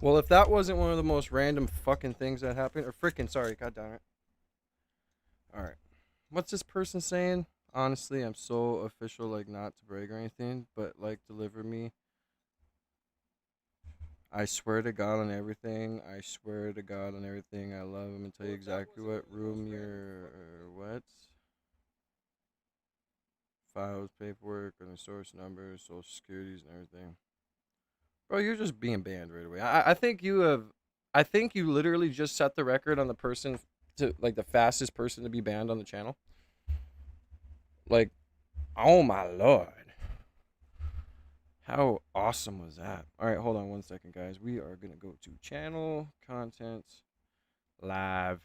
Well, if that wasn't one of the most random fucking things that happened, or freaking sorry, god damn it. All right, what's this person saying? Honestly, I'm so official, like not to brag or anything, but like deliver me. I swear to God on everything. I swear to God on everything. I love him and tell you exactly what room you're. What? Files, paperwork, and the source numbers, social securities, and everything. Bro, you're just being banned right away. I think you have. I think you literally just set the record on the person to like the fastest person to be banned on the channel. Like, oh my lord. How awesome was that? All right, hold on one second, guys. We are going to go to channel, content, live,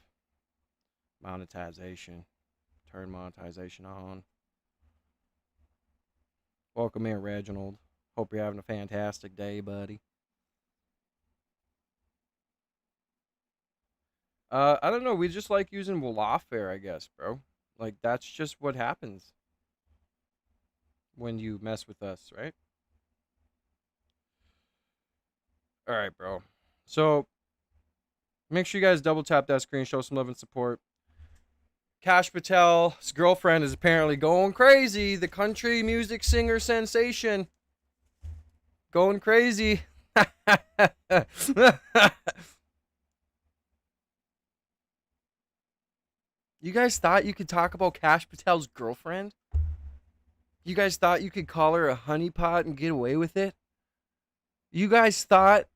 monetization. Turn monetization on. Welcome in, Reginald. Hope you're having a fantastic day, buddy. I don't know. We just like using lawfare, I guess, bro. Like, that's just what happens when you mess with us, right? All right, bro. So, make sure you guys double tap that screen, show some love and support. Kash Patel's girlfriend is apparently going crazy. The country music singer sensation. Going crazy. You guys thought you could talk about Kash Patel's girlfriend? You guys thought you could call her a honeypot and get away with it? You guys thought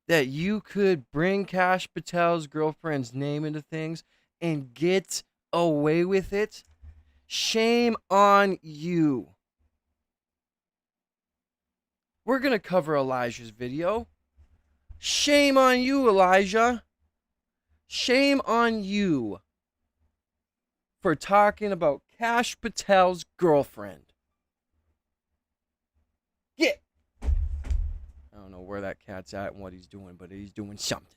that you could bring Kash Patel's girlfriend's name into things and get away with it? Shame on you. We're going to cover Elijah's video. Shame on you, Elijah. Shame on you for talking about Kash Patel's girlfriend. Get. I don't know where that cat's at and what he's doing, but he's doing something.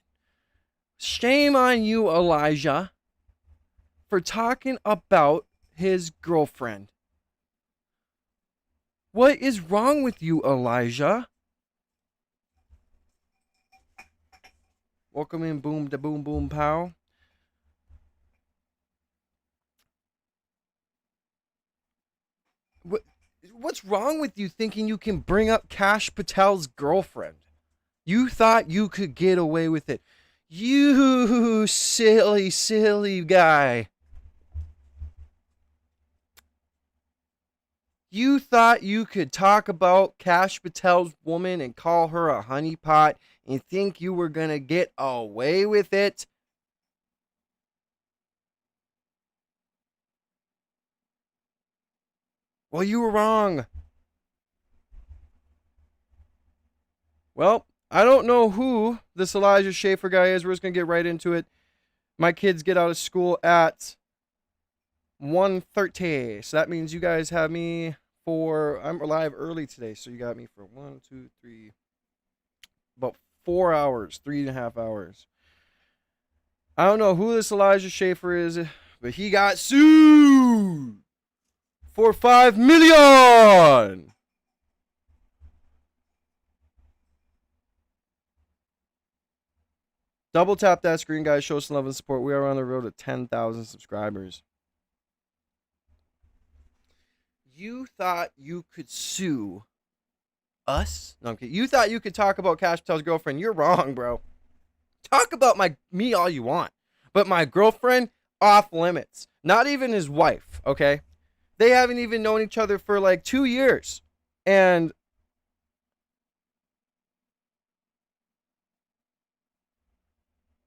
Shame on you, Elijah, for talking about his girlfriend. What is wrong with you, Elijah? Welcome in, boom da boom boom pow. What's wrong with you thinking you can bring up Kash Patel's girlfriend? You thought you could get away with it. You silly, silly guy. You thought you could talk about Kash Patel's woman and call her a honeypot and think you were going to get away with it? Well, you were wrong. Well, I don't know who this Elijah Schaefer guy is. We're just going to get right into it. My kids get out of school at 1:30. So that means you guys have me for, I'm live early today. So you got me for 1, 2, 3, about 4 hours, 3.5 hours. I don't know who this Elijah Schaefer is, but he got sued for $5 million. Double tap that screen, guys. Show some love and support. We are on the road to 10,000 subscribers. You thought you could sue us? No, I'm kidding. You thought you could talk about Kash Patel's girlfriend. You're wrong, bro. Talk about me all you want, but my girlfriend, off limits. Not even his wife, okay? They haven't even known each other for like 2 years. And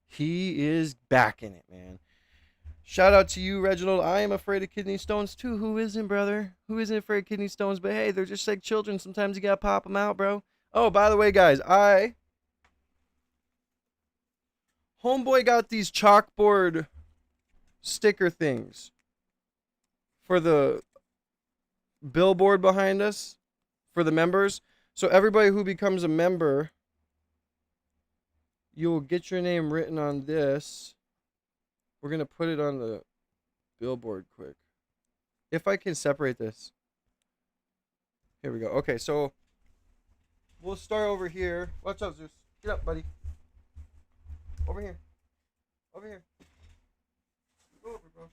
he is back in it, man. Shout out to you, Reginald. I am afraid of kidney stones too. Who isn't, brother? Who isn't afraid of kidney stones? But hey, they're just like children. Sometimes you gotta pop them out, bro. Oh, by the way, guys, homeboy got these chalkboard sticker things for the billboard behind us for the members. So everybody who becomes a member, you'll get your name written on this. We're going to put it on the billboard quick. If I can separate this. Here we go. Okay, so we'll start over here. Watch out, Zeus. Get up, buddy. Over here. Over here. Go over, bro.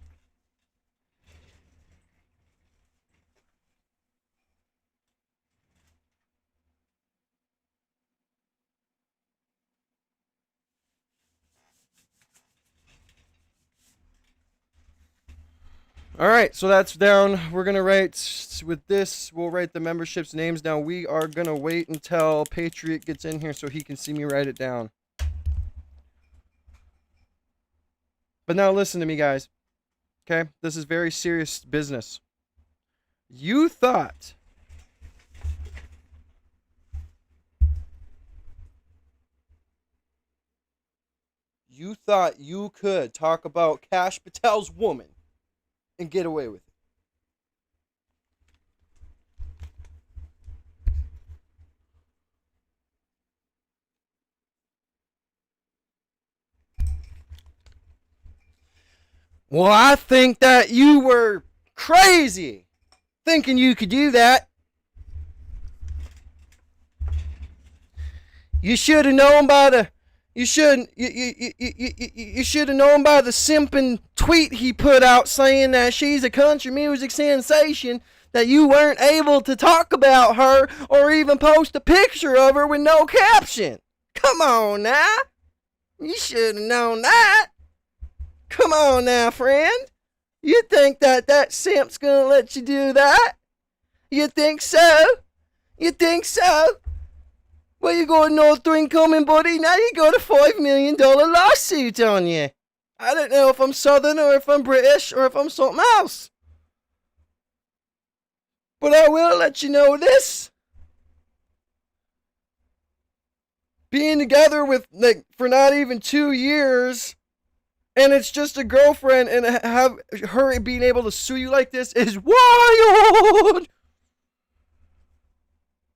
All right, so that's down. We're going to write, with this, we'll write the membership's names down. We are going to wait until Patriot gets in here so he can see me write it down. But now listen to me, guys. Okay? This is very serious business. You thought you could talk about Kash Patel's woman and get away with it. Well, I think that you were crazy thinking you could do that. You should have known by the you should have known by the simping tweet he put out saying that she's a country music sensation that you weren't able to talk about her or even post a picture of her with no caption. Come on now. You should have known that. Come on now, friend. You think that simp's gonna let you do that? You think so? You think so? Well, you got another thing coming, buddy. Now you got a $5 million lawsuit on you. I don't know if I'm Southern or if I'm British or if I'm something else. But I will let you know this. Being together with, like, for not even 2 years, and it's just a girlfriend, and have her being able to sue you like this is wild.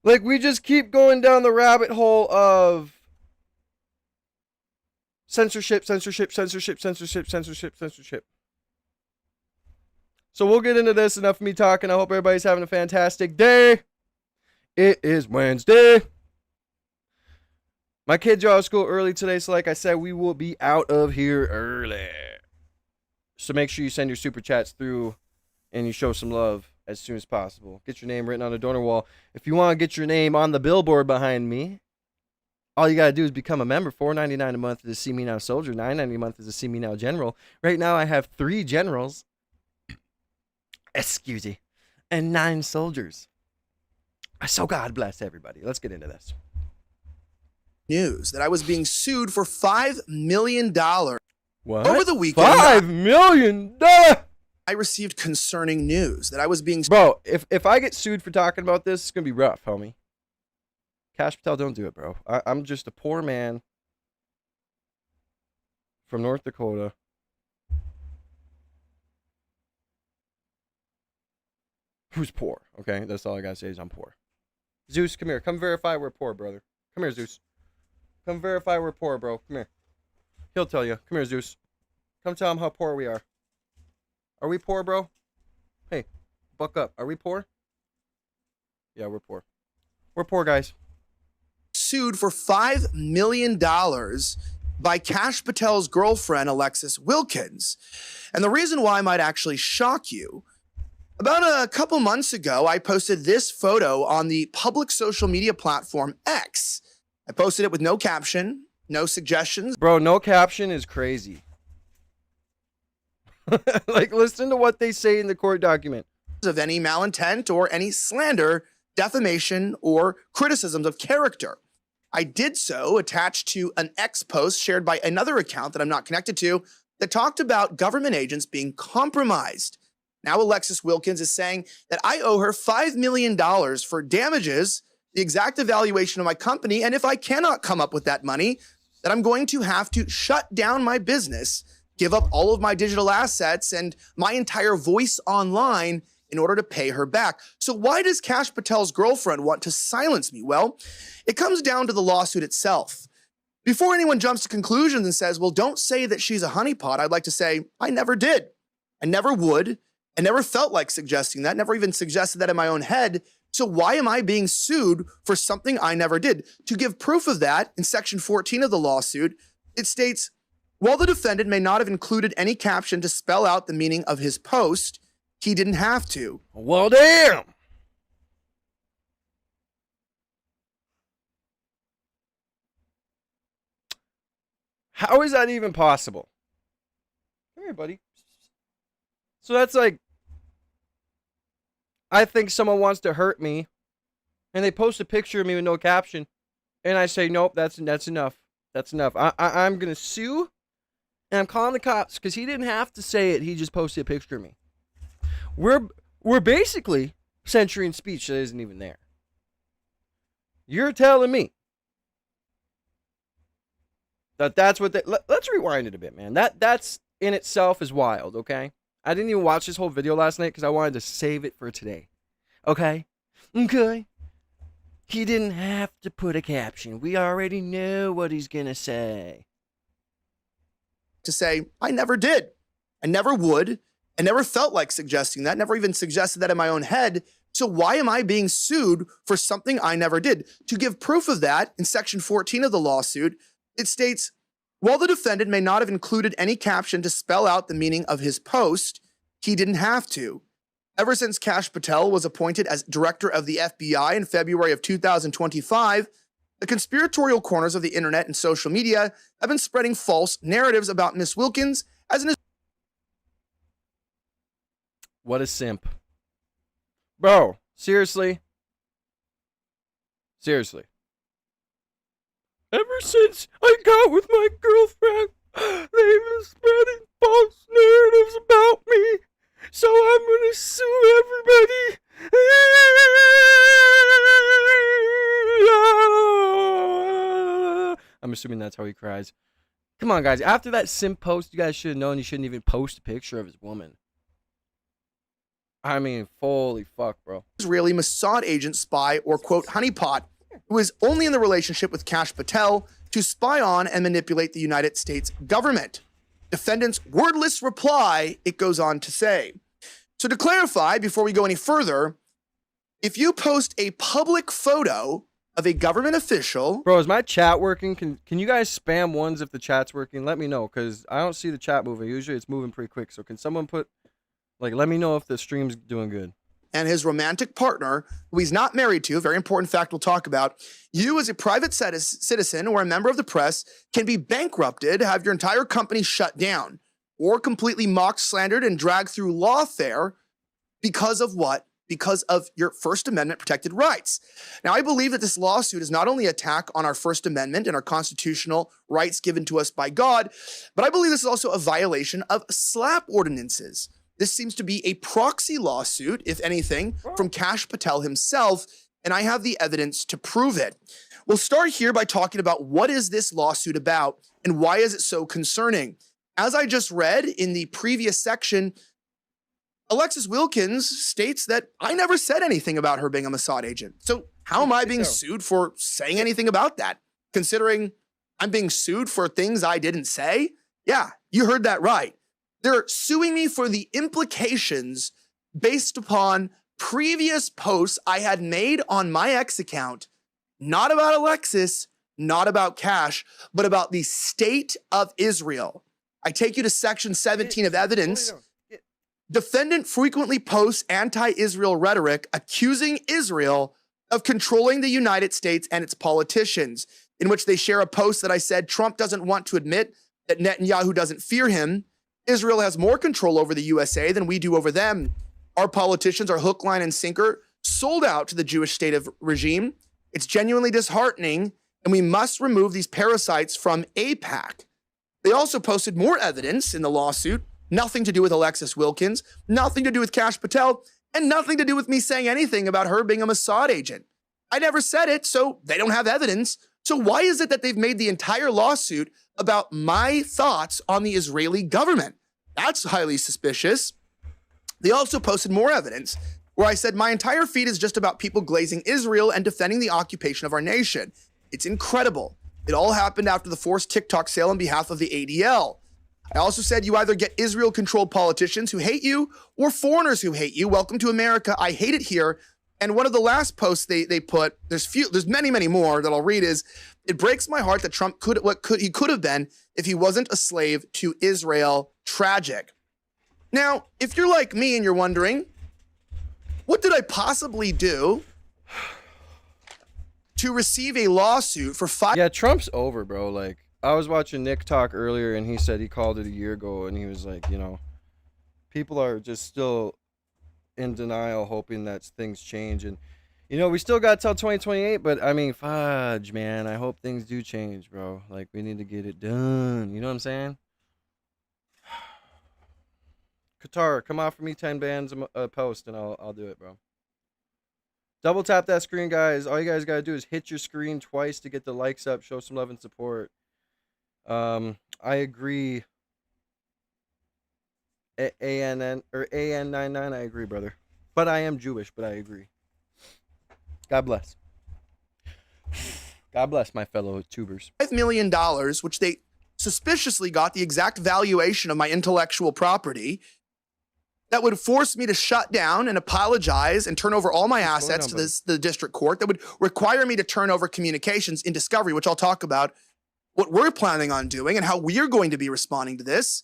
Like, we just keep going down the rabbit hole of censorship. So we'll get into this. Enough of me talking. I hope everybody's having a fantastic day. It is Wednesday. My kids are out of school early today, so like I said, we will be out of here early. So make sure you send your super chats through and you show some love as soon as possible. Get your name written on a donor wall. If you want to get your name on the billboard behind me, all you got to do is become a member. $4.99 a month is a See Me Now Soldier. $9.90 a month is a See Me Now General. Right now I have 3 generals. Excuse me. And 9 soldiers. So God bless everybody. Let's get into this. News that I was being sued for $5 million. What? Over the weekend. $5 million? I received concerning news that I was being... Bro, if I get sued for talking about this, it's going to be rough, homie. Kash Patel, don't do it, bro. I'm just a poor man from North Dakota. Who's poor, okay? That's all I got to say is I'm poor. Zeus, come here. Come verify we're poor, brother. Come here, Zeus. Come verify we're poor, bro. Come here. He'll tell you. Come here, Zeus. Come tell him how poor we are. Are we poor, bro? Hey, buck up. Are we poor? Yeah, we're poor. We're poor, guys. Sued for $5 million by Kash Patel's girlfriend, Alexis Wilkins. And the reason why might actually shock you. About a couple months ago, I posted this photo on the public social media platform X. I posted it with no caption, no suggestions. Bro, no caption is crazy. Like, listen to what they say in the court document. Of any malintent or any slander, defamation, or criticisms of character. I did so attached to an X post shared by another account that I'm not connected to that talked about government agents being compromised. Now Alexis Wilkins is saying that I owe her $5 million for damages, the exact evaluation of my company, and if I cannot come up with that money, that I'm going to have to shut down my business, give up all of my digital assets and my entire voice online in order to pay her back. So why does Kash Patel's girlfriend want to silence me? Well, it comes down to the lawsuit itself. Before anyone jumps to conclusions and says, well, don't say that she's a honeypot, I'd like to say, I never did. I never would. I never felt like suggesting that, never even suggested that in my own head, So why am I being sued for something I never did? To give proof of that, in section 14 of the lawsuit, it states, while the defendant may not have included any caption to spell out the meaning of his post, he didn't have to. Well, damn. How is that even possible? Come here, buddy. So that's like, I think someone wants to hurt me, and they post a picture of me with no caption, and I say, nope, that's enough. That's enough. I'm gonna sue, and I'm calling the cops because he didn't have to say it. He just posted a picture of me. We're basically censoring speech that isn't even there. You're telling me that's what let's rewind it a bit, man. That's in itself is wild, okay? I didn't even watch this whole video last night because I wanted to save it for today. Okay? Okay. He didn't have to put a caption. We already know what he's gonna say. To say, I never did. I never would. I never felt like suggesting that, never even suggested that in my own head. So why am I being sued for something I never did? To give proof of that, in section 14 of the lawsuit, it states, while the defendant may not have included any caption to spell out the meaning of his post, he didn't have to. Ever since Kash Patel was appointed as director of the FBI in February of 2025, the conspiratorial corners of the internet and social media have been spreading false narratives about Miss Wilkins as an... What a simp. Bro, seriously? Seriously. Ever since I got with my girlfriend, they've been spreading false narratives about me. So I'm gonna sue everybody. I'm assuming that's how he cries. Come on, guys. After that simp post, you guys should have known you shouldn't even post a picture of his woman. I mean, holy fuck, bro. Israeli Mossad agent, spy, or quote, honeypot, who is only in the relationship with Kash Patel to spy on and manipulate the United States government. Defendant's wordless reply, it goes on to say. So to clarify, before we go any further, if you post a public photo of a government official... Bro, is my chat working? Can you guys spam ones if the chat's working? Let me know, because I don't see the chat moving. Usually it's moving pretty quick. So can someone put... Like, let me know if the stream's doing good. And his romantic partner, who he's not married to, a very important fact we'll talk about, you as a private citizen or a member of the press can be bankrupted, have your entire company shut down, or completely mocked, slandered, and dragged through lawfare because of what? Because of your First Amendment protected rights. Now, I believe that this lawsuit is not only an attack on our First Amendment and our constitutional rights given to us by God, but I believe this is also a violation of SLAPP ordinances. This seems to be a proxy lawsuit, if anything, from Kash Patel himself, and I have the evidence to prove it. We'll start here by talking about what is this lawsuit about and why is it so concerning. As I just read in the previous section, Alexis Wilkins states that I never said anything about her being a Mossad agent. So how am I being sued for saying anything about that? Considering I'm being sued for things I didn't say? Yeah, you heard that right. They're suing me for the implications based upon previous posts I had made on my X account, not about Alexis, not about Kash, but about the state of Israel. I take you to section 17 of evidence. Defendant frequently posts anti-Israel rhetoric accusing Israel of controlling the United States and its politicians, in which they share a post that I said Trump doesn't want to admit that Netanyahu doesn't fear him. Israel has more control over the USA than we do over them. Our politicians are hook, line, and sinker, sold out to the Jewish state of regime. It's genuinely disheartening, and we must remove these parasites from AIPAC. They also posted more evidence in the lawsuit, nothing to do with Alexis Wilkins, nothing to do with Kash Patel, and nothing to do with me saying anything about her being a Mossad agent. I never said it, so they don't have evidence. So why is it that they've made the entire lawsuit about my thoughts on the Israeli government? That's highly suspicious. They also posted more evidence where I said my entire feed is just about people glazing Israel and defending the occupation of our nation. It's incredible. It all happened after the forced TikTok sale on behalf of the ADL. I also said you either get Israel-controlled politicians who hate you or foreigners who hate you. Welcome to America. I hate it here. And one of the last posts they put, there's many more that I'll read, is it breaks my heart that Trump could have been if he wasn't a slave to Israel. Tragic. Now, if you're like me and you're wondering, what did I possibly do to receive a lawsuit for Yeah, Trump's over, bro. Like, I was watching Nick talk earlier, and he said he called it a year ago, and he was like, you know, people are just still in denial, hoping that things change. And, you know, we still got till 2028, but I mean, fudge, man. I hope things do change, bro. Like, we need to get it done. You know what I'm saying? Qatar, come offer me 10 bands a post, and I'll do it, bro. Double tap that screen, guys. All you guys gotta do is hit your screen twice to get the likes up. Show some love and support. I agree. ANN or AN99. I agree, brother. But I am Jewish, but I agree. God bless. God bless my fellow tubers. $5 million, which they suspiciously got the exact valuation of my intellectual property, that would force me to shut down and apologize and turn over all my assets to the district court, that would require me to turn over communications in discovery, which I'll talk about what we're planning on doing and how we're going to be responding to this.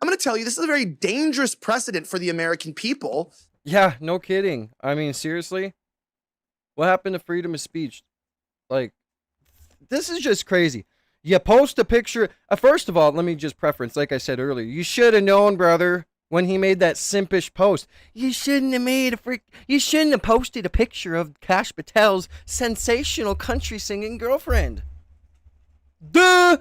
I'm going to tell you, this is a very dangerous precedent for the American people. Yeah, no kidding. I mean, seriously, what happened to freedom of speech? Like, this is just crazy. You post a picture. First of all, let me just preference, like I said earlier, you should have known, brother, when he made that simpish post. You shouldn't have posted a picture of Kash Patel's sensational country singing girlfriend. Duh!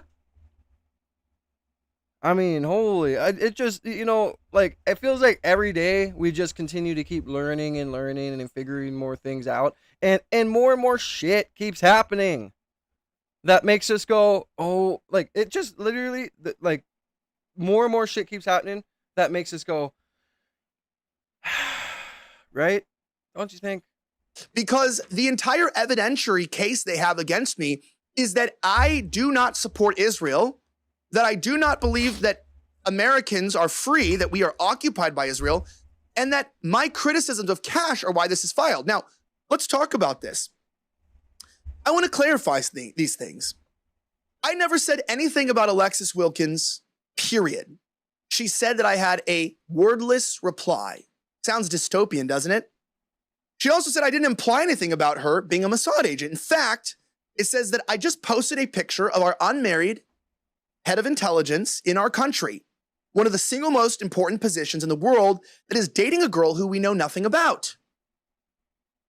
I mean, holy, it just, you know, like, it feels like every day we just continue to keep learning and figuring more things out, and more shit keeps happening that makes us go, oh, like, it just literally, like, more and more shit keeps happening that makes us go, right? Don't you think? Because the entire evidentiary case they have against me is that I do not support Israel, that I do not believe that Americans are free, that we are occupied by Israel, and that my criticisms of Kash are why this is filed. Now, let's talk about this. I want to clarify these things. I never said anything about Alexis Wilkins, period. She said that I had a wordless reply. Sounds dystopian, doesn't it? She also said I didn't imply anything about her being a Mossad agent. In fact, it says that I just posted a picture of our unmarried head of intelligence in our country, one of the single most important positions in the world, that is dating a girl who we know nothing about.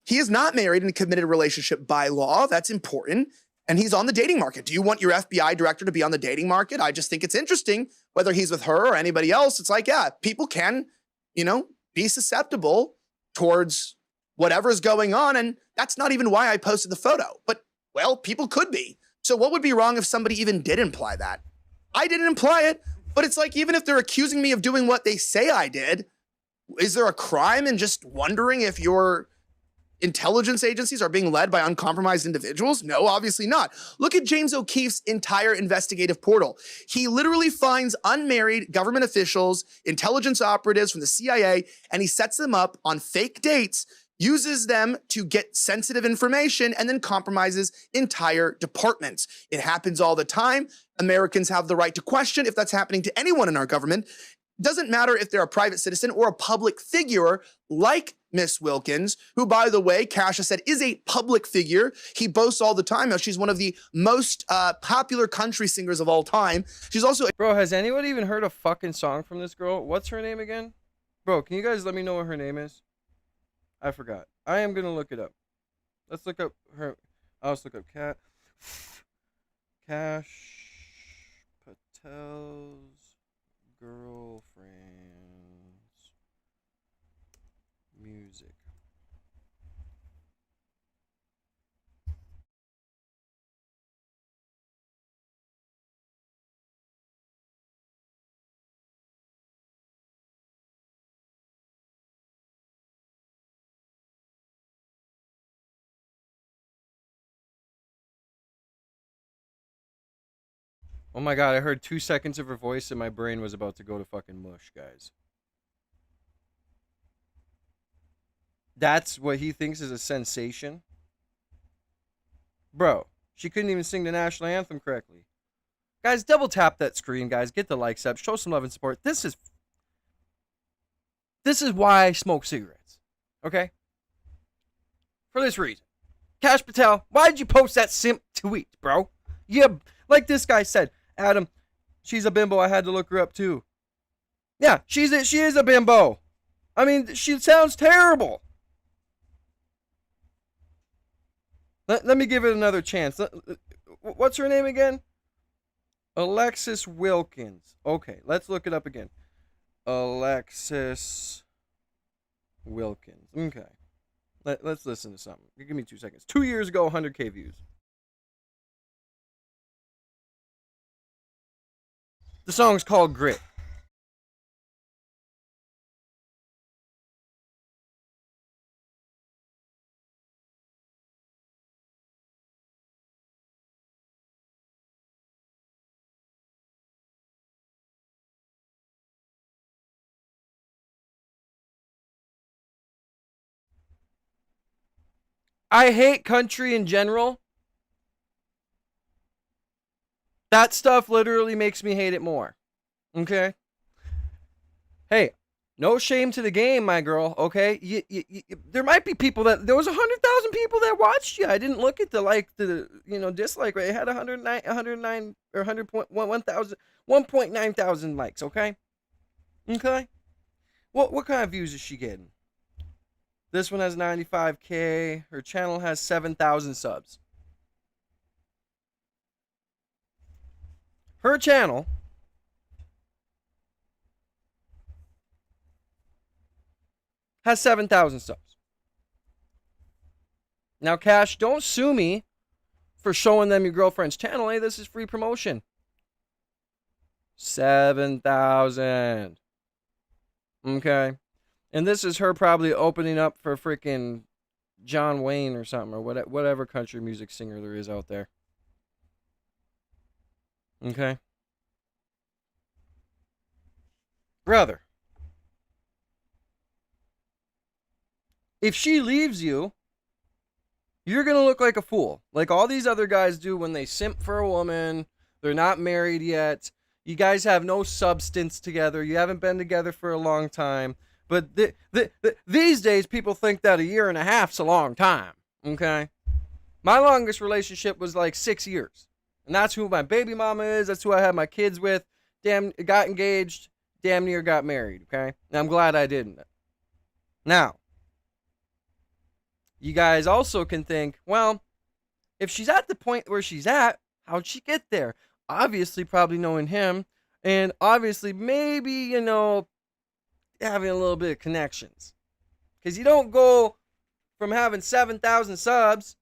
He is not married in a committed relationship by law. That's important. And he's on the dating market. Do you want your FBI director to be on the dating market? I just think it's interesting, whether he's with her or anybody else. It's like, yeah, people can, you know, be susceptible towards whatever's going on. And that's not even why I posted the photo. But, well, people could be. So what would be wrong if somebody even did imply that? I didn't imply it, but it's like, even if they're accusing me of doing what they say I did, is there a crime in just wondering if your intelligence agencies are being led by uncompromised individuals? No, obviously not. Look at James O'Keefe's entire investigative portal. He literally finds unmarried government officials, intelligence operatives from the CIA, and he sets them up on fake dates, uses them to get sensitive information, and then compromises entire departments. It happens all the time. Americans have the right to question if that's happening to anyone in our government. Doesn't matter if they're a private citizen or a public figure like Miss Wilkins, who, by the way, Kash has said is a public figure. He boasts all the time how she's one of the most popular country singers of all time. She's also... Bro, has anyone even heard a fucking song from this girl? What's her name again? Bro, can you guys let me know what her name is? I forgot. I am going to look it up. Let's look up her... I'll just look up Kash Patel's girlfriend's music. Oh my god, I heard 2 seconds of her voice and my brain was about to go to fucking mush, guys. That's what he thinks is a sensation? Bro, she couldn't even sing the national anthem correctly. Guys, double tap that screen, guys. Get the likes up. Show some love and support. This is why I smoke cigarettes. Okay? For this reason. Kash Patel, why did you post that simp tweet, bro? Yeah, like this guy said, Adam, she's a bimbo. I had to look her up too. Yeah, she is a bimbo. I mean, she sounds terrible. Let me give it another chance. What's her name again? Alexis Wilkins. Okay, let's look it up again. Alexis Wilkins. Okay. Let's listen to something. Give me 2 seconds. 2 years ago, 100K views. The song's called Grit. I hate country in general. That stuff literally makes me hate it more. Okay? Hey, no shame to the game, my girl. Okay? There might be people that... There was 100,000 people that watched you. I didn't look at the dislike rate. It had 109 or 1.9 thousand likes, okay? Okay? What kind of views is she getting? This one has 95K. Her channel has 7,000 subs. Her channel has 7,000 subs. Now, Kash, don't sue me for showing them your girlfriend's channel. Hey, this is free promotion. 7,000. Okay. And this is her probably opening up for freaking John Wayne or something, or whatever country music singer there is out there. Okay. Brother, if she leaves you, you're going to look like a fool. Like all these other guys do when they simp for a woman. They're not married yet. You guys have no substance together. You haven't been together for a long time. But these days, people think that a year and a half's a long time. Okay? My longest relationship was like 6 years. And that's who my baby mama is. That's who I had my kids with. Got engaged. Damn near got married. Okay? And I'm glad I didn't. Now, you guys also can think, well, if she's at the point where she's at, how'd she get there? Obviously, probably knowing him. And obviously, maybe, having a little bit of connections. Because you don't go from having 7,000 subs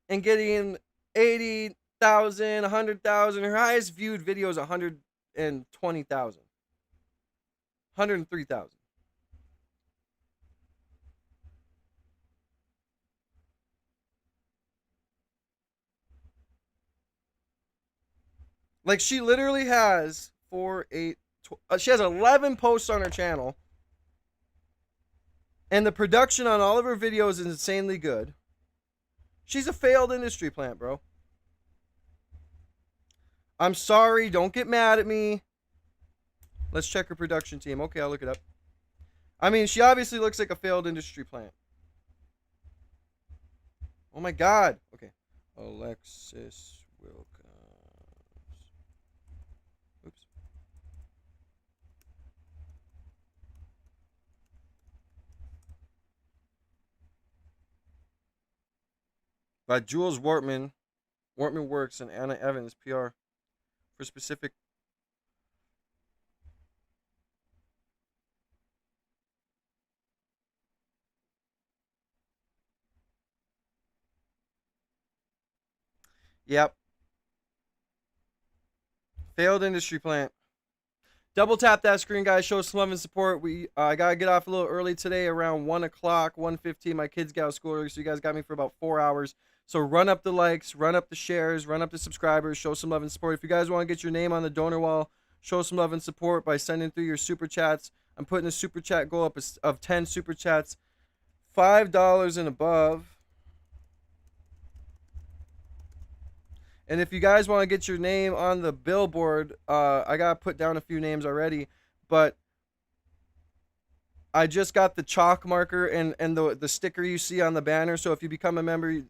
and getting 80,000, 100,000. Her highest viewed video is 120,000. 103,000. Like she literally has she has 11 posts on her channel. And the production on all of her videos is insanely good. She's a failed industry plant, bro. I'm sorry. Don't get mad at me. Let's check her production team. Okay, I'll look it up. I mean, she obviously looks like a failed industry plant. Oh my God. Okay. Alexis Wilkins. Oops. By Jules Wortman. Wortman Works and Anna Evans, PR. For specific. Yep. Failed industry plant. Double tap that screen, guys. Show some love and support. I gotta get off a little early today, around 1 o'clock, 1:15. My kids got out of school early, so you guys got me for about 4 hours. So run up the likes, run up the shares, run up the subscribers. Show some love and support. If you guys want to get your name on the donor wall, show some love and support by sending through your super chats. I'm putting a super chat goal up of 10 super chats. $5 and above. And if you guys want to get your name on the billboard, I got to put down a few names already, but I just got the chalk marker and the sticker you see on the banner. So if you become a member,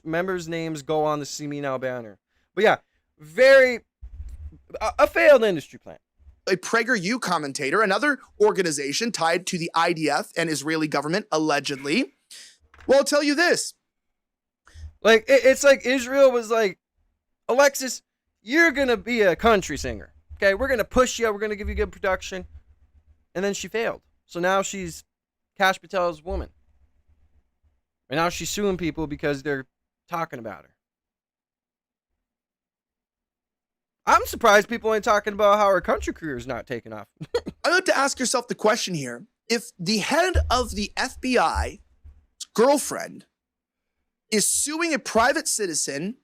members' names go on the See Me Now banner. But yeah, a failed industry plan. A PragerU commentator, another organization tied to the IDF and Israeli government, allegedly. Well, I'll tell you this. Like, it's like Israel was like, Alexis, you're going to be a country singer. Okay, we're going to push you. We're going to give you good production. And then she failed. So now she's Kash Patel's woman. And now she's suing people because they're talking about her. I'm surprised people ain't talking about how her country career is not taking off. I want to ask yourself the question here. If the head of the FBI's girlfriend is suing a private citizen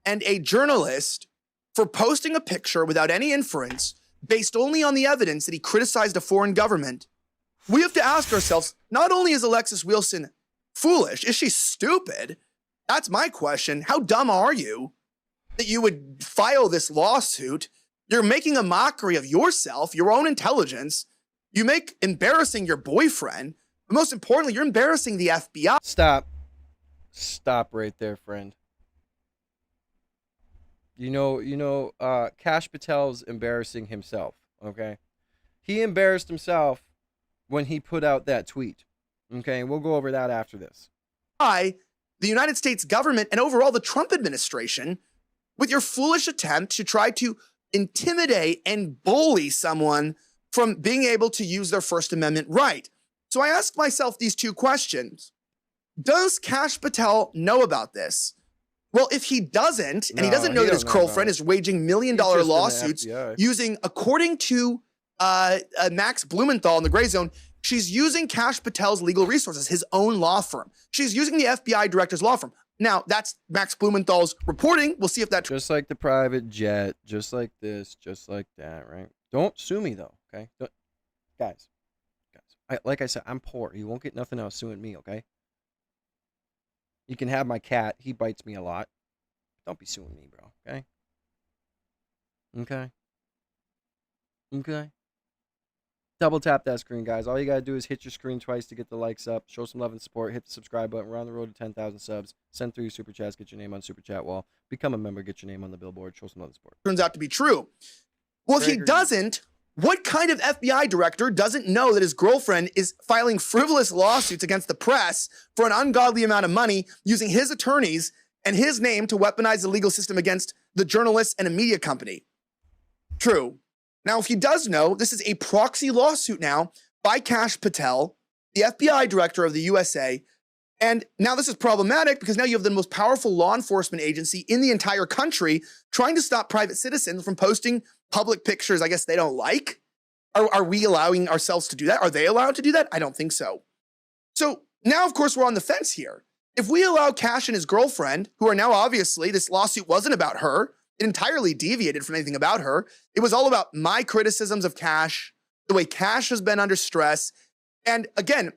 and a journalist for posting a picture without any inference, based only on the evidence that he criticized a foreign government, we have to ask ourselves, not only is Alexis Wilson foolish, is she stupid? That's my question. How dumb are you that you would file this lawsuit? You're making a mockery of yourself, your own intelligence. You make embarrassing your boyfriend. But most importantly, you're embarrassing the FBI. Stop right there, friend. Kash Patel's embarrassing himself, okay? He embarrassed himself when he put out that tweet, okay? We'll go over that after this. The United States government and overall the Trump administration with your foolish attempt to try to intimidate and bully someone from being able to use their First Amendment right. So I ask myself these two questions. Does Kash Patel know about this? Well, if he doesn't, and he doesn't know that his girlfriend is waging million-dollar lawsuits using, according to Max Blumenthal in the Gray Zone, she's using Kash Patel's legal resources, his own law firm. She's using the FBI director's law firm. Now, that's Max Blumenthal's reporting. We'll see if that... Just like the private jet, just like this, just like that, right? Don't sue me, though, okay? Guys, like I said, I'm poor. You won't get nothing else suing me, okay? You can have my cat. He bites me a lot. Don't be suing me, bro. Okay? Okay? Double tap that screen, guys. All you got to do is hit your screen twice to get the likes up. Show some love and support. Hit the subscribe button. We're on the road to 10,000 subs. Send through your super chats. Get your name on super chat wall. Become a member. Get your name on the billboard. Show some love and support. Turns out to be true. Well, if he doesn't, what kind of FBI director doesn't know that his girlfriend is filing frivolous lawsuits against the press for an ungodly amount of money using his attorneys and his name to weaponize the legal system against the journalists and a media company? True. Now, if he does know, this is a proxy lawsuit now by Kash Patel, the FBI director of the USA. And now this is problematic because now you have the most powerful law enforcement agency in the entire country trying to stop private citizens from posting public pictures I guess they don't like. Are we allowing ourselves to do that? Are they allowed to do that? I don't think so. So now, of course, we're on the fence here. If we allow Kash and his girlfriend, who are now obviously, this lawsuit wasn't about her, it entirely deviated from anything about her. It was all about my criticisms of Kash, the way Kash has been under stress, and again,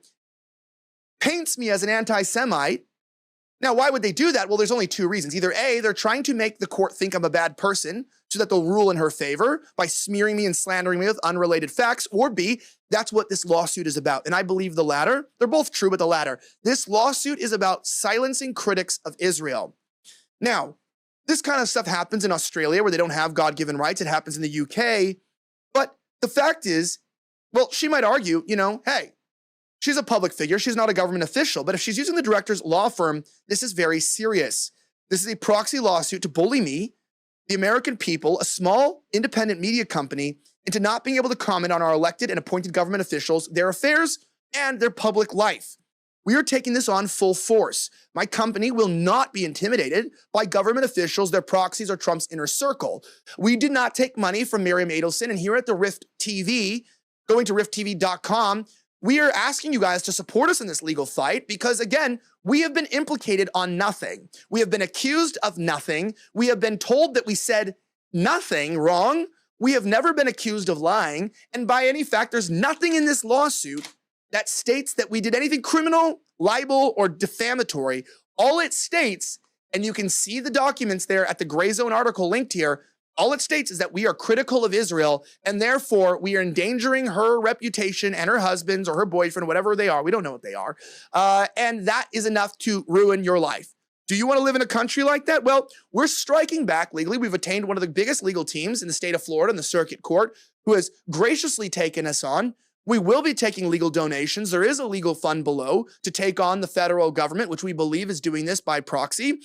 paints me as an anti-Semite. Now, why would they do that? Well, there's only two reasons. Either A, they're trying to make the court think I'm a bad person so that they'll rule in her favor by smearing me and slandering me with unrelated facts, or B, that's what this lawsuit is about. And I believe the latter. They're both true, but the latter. This lawsuit is about silencing critics of Israel. Now, this kind of stuff happens in Australia where they don't have God-given rights. It happens in the UK. But the fact is, well, she might argue, hey, she's a public figure. She's not a government official. But if she's using the director's law firm, this is very serious. This is a proxy lawsuit to bully me, the American people, a small independent media company, into not being able to comment on our elected and appointed government officials, their affairs, and their public life. We are taking this on full force. My company will not be intimidated by government officials, their proxies, or Trump's inner circle. We did not take money from Miriam Adelson, and here at the Rift TV, going to rifttv.com, we are asking you guys to support us in this legal fight because, again, we have been implicated on nothing. We have been accused of nothing. We have been told that we said nothing wrong. We have never been accused of lying. And by any fact, there's nothing in this lawsuit that states that we did anything criminal, libel, or defamatory. All it states, and you can see the documents there at the Gray Zone article linked here, all it states is that we are critical of Israel, and therefore we are endangering her reputation and her husband's or her boyfriend, whatever they are. We don't know what they are. And that is enough to ruin your life. Do you want to live in a country like that? Well, we're striking back legally. We've attained one of the biggest legal teams in the state of Florida in the circuit court who has graciously taken us on. We will be taking legal donations. There is a legal fund below to take on the federal government, which we believe is doing this by proxy.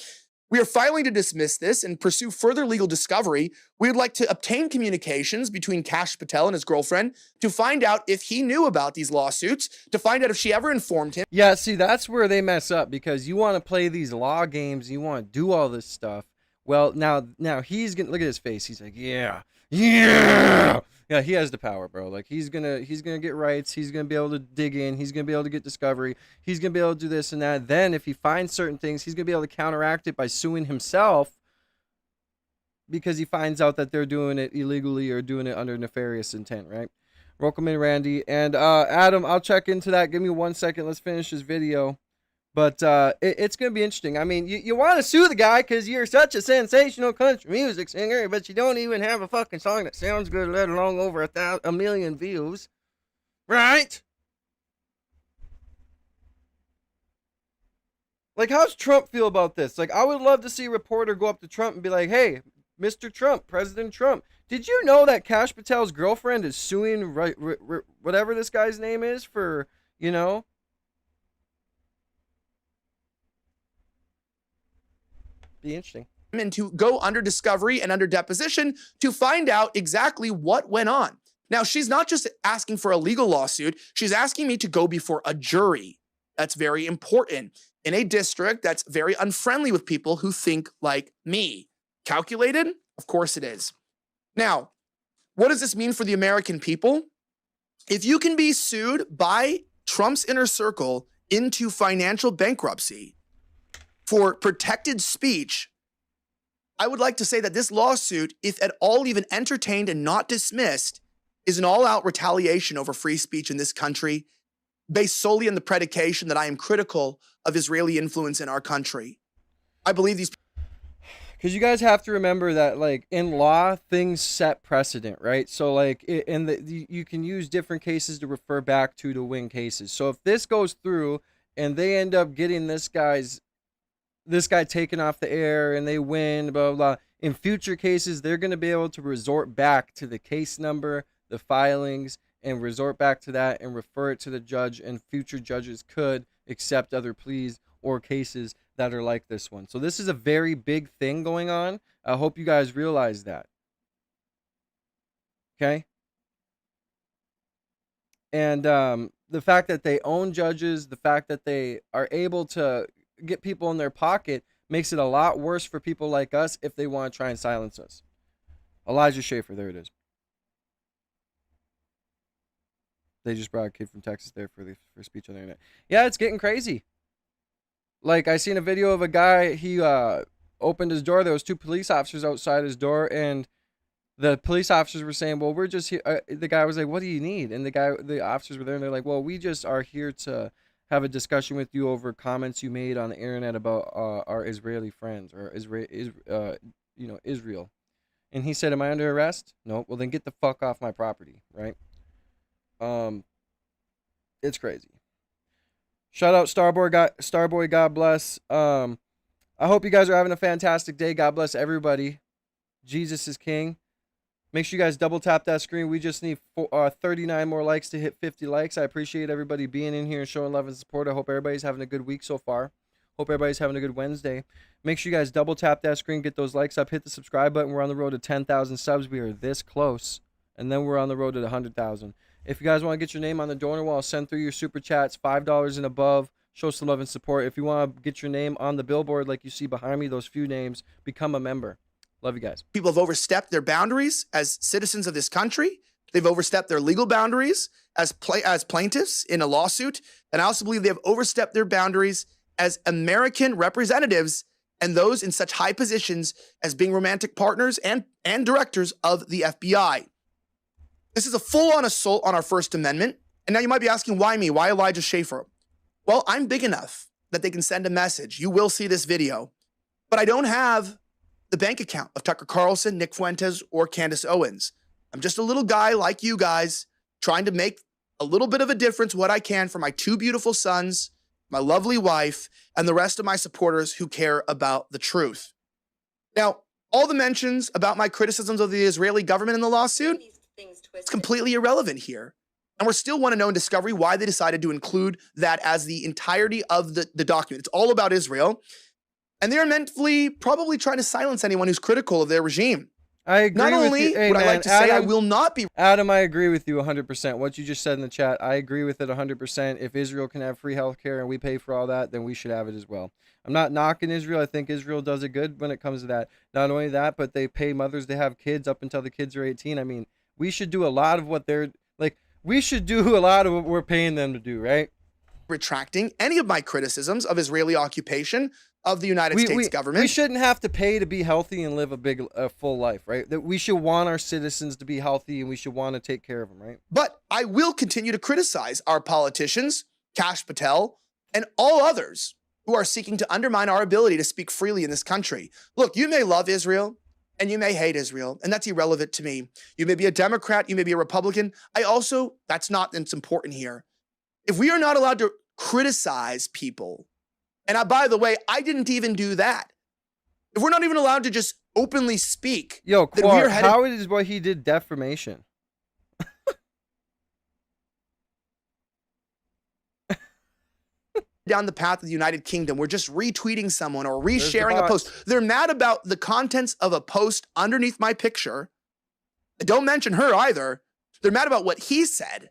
We are filing to dismiss this and pursue further legal discovery. We would like to obtain communications between Kash Patel and his girlfriend to find out if he knew about these lawsuits, to find out if she ever informed him. Yeah, see, that's where they mess up, because you want to play these law games, you want to do all this stuff. Well, now he's gonna look at his face. He's like, yeah, he has the power, bro. Like he's gonna get rights. He's gonna be able to dig in. He's gonna be able to get discovery. He's gonna be able to do this and that. Then if he finds certain things, he's gonna be able to counteract it by suing himself, because he finds out that they're doing it illegally or doing it under nefarious intent, right? Welcome in, Randy. And Adam, I'll check into that. Give me 1 second. Let's finish this video. But it's going to be interesting. I mean, you want to sue the guy because you're such a sensational country music singer, but you don't even have a fucking song that sounds good, let alone over a million views. Right? Like, how's Trump feel about this? Like, I would love to see a reporter go up to Trump and be like, hey, Mr. Trump, President Trump, did you know that Kash Patel's girlfriend is suing whatever this guy's name is for, you know? Be interesting. And to go under discovery and under deposition to find out exactly what went on. Now, she's not just asking for a legal lawsuit. She's asking me to go before a jury. That's very important. In a district that's very unfriendly with people who think like me. Calculated? Of course it is. Now, what does this mean for the American people? If you can be sued by Trump's inner circle into financial bankruptcy for protected speech, I would like to say that this lawsuit, if at all even entertained and not dismissed, is an all-out retaliation over free speech in this country, based solely on the predication that I am critical of Israeli influence in our country. I believe these... Because you guys have to remember that, like, in law, things set precedent, right? So, like, you can use different cases to refer back to win cases. So if this goes through and they end up getting this guy taken off the air and they win, blah, blah, blah, in future cases, they're going to be able to resort back to the case number, the filings, and resort back to that and refer it to the judge, and future judges could accept other pleas or cases that are like this one. So this is a very big thing going on. I hope you guys realize that. Okay? And the fact that they own judges, the fact that they are able to get people in their pocket makes it a lot worse for people like us if they want to try and silence us. Elijah Schaefer, there it is. They just brought a kid from Texas there for speech on the internet. Yeah, it's getting crazy. Like, I seen a video of a guy, he opened his door, there was 2 police officers outside his door, and the police officers were saying, well, we're just here. The guy was like, what do you need? And the officers were there, and they're like, well, we just are here to have a discussion with you over comments you made on the internet about our Israeli friends, or Israel. And he said, am I under arrest? No. Well, then get the fuck off my property, right? It's crazy. Shout out Starboy, God bless. I hope you guys are having a fantastic day. God bless everybody. Jesus is king. Make sure you guys double tap that screen. We just need 39 more likes to hit 50 likes. I appreciate everybody being in here and showing love and support. I hope everybody's having a good week so far. Hope everybody's having a good Wednesday. Make sure you guys double tap that screen, get those likes up, hit the subscribe button. We're on the road to 10,000 subs. We are this close. And then we're on the road to 100,000. If you guys want to get your name on the donor wall, send through your super chats, $5 and above. Show some love and support. If you want to get your name on the billboard like you see behind me, those few names, become a member. Love you guys. People have overstepped their boundaries as citizens of this country. They've overstepped their legal boundaries as plaintiffs in a lawsuit. And I also believe they have overstepped their boundaries as American representatives and those in such high positions as being romantic partners and directors of the FBI. This is a full-on assault on our First Amendment, And now you might be asking, why me? Why Elijah Schaffer? Well, I'm big enough that they can send a message. You will see this video. But I don't have the bank account of Tucker Carlson, Nick Fuentes, or Candace Owens. I'm just a little guy like you guys trying to make a little bit of a difference, what I can for my 2 beautiful sons, my lovely wife, and the rest of my supporters who care about the truth. Now, all the mentions about my criticisms of the Israeli government in the lawsuit, it's completely irrelevant here. And we're still want to know in discovery why they decided to include that as the entirety of the document. It's all about Israel. And they're mentally probably trying to silence anyone who's critical of their regime. I agree Not with only you. Hey, would I man, like to say I Adam, will not be. Adam, I agree with you 100%. What you just said in the chat, I agree with it 100%. If Israel can have free healthcare and we pay for all that, then we should have it as well. I'm not knocking Israel. I think Israel does it good when it comes to that. Not only that, but they pay mothers to have kids up until the kids are 18. I mean, we should do a lot of what they're like. We should do a lot of what we're paying them to do, right? Retracting any of my criticisms of Israeli occupation of the United States government. We shouldn't have to pay to be healthy and live a full life, right? That we should want our citizens to be healthy and we should want to take care of them, right? But I will continue to criticize our politicians, Kash Patel, and all others who are seeking to undermine our ability to speak freely in this country. Look, you may love Israel and you may hate Israel, and that's irrelevant to me. You may be a Democrat, you may be a Republican. That's not that's important here. If we are not allowed to criticize people, and by the way, I didn't even do that. If we're not even allowed to just openly speak, yo, Quark, how is what he did defamation? Down the path of the United Kingdom, we're just retweeting someone or resharing a post. They're mad about the contents of a post underneath my picture. Don't mention her either. They're mad about what he said.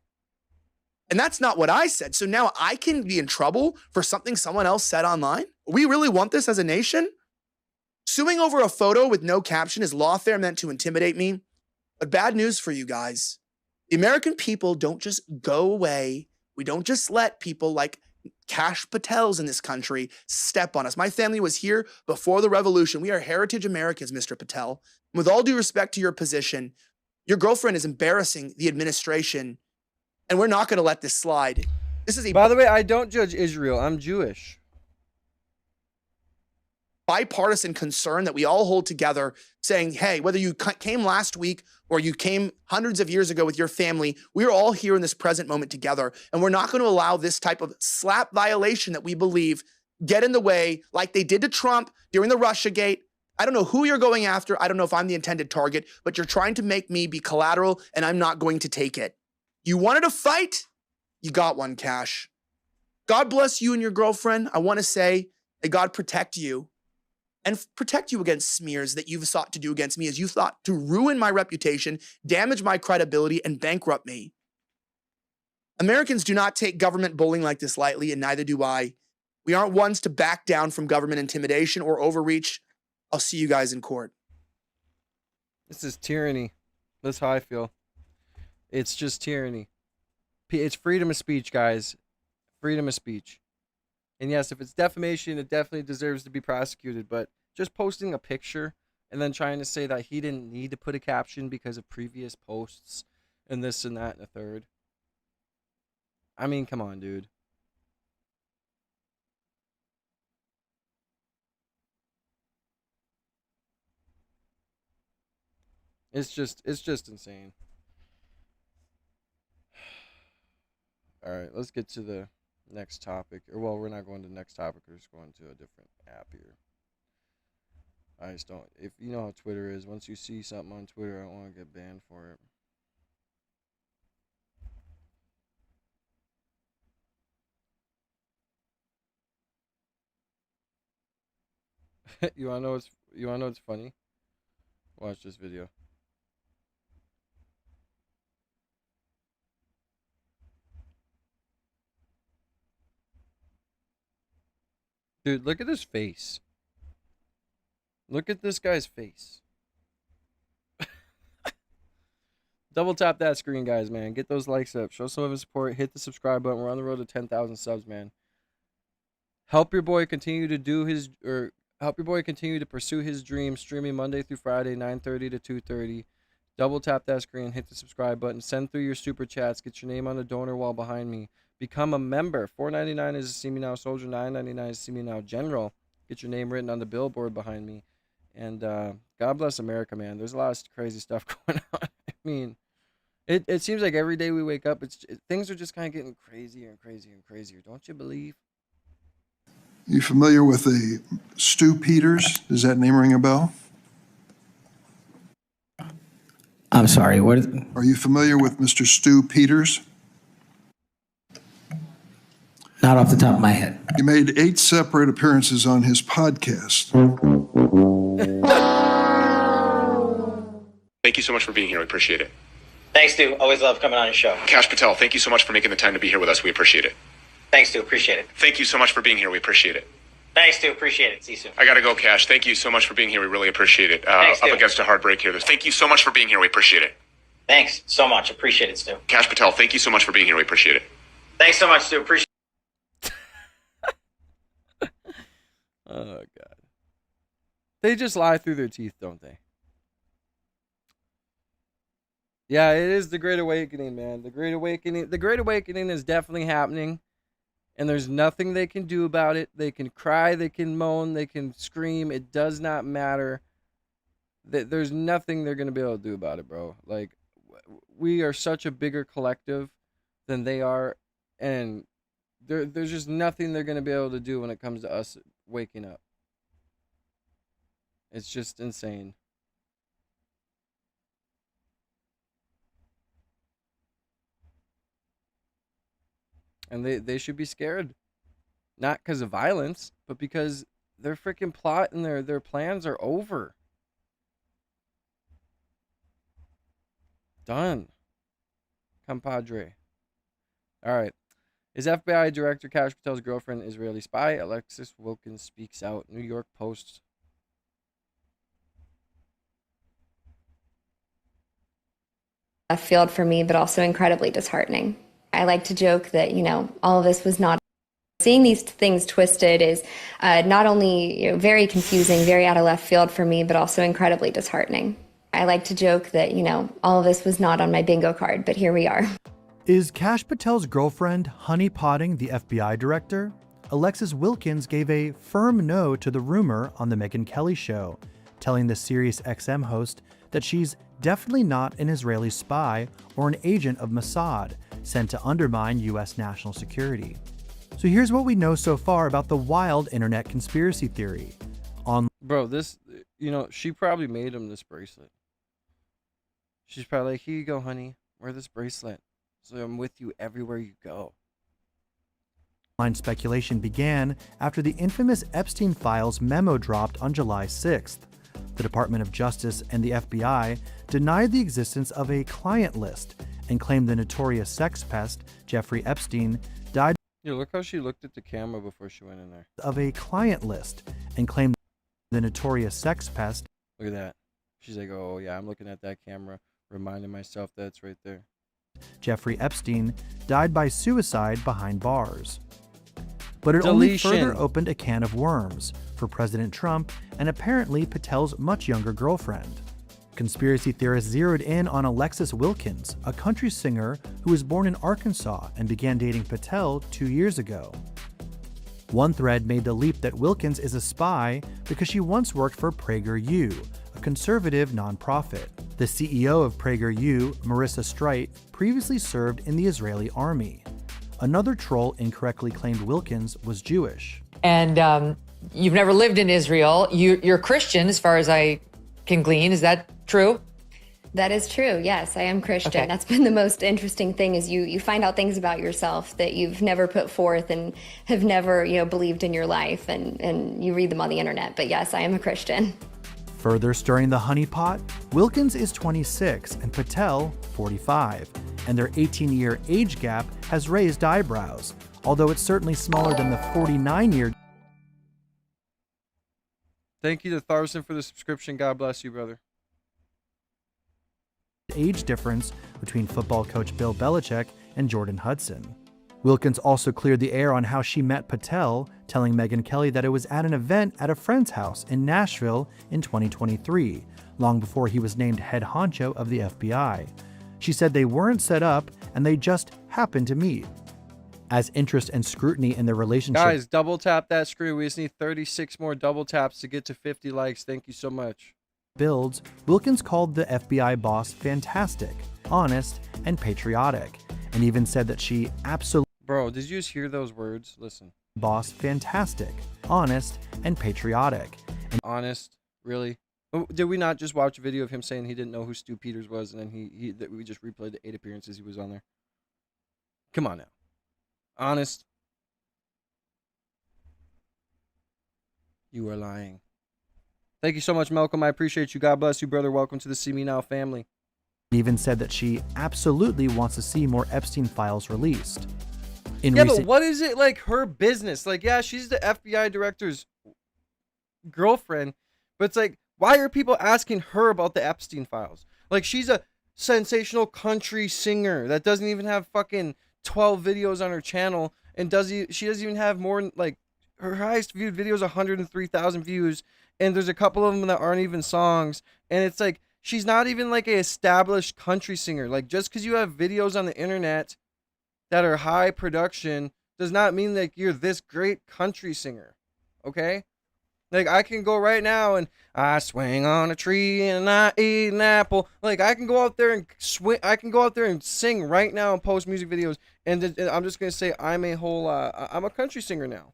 And that's not what I said. So now I can be in trouble for something someone else said online? We really want this as a nation? Suing over a photo with no caption is lawfare meant to intimidate me. But bad news for you guys. The American people don't just go away. We don't just let people like Kash Patels in this country step on us. My family was here before the revolution. We are heritage Americans, Mr. Patel. And with all due respect to your position, your girlfriend is embarrassing the administration. And we're not going to let this slide. This is By the way, I don't judge Israel. I'm Jewish. Bipartisan concern that we all hold together, saying, hey, whether you came last week or you came hundreds of years ago with your family, we're all here in this present moment together. And we're not going to allow this type of slap violation that we believe get in the way like they did to Trump during the Russiagate. I don't know who you're going after. I don't know if I'm the intended target, but you're trying to make me be collateral, and I'm not going to take it. You wanted a fight? You got one, Kash. God bless you and your girlfriend. I want to say that God protect you and protect you against smears that you've sought to do against me, as you thought to ruin my reputation, damage my credibility, and bankrupt me. Americans do not take government bullying like this lightly, and neither do I. We aren't ones to back down from government intimidation or overreach. I'll see you guys in court. This is tyranny. That's how I feel. It's just tyranny. It's freedom of speech, guys. Freedom of speech. And yes, if it's defamation, it definitely deserves to be prosecuted. But just posting a picture and then trying to say that he didn't need to put a caption because of previous posts and this and that and a third. I mean, come on, dude. It's just insane. All right, let's get to the next topic. Or, well, we're not going to the next topic. We're just going to a different app here. I just don't. If you know how Twitter is, once you see something on Twitter, I don't want to get banned for it. You wanna know what's funny? Watch this video. Dude, look at his face. Look at this guy's face. Double tap that screen, guys, man. Get those likes up. Show some of his support. Hit the subscribe button. We're on the road to 10,000 subs, man. Help your boy continue to pursue his dream. Streaming Monday through Friday, 9:30 to 2:30. Double tap that screen, hit the subscribe button, send through your super chats, get your name on the donor wall behind me. Become a member. $4.99 is a See Me Now Soldier, $9.99 is See Me Now General. Get your name written on the billboard behind me. And God bless America, man. There's a lot of crazy stuff going on. I mean, it seems like every day we wake up, things are just kind of getting crazier and crazier and crazier. Don't you believe? You familiar with the Stu Peters? Does that name ring a bell? I'm sorry, what? Are you familiar with Mr. Stu Peters? Not off the top of my head. He made 8 separate appearances on his podcast. Thank you so much for being here. We appreciate it. Thanks, Stu. Always love coming on your show. Kash Patel, thank you so much for making the time to be here with us. We appreciate it. Thanks, Stu. Appreciate it. Thank you so much for being here. We appreciate it. Thanks, Stu. Appreciate it. See you soon. I gotta go, Kash. Thank you so much for being here. We really appreciate it. Thanks, up Stu. against a hard break here. Thank you so much for being here. We appreciate it. Thanks so much. Appreciate it, Stu. Kash Patel, thank you so much for being here. We appreciate it. Thanks so much, Stu. Appreciate Oh, God. They just lie through their teeth, don't they? Yeah, it is the Great Awakening, man. The Great Awakening is definitely happening. And there's nothing they can do about it. They can cry, they can moan, they can scream. It does not matter. There's nothing they're going to be able to do about it, bro. Like, we are such a bigger collective than they are. And there's just nothing they're going to be able to do when it comes to us waking up. It's just insane. And they should be scared. Not because of violence, but because their freaking plot and their plans are over. Done. Compadre. All right. Is FBI Director Kash Patel's girlfriend Israeli spy? Alexis Wilkins speaks out. New York Post. A field for me, but also incredibly disheartening. I like to joke that, all of this was not. Seeing these things twisted is not only very confusing, very out of left field for me, but also incredibly disheartening. I like to joke that, all of this was not on my bingo card, but here we are. Is Kash Patel's girlfriend honeypotting the FBI director? Alexis Wilkins gave a firm no to the rumor on the Megyn Kelly show, telling the Sirius XM host that she's definitely not an Israeli spy or an agent of Mossad sent to undermine U.S. national security. So here's what we know so far about the wild internet conspiracy theory. Bro, this, she probably made him this bracelet. She's probably like, here you go, honey. Wear this bracelet. So I'm with you everywhere you go. Online speculation began after the infamous Epstein Files memo dropped on July 6th. The Department of Justice and the FBI denied the existence of a client list and claimed the notorious sex pest, Jeffrey Epstein, died Look how she looked at the camera before she went in there. of a client list and claimed the notorious sex pest. Look at that. She's like, oh, yeah, I'm looking at that camera, reminding myself that it's right there. Jeffrey Epstein died by suicide behind bars. But it Deletion. only further opened a can of worms for President Trump and apparently Patel's much younger girlfriend. Conspiracy theorists zeroed in on Alexis Wilkins, a country singer who was born in Arkansas and began dating Patel 2 years ago. One thread made the leap that Wilkins is a spy because she once worked for PragerU, a conservative nonprofit. The CEO of PragerU, Marissa Streit, previously served in the Israeli army. Another troll incorrectly claimed Wilkins was Jewish. And you've never lived in Israel. You're Christian, as far as I can glean. Is that true? That is true. Yes, I am Christian. Okay. That's been the most interesting thing is you find out things about yourself that you've never put forth and have never, believed in your life and you read them on the internet. But yes, I am a Christian. Further stirring the honeypot, Wilkins is 26 and Patel 45, and their 18-year age gap has raised eyebrows, although it's certainly smaller than the 49-year. Thank you to Tharson for the subscription. God bless you, brother. Age difference between football coach Bill Belichick and Jordan Hudson. Wilkins also cleared the air on how she met Patel, telling Megyn Kelly that it was at an event at a friend's house in Nashville in 2023, long before he was named head honcho of the FBI. She said they weren't set up and they just happened to meet. As interest and scrutiny in their relationship Guys, double tap that screen. We just need 36 more double taps to get to 50 likes. Thank you so much. builds, Wilkins called the FBI boss fantastic, honest, and patriotic, and even said that she absolutely Bro, did you just hear those words? Listen. boss fantastic, honest, and patriotic. And Honest? Really? Oh, did we not just watch a video of him saying he didn't know who Stu Peters was, and then that we just replayed the 8 appearances he was on there? Come on now. Honest? You are lying. Thank you so much, Malcolm. I appreciate you. God bless you, brother. Welcome to the See Me Now family. even said that she absolutely wants to see more Epstein files released. In Yeah, recent but what is it like her business? Like, yeah, she's the FBI director's girlfriend, but it's like, why are people asking her about the Epstein files? Like, she's a sensational country singer that doesn't even have fucking 12 videos on her channel, and she doesn't even have more, like, her highest viewed video is 103,000 views, and there's a couple of them that aren't even songs, and it's like, she's not even like a established country singer. Like, just because you have videos on the internet that are high production does not mean that you're this great country singer. Okay? Like, I can go right now and I swing on a tree and I eat an apple. Like, I can go out there and swing. I can go out there and sing right now and post music videos. And I'm just gonna say I'm a country singer now.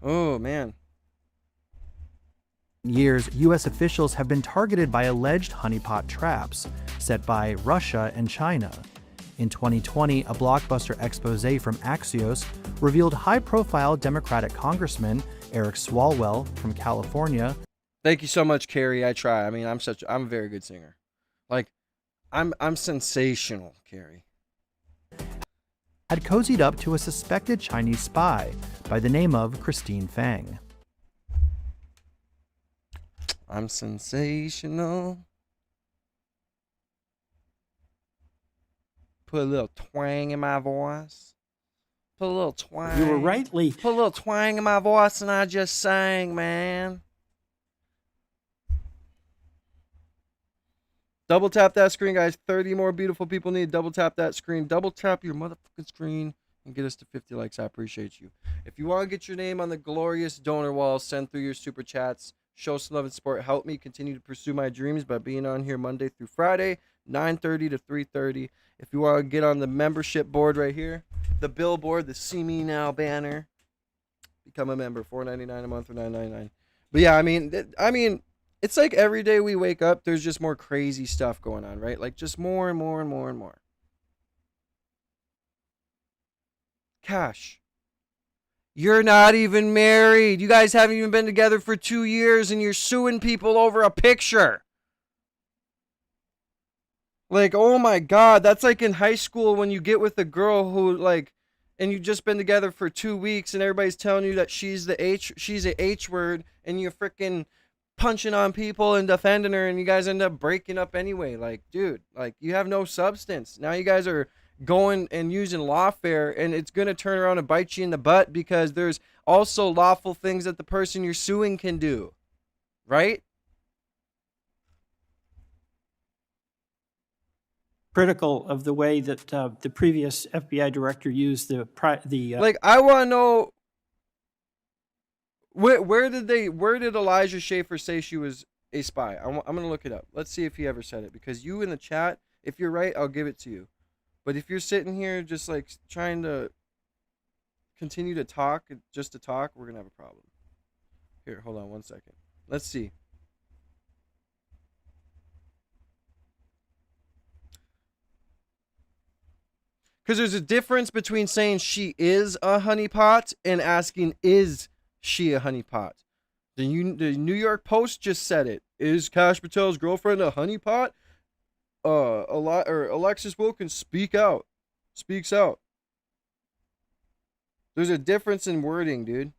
Oh man. years, U.S. officials have been targeted by alleged honeypot traps set by Russia and China. In 2020, a blockbuster expose from Axios revealed high-profile Democratic Congressman Eric Swalwell from California. Thank you so much, Carrie. I try. I mean, I'm a very good singer. Like, I'm sensational, Carrie. Had cozied up to a suspected Chinese spy by the name of Christine Fang. I'm sensational. Put a little twang in my voice. Put a little twang. You were rightly. Put a little twang in my voice and I just sang, man. Double tap that screen, guys. 30 more beautiful people need to double tap that screen. Double tap your motherfucking screen and get us to 50 likes. I appreciate you. If you want to get your name on the glorious donor wall, send through your super chats. Show some love and support. Help me continue to pursue my dreams by being on here Monday through Friday, 9:30 to 3:30. If you want to get on the membership board right here, the billboard, the See Me Now banner, become a member. $4.99 a month or $9.99. But yeah, I mean, it's like every day we wake up, there's just more crazy stuff going on, right? Like just more and more and more and more. Kash, you're not even married. You guys haven't even been together for 2 years and you're suing people over a picture. Like, oh my God, that's like in high school when you get with a girl who like, and you've just been together for 2 weeks and everybody's telling you that she's a H word and you're freaking punching on people and defending her and you guys end up breaking up anyway. Like, dude, like you have no substance. Now you guys are going and using lawfare and it's going to turn around and bite you in the butt because there's also lawful things that the person you're suing can do. Right? Critical of the way that the previous FBI director used the like, I want to know where did Elijah Schaefer say she was a spy? I'm going to look it up. Let's see if he ever said it, because you in the chat, if you're right, I'll give it to you. But if you're sitting here just like trying to continue to talk just to talk, we're going to have a problem. Here, hold on one second. Let's see. Because there's a difference between saying she is a honeypot and asking, is she a honeypot? The New York Post just said it. Is Kash Patel's girlfriend a honeypot? Alexis Wilkins speaks out. There's a difference in wording, dude.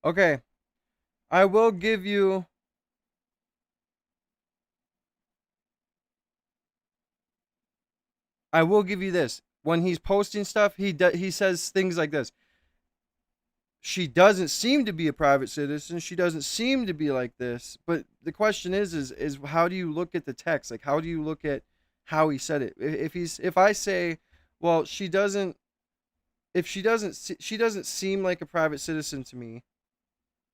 Okay. I will give you this. When he's posting stuff, he says things like this. She doesn't seem to be a private citizen. She doesn't seem to be like this. But the question is how do you look at the text? Like, how do you look at how he said it? If I say, well, she doesn't seem like a private citizen to me,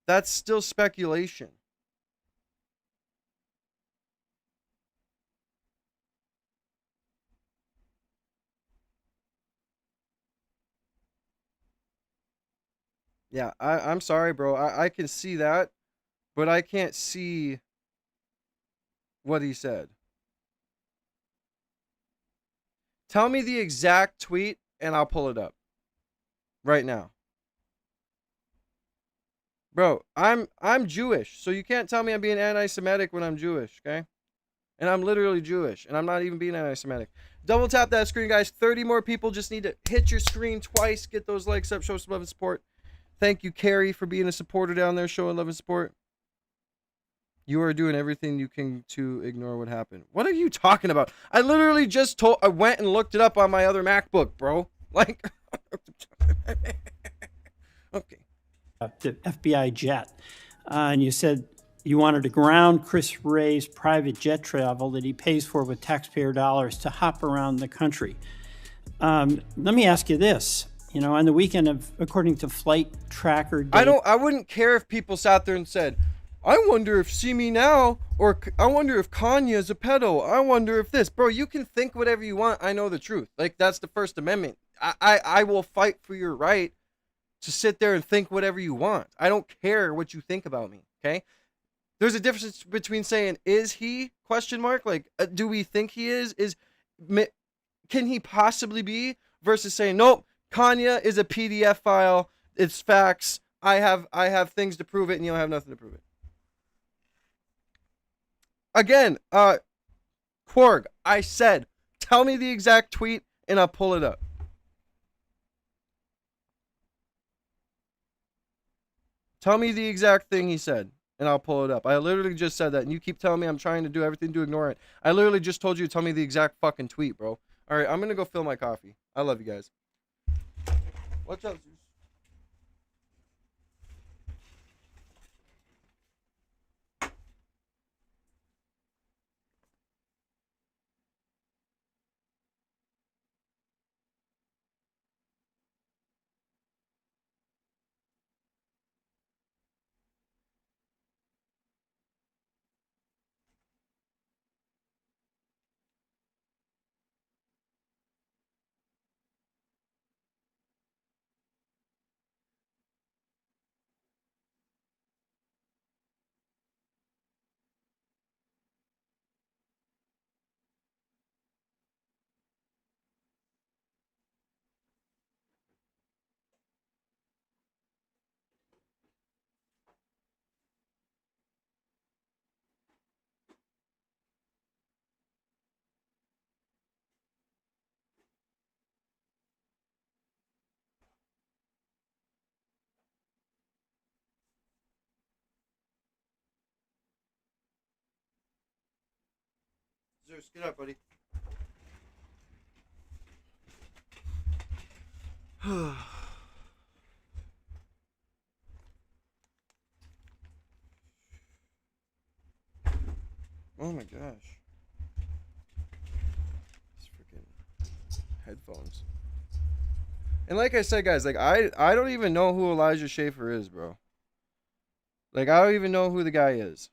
that's still speculation. Yeah, I'm sorry, bro. I can see that, but I can't see what he said. Tell me the exact tweet and I'll pull it up right now. Bro, I'm Jewish, so you can't tell me I'm being anti-Semitic when I'm Jewish, okay? And I'm literally Jewish, and I'm not even being anti-Semitic. Double tap that screen, guys. 30 more people just need to hit your screen twice, get those likes up, show some love and support. Thank you, Carrie, for being a supporter down there, showing love and support. You are doing everything you can to ignore what happened. What are you talking about? I literally just I went and looked it up on my other MacBook, bro. Like, okay. The FBI jet. And you said you wanted to ground Chris Wray's private jet travel that he pays for with taxpayer dollars to hop around the country. Let me ask you this. You know, on the weekend of, according to flight tracker data, I wouldn't care if people sat there and said, I wonder if See Me Now, or I wonder if Kanye is a pedo. I wonder if this. Bro, you can think whatever you want. I know the truth. Like, that's the First Amendment. I will fight for your right to sit there and think whatever you want. I don't care what you think about me, okay? There's a difference between saying, is he, question mark, like, do we think he is, can he possibly be, versus saying, nope, Kanye is a PDF file, it's facts, I have things to prove it, and you don't have nothing to prove it. Again, Quarg, I said, tell me the exact tweet, and I'll pull it up. Tell me the exact thing he said, and I'll pull it up. I literally just said that, and you keep telling me I'm trying to do everything to ignore it. I literally just told you to tell me the exact fucking tweet, bro. All right, I'm going to go fill my coffee. I love you guys. Watch out, Zeus. Zeus, get up, buddy. Oh my gosh. These freaking headphones. And like I said, guys, like I don't even know who Elijah Schaefer is, bro. Like, I don't even know who the guy is.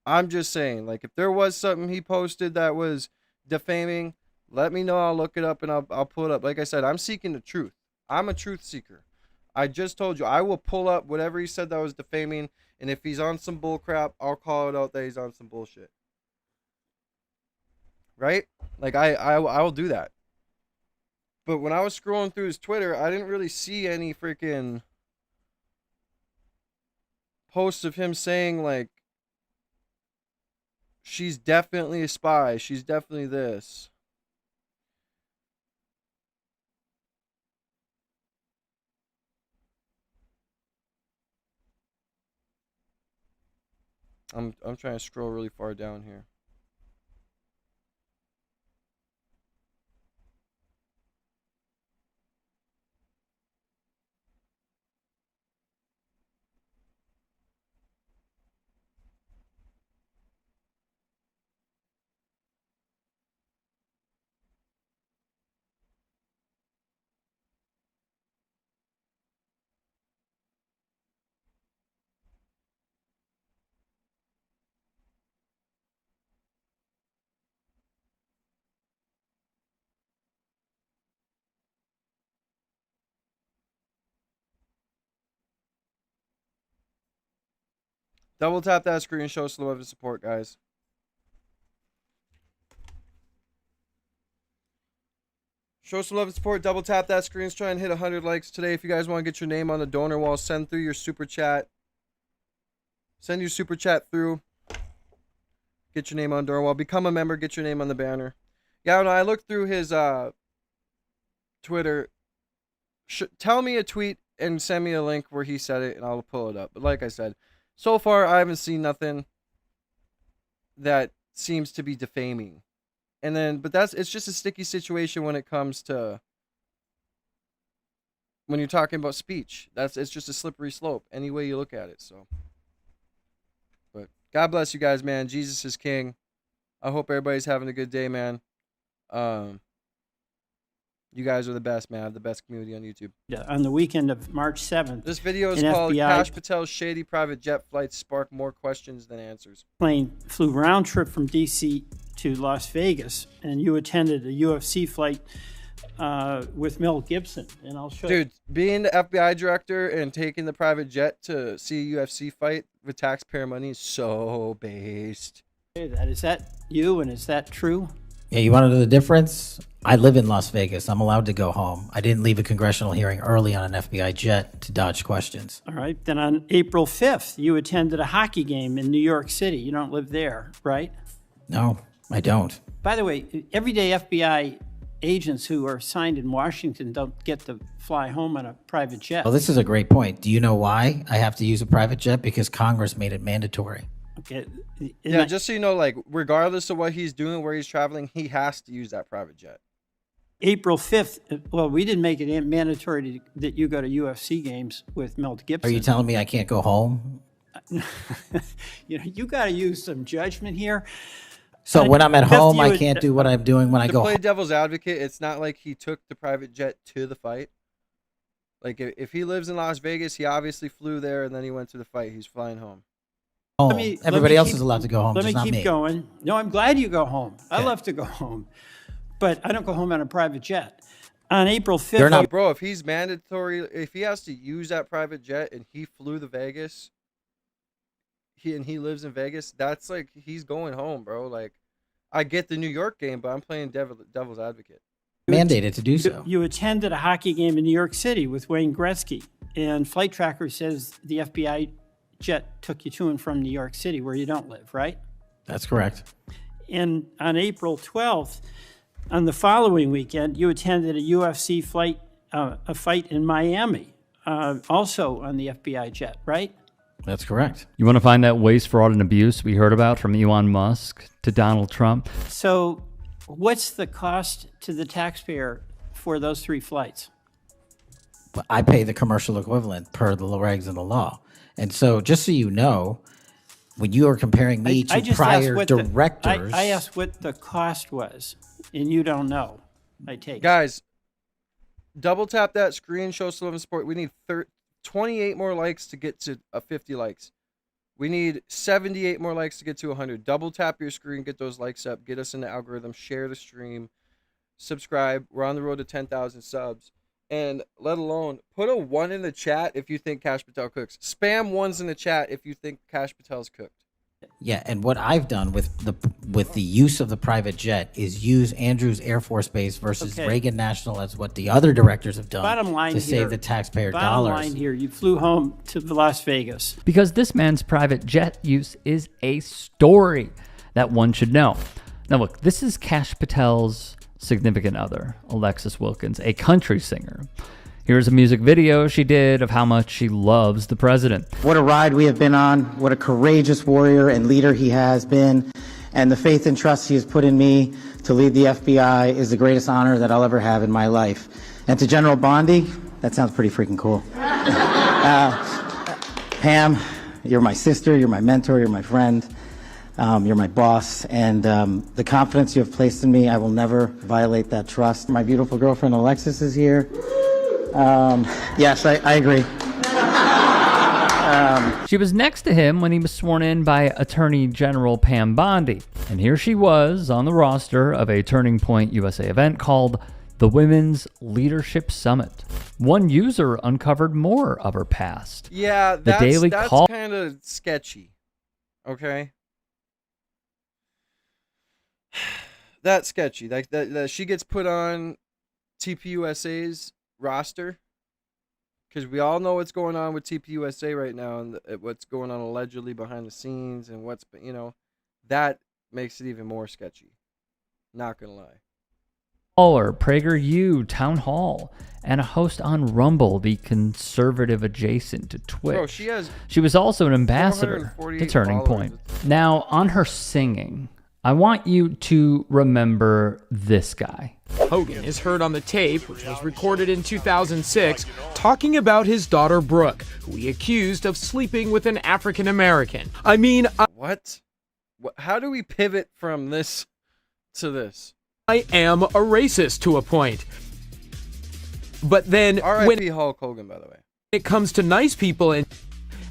I'm just saying, like, if there was something he posted that was defaming, let me know. I'll look it up and I'll pull it up. Like I said, I'm seeking the truth. I'm a truth seeker. I just told you, I will pull up whatever he said that was defaming, and if he's on some bull crap, I'll call it out that he's on some bullshit. Right? Like, I will do that. But when I was scrolling through his Twitter, I didn't really see any freaking posts of him saying, like, she's definitely a spy. She's definitely this. I'm trying to scroll really far down here. Double tap that screen, show us the love and support, guys. Show some love and support. Double tap that screen. Let's try and hit 100 likes today. If you guys want to get your name on the donor wall, send through your super chat. Send your super chat through. Get your name on donor wall. Become a member. Get your name on the banner. Yeah, no, I looked through his Twitter. Tell me a tweet and send me a link where he said it, and I'll pull it up. But like I said, so far I haven't seen nothing that seems to be defaming. And then, but it's just a sticky situation when it comes to when you're talking about speech. It's just a slippery slope any way you look at it. So, but God bless you guys, man. Jesus is king. I hope everybody's having a good day, man. You guys are the best, man. The best community on YouTube. On the weekend of March 7th, this video is called Kash Patel's Shady Private Jet Flights Spark More Questions Than Answers. Plane flew round trip from D.C. to Las Vegas, and you attended a UFC fight with Mel Gibson. And I'll show you. Dude, being the FBI director and taking the private jet to see a UFC fight with taxpayer money is so based. Is that you, and is that true? Yeah, you want to know the difference? I live in Las Vegas. I'm allowed to go home. I didn't leave a congressional hearing early on an FBI jet to dodge questions. All right. Then on April 5th, you attended a hockey game in New York City. You don't live there, right? No, I don't. By the way, everyday FBI agents who are assigned in Washington don't get to fly home on a private jet. Well, this is a great point. Do you know why I have to use a private jet? Because Congress made it mandatory. Okay. Yeah, just so you know, like, regardless of what he's doing, where he's traveling, he has to use that private jet. April 5th, well, we didn't make it mandatory that you go to UFC games with Mel Gibson. Are you telling me I can't go home? You got to use some judgment here. So when I'm at home, I can't do what I'm doing when I go home. To play devil's advocate, it's not like he took the private jet to the fight. Like, if he lives in Las Vegas, he obviously flew there and then he went to the fight. He's flying home. Everybody else is allowed to go home, Let just me not keep me. going. No, I'm glad you go home. I love to go home. But I don't go home on a private jet. On April 5th... Bro, if he's mandatory, if he has to use that private jet and he flew to Vegas, he lives in Vegas, that's like, he's going home, bro. Like, I get the New York game, but I'm playing devil's advocate. Mandated to do so. You attended a hockey game in New York City with Wayne Gretzky, and Flight Tracker says the FBI jet took you to and from New York City, where you don't live, right? That's correct. And on April 12th, on the following weekend, you attended a UFC fight, a fight in Miami, also on the FBI jet, right? That's correct. You want to find that waste, fraud, and abuse we heard about from Elon Musk to Donald Trump? So what's the cost to the taxpayer for those 3 flights? I pay the commercial equivalent per the regs and the law. And so just so you know, when you are comparing me to prior directors... I asked what the cost was, and you don't know, I take it. Guys, double tap that screen, show some love and support. We need 28 more likes to get to 50 likes. We need 78 more likes to get to 100. Double tap your screen, get those likes up, get us in the algorithm, share the stream, subscribe. We're on the road to 10,000 subs. And let alone, put a 1 in the chat if you think Kash Patel cooks. Spam 1s in the chat if you think Kash Patel's cooked. Yeah, and what I've done with the use of the private jet is use Andrews Air Force Base versus Reagan National as what the other directors have done to save the taxpayer dollars. Bottom line here, you flew home to Las Vegas. Because this man's private jet use is a story that one should know. Now look, this is Kash Patel's significant other, Alexis Wilkins, a country singer. Here's a music video she did of how much she loves the president. What a ride we have been on. What a courageous warrior and leader he has been. And the faith and trust he has put in me to lead the FBI is the greatest honor that I'll ever have in my life. And to General Bondi, that sounds pretty freaking cool. Pam, you're my sister, you're my mentor, you're my friend, you're my boss, and the confidence you have placed in me, I will never violate that trust. My beautiful girlfriend Alexis is here. Yes, I agree. She was next to him when he was sworn in by Attorney General Pam Bondi. And here she was on the roster of a Turning Point USA event called the Women's Leadership Summit. One user uncovered more of her past. Yeah, the Daily that's Call. kind of sketchy. Okay. That's sketchy. Like that she gets put on TPUSA's roster. Because we all know what's going on with TPUSA right now and what's going on allegedly behind the scenes and what's, that makes it even more sketchy. Not going to lie. Caller, PragerU, Town Hall, and a host on Rumble, the conservative adjacent to Twitch. Bro, she was also an ambassador to Turning Point. Now, on her singing, I want you to remember this guy. Hogan is heard on the tape, which was recorded in 2006, talking about his daughter Brooke, who he accused of sleeping with an African American. What? How do we pivot from this to this? I am a racist to a point. But then R.I.P. Hulk Hogan, by the way. It comes to nice people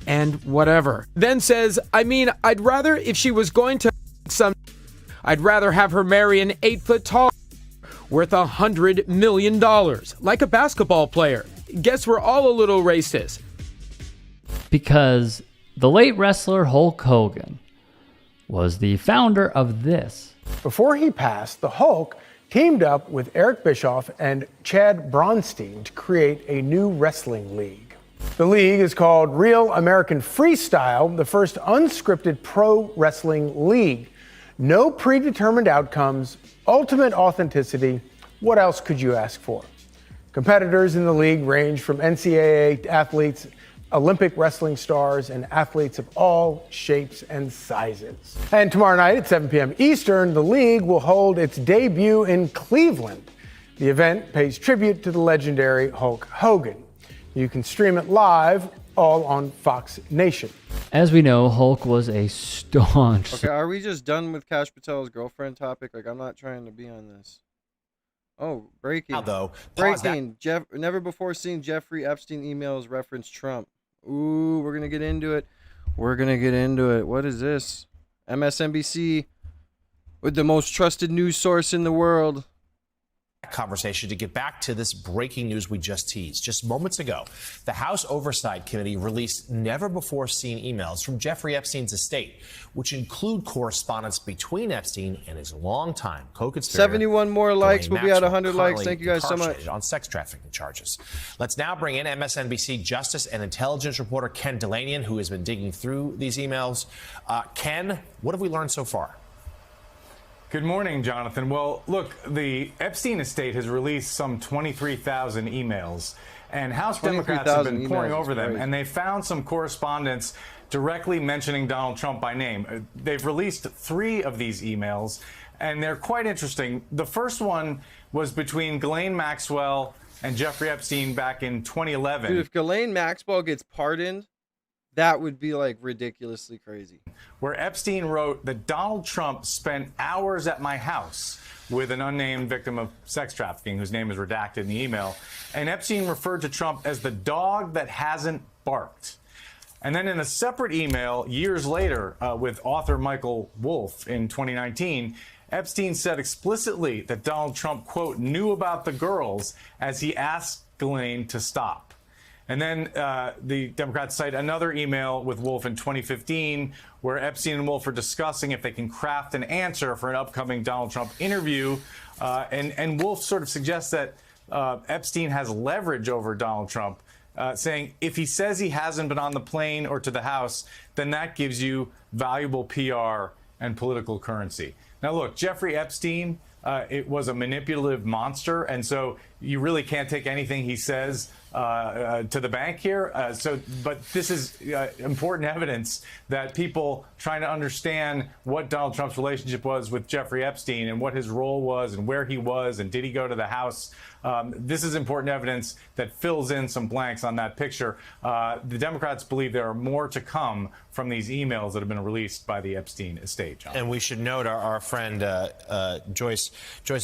and whatever. Then says, I'd rather, if she was going to I'd rather have her marry an 8-foot tall worth $100 million, like a basketball player. Guess we're all a little racist. Because the late wrestler Hulk Hogan was the founder of this. Before he passed, the Hulk teamed up with Eric Bischoff and Chad Bronstein to create a new wrestling league. The league is called Real American Freestyle, the first unscripted pro wrestling league. No predetermined outcomes, ultimate authenticity. What else could you ask for? Competitors in the league range from NCAA athletes, Olympic wrestling stars, and athletes of all shapes and sizes. And tomorrow night at 7 p.m. Eastern, the league will hold its debut in Cleveland. The event pays tribute to the legendary Hulk Hogan. You can stream it live, all on Fox Nation. As we know, Hulk was a staunch... Okay, are we just done with Kash Patel's girlfriend topic? Like, I'm not trying to be on this. Oh, breaking. Breaking. Never before seen Jeffrey Epstein emails reference Trump. Ooh, we're going to get into it. What is this? MSNBC with the most trusted news source in the world. Conversation to get back to this breaking news we just teased. Just moments ago, the House Oversight Committee released never-before-seen emails from Jeffrey Epstein's estate, which include correspondence between Epstein and his longtime co-conspirator. 71 more likes. We'll be at 100 likes. Thank you guys so much. On sex trafficking charges. Let's now bring in MSNBC Justice and Intelligence reporter Ken Delanian, who has been digging through these emails. Ken, what have we learned so far? Good morning, Jonathan. Well, look, the Epstein estate has released some 23,000 emails, and House Democrats have been poring over them, and they found some correspondence directly mentioning Donald Trump by name. They've released 3 of these emails, and they're quite interesting. The first one was between Ghislaine Maxwell and Jeffrey Epstein back in 2011. Dude, if Ghislaine Maxwell gets pardoned, that would be like ridiculously crazy. Where Epstein wrote that Donald Trump spent hours at my house with an unnamed victim of sex trafficking, whose name is redacted in the email. And Epstein referred to Trump as the dog that hasn't barked. And then in a separate email years later with author Michael Wolff in 2019, Epstein said explicitly that Donald Trump, quote, knew about the girls as he asked Ghislaine to stop. And then the Democrats cite another email with Wolff in 2015 where Epstein and Wolff are discussing if they can craft an answer for an upcoming Donald Trump interview. And Wolff sort of suggests that Epstein has leverage over Donald Trump, saying if he says he hasn't been on the plane or to the House, then that gives you valuable PR and political currency. Now, look, Jeffrey Epstein it was a manipulative monster, and so you really can't take anything he says to the bank here. But this is important evidence that people trying to understand what Donald Trump's relationship was with Jeffrey Epstein and what his role was and where he was and did he go to the House. This is important evidence that fills in some blanks on that picture. The Democrats believe there are more to come from these emails that have been released by the Epstein estate, John. And we should note our friend Joyce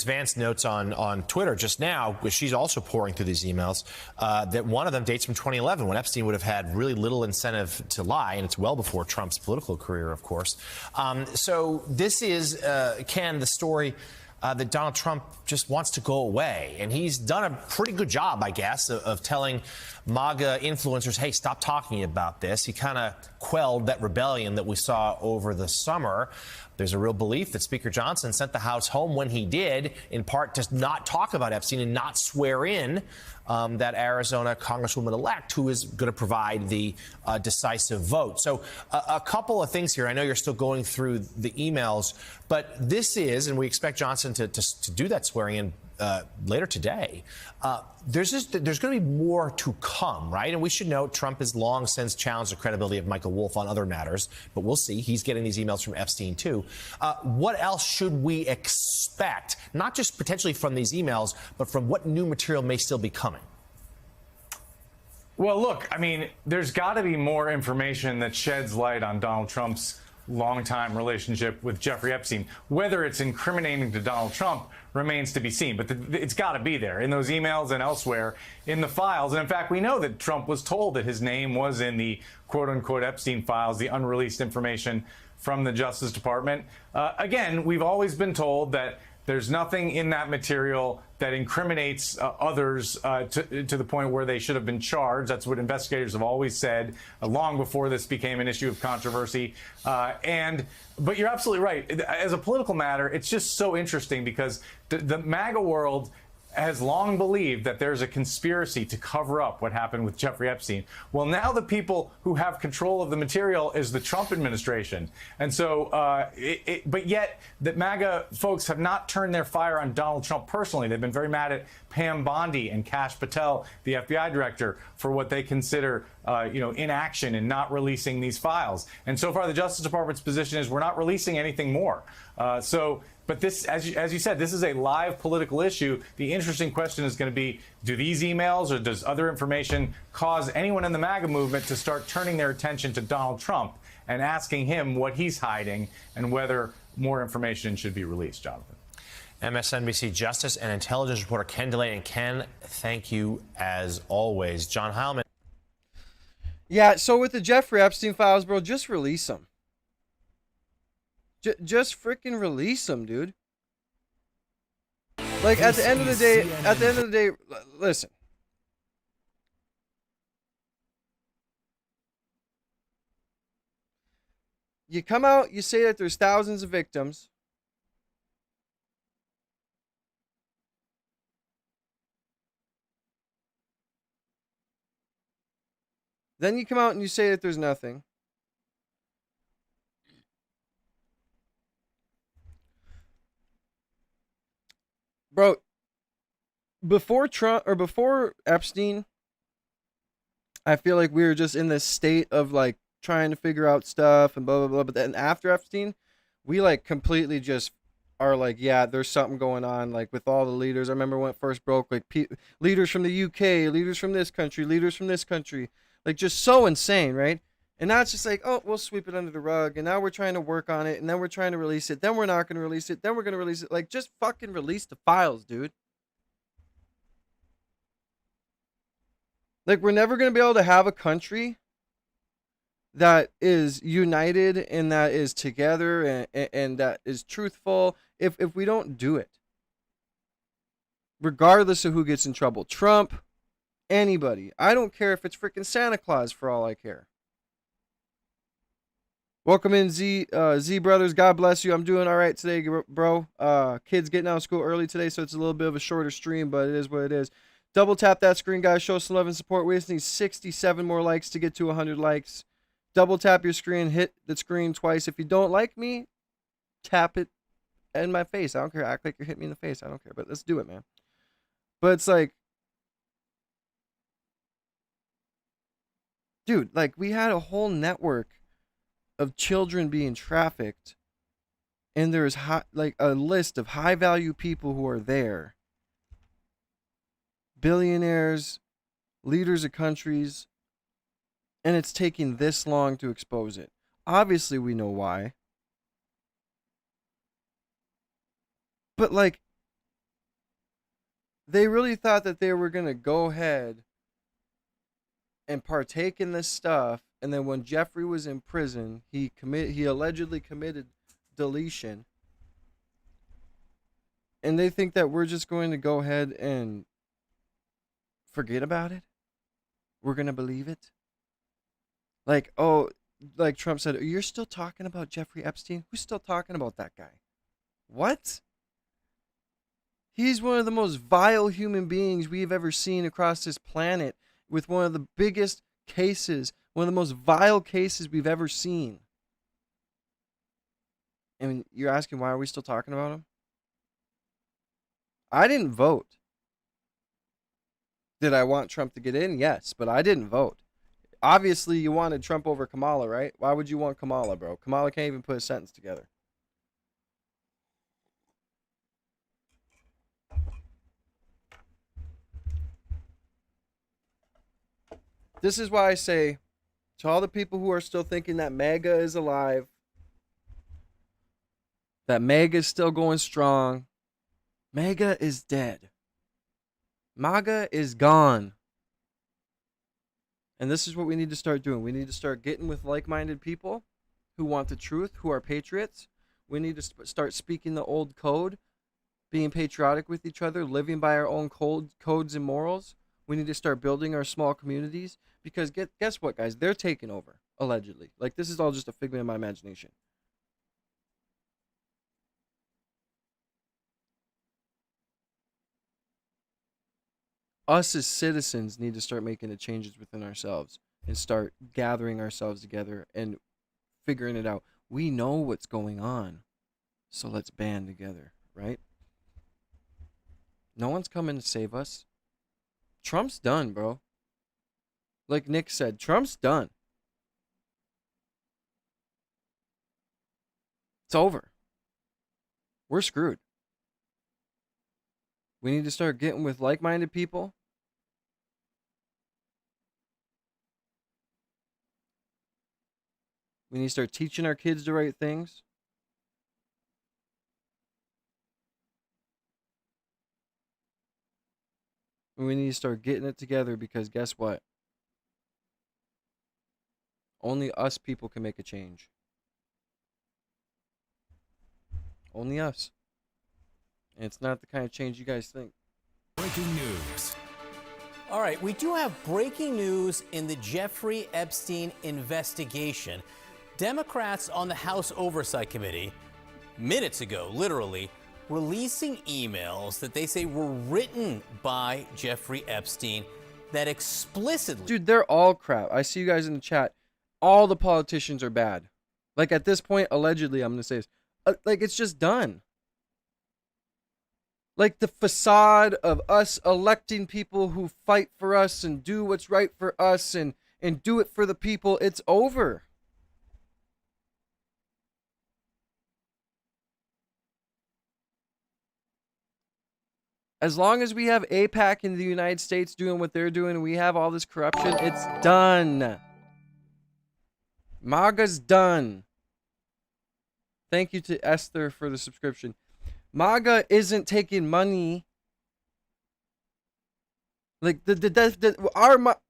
Vance notes on Twitter just now, because she's also pouring through these emails, that one of them dates from 2011 when Epstein would have had really little incentive to lie, and it's well before Trump's political career, of course. So this is, Ken, the story that Donald Trump just wants to go away. And he's done a pretty good job, I guess, of telling MAGA influencers, hey, stop talking about this. He kind of quelled that rebellion that we saw over the summer. There's a real belief that Speaker Johnson sent the House home when he did, in part to not talk about Epstein and not swear in that Arizona Congresswoman-elect who is going to provide the decisive vote. So a couple of things here. I know you're still going through the emails, but this is, and we expect Johnson to do that swearing in later today. There's going to be more to come, right? And we should note Trump has long since challenged the credibility of Michael Wolff on other matters, but we'll see. He's getting these emails from Epstein, too. What else should we expect, not just potentially from these emails, but from what new material may still be coming? Well, look, I mean, there's got to be more information that sheds light on Donald Trump's longtime relationship with Jeffrey Epstein. Whether it's incriminating to Donald Trump remains to be seen, but it's got to be there in those emails and elsewhere in the files. And in fact, we know that Trump was told that his name was in the quote-unquote Epstein files, the unreleased information from the Justice Department. Again, we've always been told that there's nothing in that material that incriminates others to the point where they should have been charged. That's what investigators have always said, long before this became an issue of controversy. But you're absolutely right. As a political matter, it's just so interesting because the MAGA world has long believed that there's a conspiracy to cover up what happened with Jeffrey Epstein. Well, now the people who have control of the material is the Trump administration. And so, but yet the MAGA folks have not turned their fire on Donald Trump personally. They've been very mad at Pam Bondi and Kash Patel, the FBI director, for what they consider inaction and not releasing these files. And so far, the Justice Department's position is we're not releasing anything more. But this, as you said, this is a live political issue. The interesting question is going to be, do these emails or does other information cause anyone in the MAGA movement to start turning their attention to Donald Trump and asking him what he's hiding and whether more information should be released, Jonathan? MSNBC Justice and Intelligence reporter Ken Delaney. And Ken, thank you as always. John Heilman. Yeah, so with the Jeffrey Epstein files, bro, just release them. Just freaking release them, dude. Like, at the end of the day, listen. You come out, you say that there's thousands of victims. Then you come out and you say that there's nothing. Bro, before Trump or before Epstein, I feel like we were just in this state of like trying to figure out stuff and blah, blah, blah. But then after Epstein, we like completely just are like, yeah, there's something going on. Like with all the leaders, I remember when it first broke, like leaders from the UK, leaders from this country, leaders from this country, like just so insane, right? And now it's just like, oh, we'll sweep it under the rug. And now we're trying to work on it. And then we're trying to release it. Then we're not going to release it. Then we're going to release it. Like, just fucking release the files, dude. Like, we're never going to be able to have a country that is united and that is together and that is truthful if we don't do it. Regardless of who gets in trouble. Trump, anybody. I don't care if it's freaking Santa Claus for all I care. Welcome in, Z Brothers. God bless you. I'm doing all right today, bro. Kids getting out of school early today, so it's a little bit of a shorter stream, but it is what it is. Double tap that screen, guys. Show some love and support. We just need 67 more likes to get to 100 likes. Double tap your screen. Hit the screen twice. If you don't like me, tap it in my face. I don't care. Act like you're hitting me in the face. I don't care. But let's do it, man. But it's like, dude, like we had a whole network of children being trafficked, and there's like a list of high value people who are there. Billionaires, leaders of countries, and it's taking this long to expose it. Obviously, we know why. But like, they really thought that they were going to go ahead and partake in this stuff, and then when Jeffrey was in prison, he allegedly committed deletion. And they think that we're just going to go ahead and forget about it? We're going to believe it? Like, oh, like Trump said, you're still talking about Jeffrey Epstein? Who's still talking about that guy? What? He's one of the most vile human beings we've ever seen across this planet, with one of the biggest cases, one of the most vile cases we've ever seen. I mean, you're asking why are we still talking about him? I didn't vote. Did I want Trump to get in? Yes, but I didn't vote. Obviously, you wanted Trump over Kamala, right? Why would you want Kamala, bro? Kamala can't even put a sentence together. This is why I say to all the people who are still thinking that MAGA is alive, that MAGA is still going strong, MAGA is dead. MAGA is gone. And this is what we need to start doing. We need to start getting with like-minded people who want the truth, who are patriots. We need to start speaking the old code, being patriotic with each other, living by our own codes and morals. We need to start building our small communities, because guess what, guys? They're taking over, allegedly. Like, this is all just a figment of my imagination. Us as citizens need to start making the changes within ourselves and start gathering ourselves together and figuring it out. We know what's going on, so let's band together, right? No one's coming to save us. Trump's done, bro. Like Nick said, Trump's done. It's over. We're screwed. We need to start getting with like-minded people. We need to start teaching our kids the right things. And we need to start getting it together, because guess what? Only us people can make a change. Only us. And it's not the kind of change you guys think. Breaking news. All right, we do have breaking news in the Jeffrey Epstein investigation. Democrats on the House Oversight Committee, minutes ago, literally, releasing emails that they say were written by Jeffrey Epstein that explicitly... Dude, they're all crap. I see you guys in the chat. All the politicians are bad. Like, at this point, allegedly, I'm going to say this. Like, it's just done. Like, the facade of us electing people who fight for us and do what's right for us and do it for the people, it's over. As long as we have AIPAC in the United States doing what they're doing and we have all this corruption, it's done. MAGA's done. Thank you to Esther for the subscription. MAGA isn't taking money. Like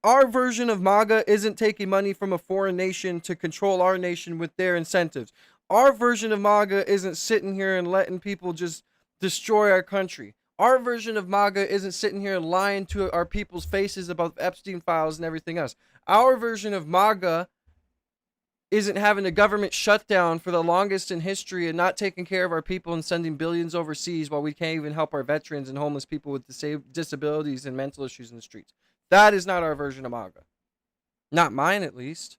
our version of MAGA isn't taking money from a foreign nation to control our nation with their incentives. Our version of MAGA isn't sitting here and letting people just destroy our country. Our version of MAGA isn't sitting here lying to our people's faces about Epstein files and everything else. Our version of MAGA isn't having a government shutdown for the longest in history and not taking care of our people and sending billions overseas while we can't even help our veterans and homeless people with disabilities and mental issues in the streets. That is not our version of MAGA. Not mine, at least.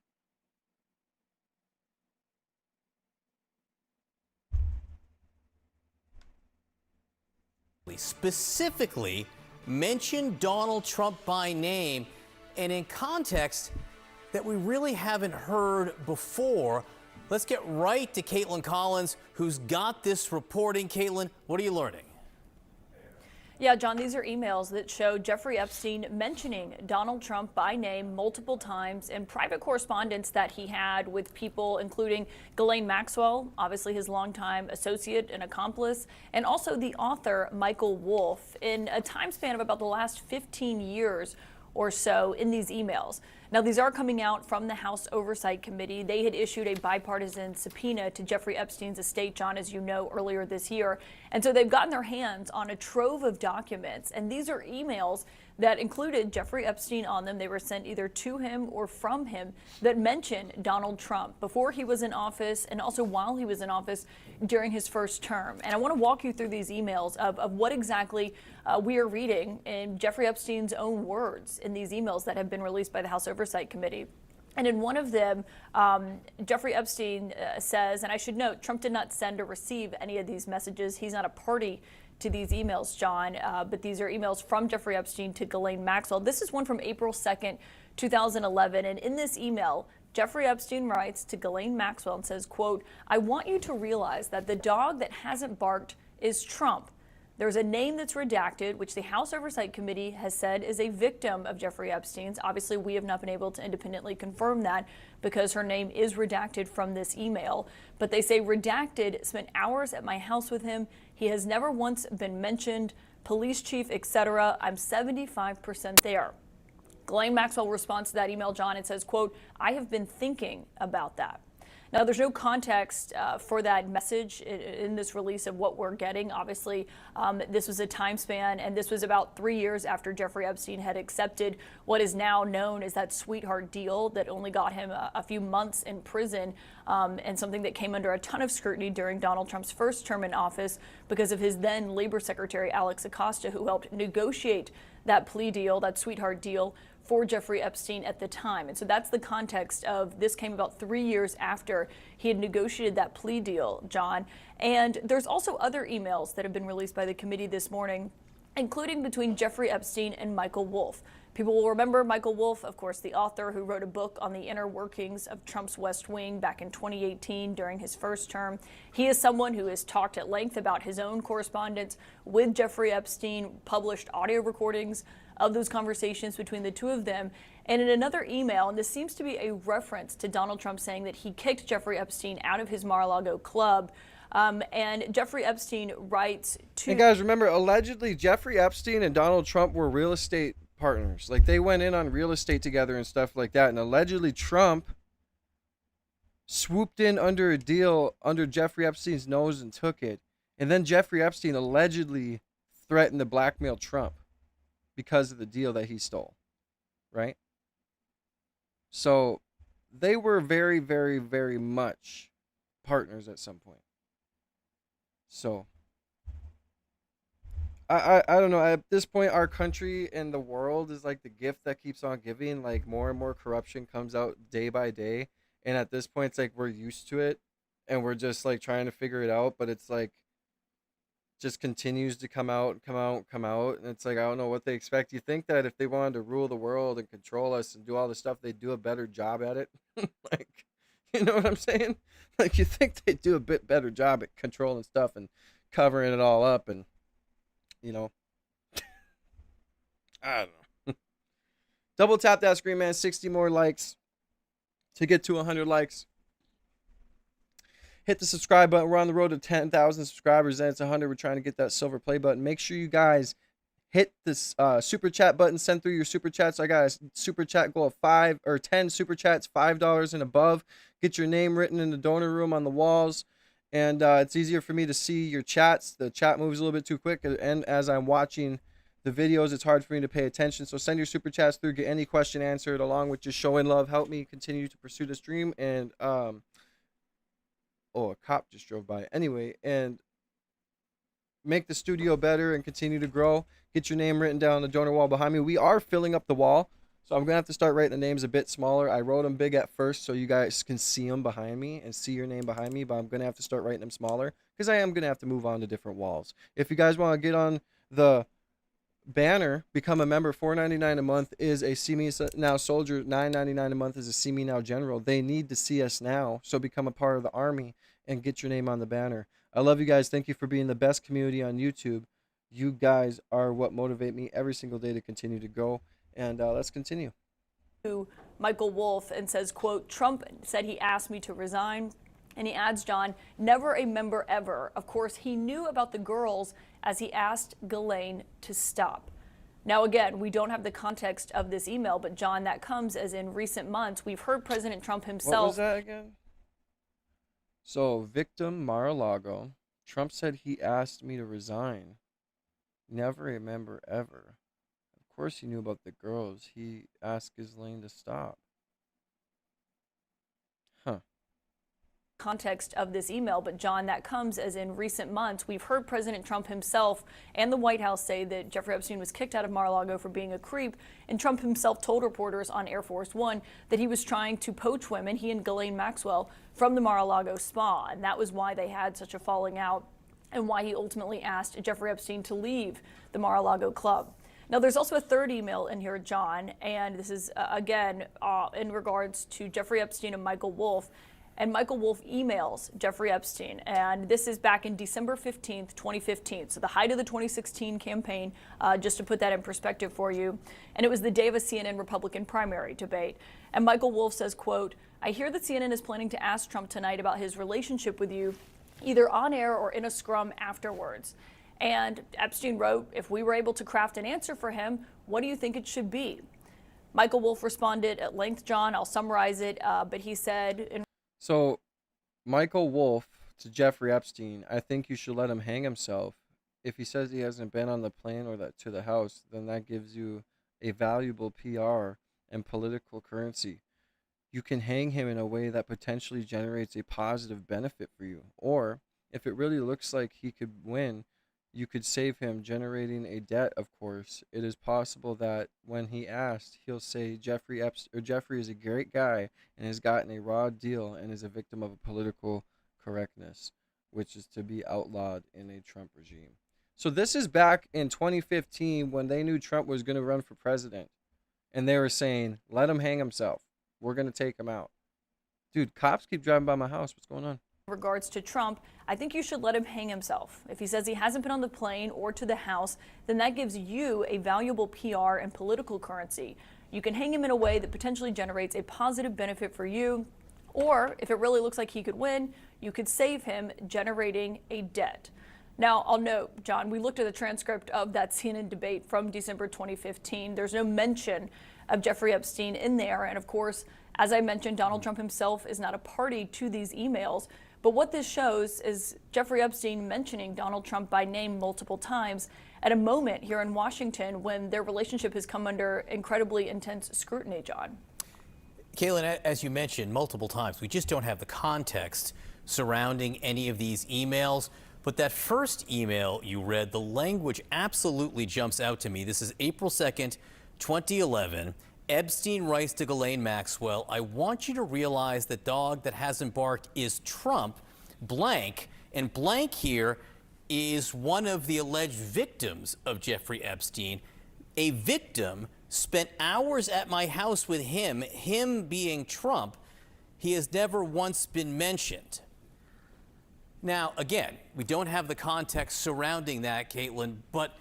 specifically mentioned Donald Trump by name and in context that we really haven't heard before. Let's get right to Caitlin Collins, who's got this reporting. Caitlin, what are you learning? Yeah, John, these are emails that show Jeffrey Epstein mentioning Donald Trump by name multiple times in private correspondence that he had with people, including Ghislaine Maxwell, obviously his longtime associate and accomplice, and also the author Michael Wolff, in a time span of about the last 15 years or so in these emails. Now, these are coming out from the House Oversight Committee. They had issued a bipartisan subpoena to Jeffrey Epstein's estate, John, as you know, earlier this year. And so they've gotten their hands on a trove of documents. And these are emails that included Jeffrey Epstein on them. They were sent either to him or from him that mentioned Donald Trump before he was in office and also while he was in office during his first term. And I want to walk you through these emails of what exactly we are reading in Jeffrey Epstein's own words in these emails that have been released by the House Oversight Committee. And in one of them, Jeffrey Epstein says, and I should note, Trump did not send or receive any of these messages. He's not a party to these emails, John, but these are emails from Jeffrey Epstein to Ghislaine Maxwell. This is one from April 2nd, 2011. And in this email, Jeffrey Epstein writes to Ghislaine Maxwell and says, quote, "I want you to realize that the dog that hasn't barked is Trump. There's a name that's redacted, which the House Oversight Committee has said is a victim of Jeffrey Epstein's. Obviously, we have not been able to independently confirm that because her name is redacted from this email. But they say redacted spent hours at my house with him. He has never once been mentioned, police chief, etc. I'm 75% there." Ghislaine Maxwell responds to that email, John, and says, quote, "I have been thinking about that." Now, there's no context for that message in this release of what we're getting. Obviously, this was a time span, and this was about 3 years after Jeffrey Epstein had accepted what is now known as that sweetheart deal that only got him a few months in prison, and something that came under a ton of scrutiny during Donald Trump's first term in office because of his then Labor Secretary, Alex Acosta, who helped negotiate that plea deal, that sweetheart deal, for Jeffrey Epstein at the time. And so that's the context of this came about 3 years after he had negotiated that plea deal, John. And there's also other emails that have been released by the committee this morning, including between Jeffrey Epstein and Michael Wolff. People will remember Michael Wolff, of course, the author who wrote a book on the inner workings of Trump's West Wing back in 2018 during his first term. He is someone who has talked at length about his own correspondence with Jeffrey Epstein, published audio recordings of those conversations between the two of them. And in another email, and this seems to be a reference to Donald Trump saying that he kicked Jeffrey Epstein out of his Mar-a-Lago club. And Jeffrey Epstein writes to... And guys, remember, allegedly Jeffrey Epstein and Donald Trump were real estate partners. Like, they went in on real estate together and stuff like that. And allegedly Trump swooped in under a deal under Jeffrey Epstein's nose and took it. And then Jeffrey Epstein allegedly threatened to blackmail Trump because of the deal that he stole, right? So they were very, very, very much partners at some point. So I don't know. At this point, our country and the world is like the gift that keeps on giving. Like, more and more corruption comes out day by day. And at this point, it's like we're used to it and we're just like trying to figure it out. But it's like just continues to come out. And it's like, I don't know what they expect. You think that if they wanted to rule the world and control us and do all this stuff, they'd do a better job at it? Like, you know what I'm saying? Like, you think they'd do a bit better job at controlling stuff and covering it all up and, you know. I don't know. Double tap that screen, man. 60 more likes to get to 100 likes. Hit the subscribe button. We're on the road to 10,000 subscribers. Then it's 100. We're trying to get that silver play button. Make sure you guys hit this super chat button. Send through your super chats. I got a super chat goal of 5 or 10 super chats, $5 and above. Get your name written in the donor room on the walls. And it's easier for me to see your chats. The chat moves a little bit too quick. And as I'm watching the videos, it's hard for me to pay attention. So send your super chats through. Get any question answered along with just showing love. Help me continue to pursue this dream. And oh, a cop just drove by. Anyway, and make the studio better and continue to grow. Get your name written down on the donor wall behind me. We are filling up the wall, so I'm going to have to start writing the names a bit smaller. I wrote them big at first so you guys can see them behind me and see your name behind me, but I'm going to have to start writing them smaller because I am going to have to move on to different walls. If you guys want to get on The banner, become a member, $4.99 a month is a See Me Now Soldier, $9.99 a month is a See Me Now General. They need to see us now, so become a part of the army and get your name on the banner. I love you guys. Thank you for being the best community on YouTube. You guys are what motivate me every single day to continue to go. And let's continue. To Michael Wolff and says, quote, Trump said he asked me to resign. And he adds, John, never a member ever. Of course, he knew about the girls as he asked Ghislaine to stop. Now, again, we don't have the context of this email, but John, that comes as in recent months, we've heard President Trump himself. What was that again? So, victim Mar-a-Lago. Trump said he asked me to resign. Never a member ever. Of course he knew about the girls. He asked Ghislaine to stop. Huh. Context of this email, but John, that comes as in recent months, we've heard President Trump himself and the White House say that Jeffrey Epstein was kicked out of Mar-a-Lago for being a creep, and Trump himself told reporters on Air Force One that he was trying to poach women, he and Ghislaine Maxwell, from the Mar-a-Lago spa, and that was why they had such a falling out and why he ultimately asked Jeffrey Epstein to leave the Mar-a-Lago club. Now, there's also a third email in here, John, and this is, again, in regards to Jeffrey Epstein and Michael Wolff. And Michael Wolff emails Jeffrey Epstein, and this is back in December 15th, 2015, so the height of the 2016 campaign, just to put that in perspective for you. And it was the day of a CNN Republican primary debate. And Michael Wolff says, quote, I hear that CNN is planning to ask Trump tonight about his relationship with you, either on air or in a scrum afterwards. And Epstein wrote, if we were able to craft an answer for him, what do you think it should be? Michael Wolff responded at length, John. I'll summarize it, but he said... So, Michael Wolff to Jeffrey Epstein, I think you should let him hang himself. If he says he hasn't been on the plane or that to the house, then that gives you a valuable PR and political currency. You can hang him in a way that potentially generates a positive benefit for you. Or, if it really looks like he could win, you could save him generating a debt, of course. It is possible that when he asked, he'll say Jeffrey is a great guy and has gotten a raw deal and is a victim of a political correctness, which is to be outlawed in a Trump regime. So this is back in 2015 when they knew Trump was going to run for president. And they were saying, let him hang himself. We're going to take him out. Dude, cops keep driving by my house. What's going on? Regards to Trump, I think you should let him hang himself. If he says he hasn't been on the plane or to the house, then that gives you a valuable PR and political currency. You can hang him in a way that potentially generates a positive benefit for you, or if it really looks like he could win, you could save him generating a debt. Now, I'll note, John, we looked at the transcript of that CNN debate from December 2015. There's no mention of Jeffrey Epstein in there, and of course, as I mentioned, Donald Trump himself is not a party to these emails. But what this shows is Jeffrey Epstein mentioning Donald Trump by name multiple times at a moment here in Washington when their relationship has come under incredibly intense scrutiny, John. Caitlin, as you mentioned multiple times, we just don't have the context surrounding any of these emails. But that first email you read, the language absolutely jumps out to me. This is April 2nd, 2011. Epstein writes to Ghislaine Maxwell, I want you to realize the dog that hasn't barked is Trump, blank, and blank here is one of the alleged victims of Jeffrey Epstein. A victim spent hours at my house with him being Trump. He has never once been mentioned. Now, again, we don't have the context surrounding that, Caitlin, but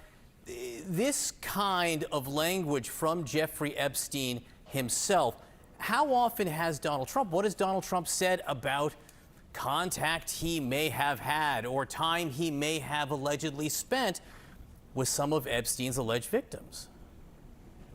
this kind of language from Jeffrey Epstein himself, how often has Donald Trump, what has Donald Trump said about contact he may have had or time he may have allegedly spent with some of Epstein's alleged victims?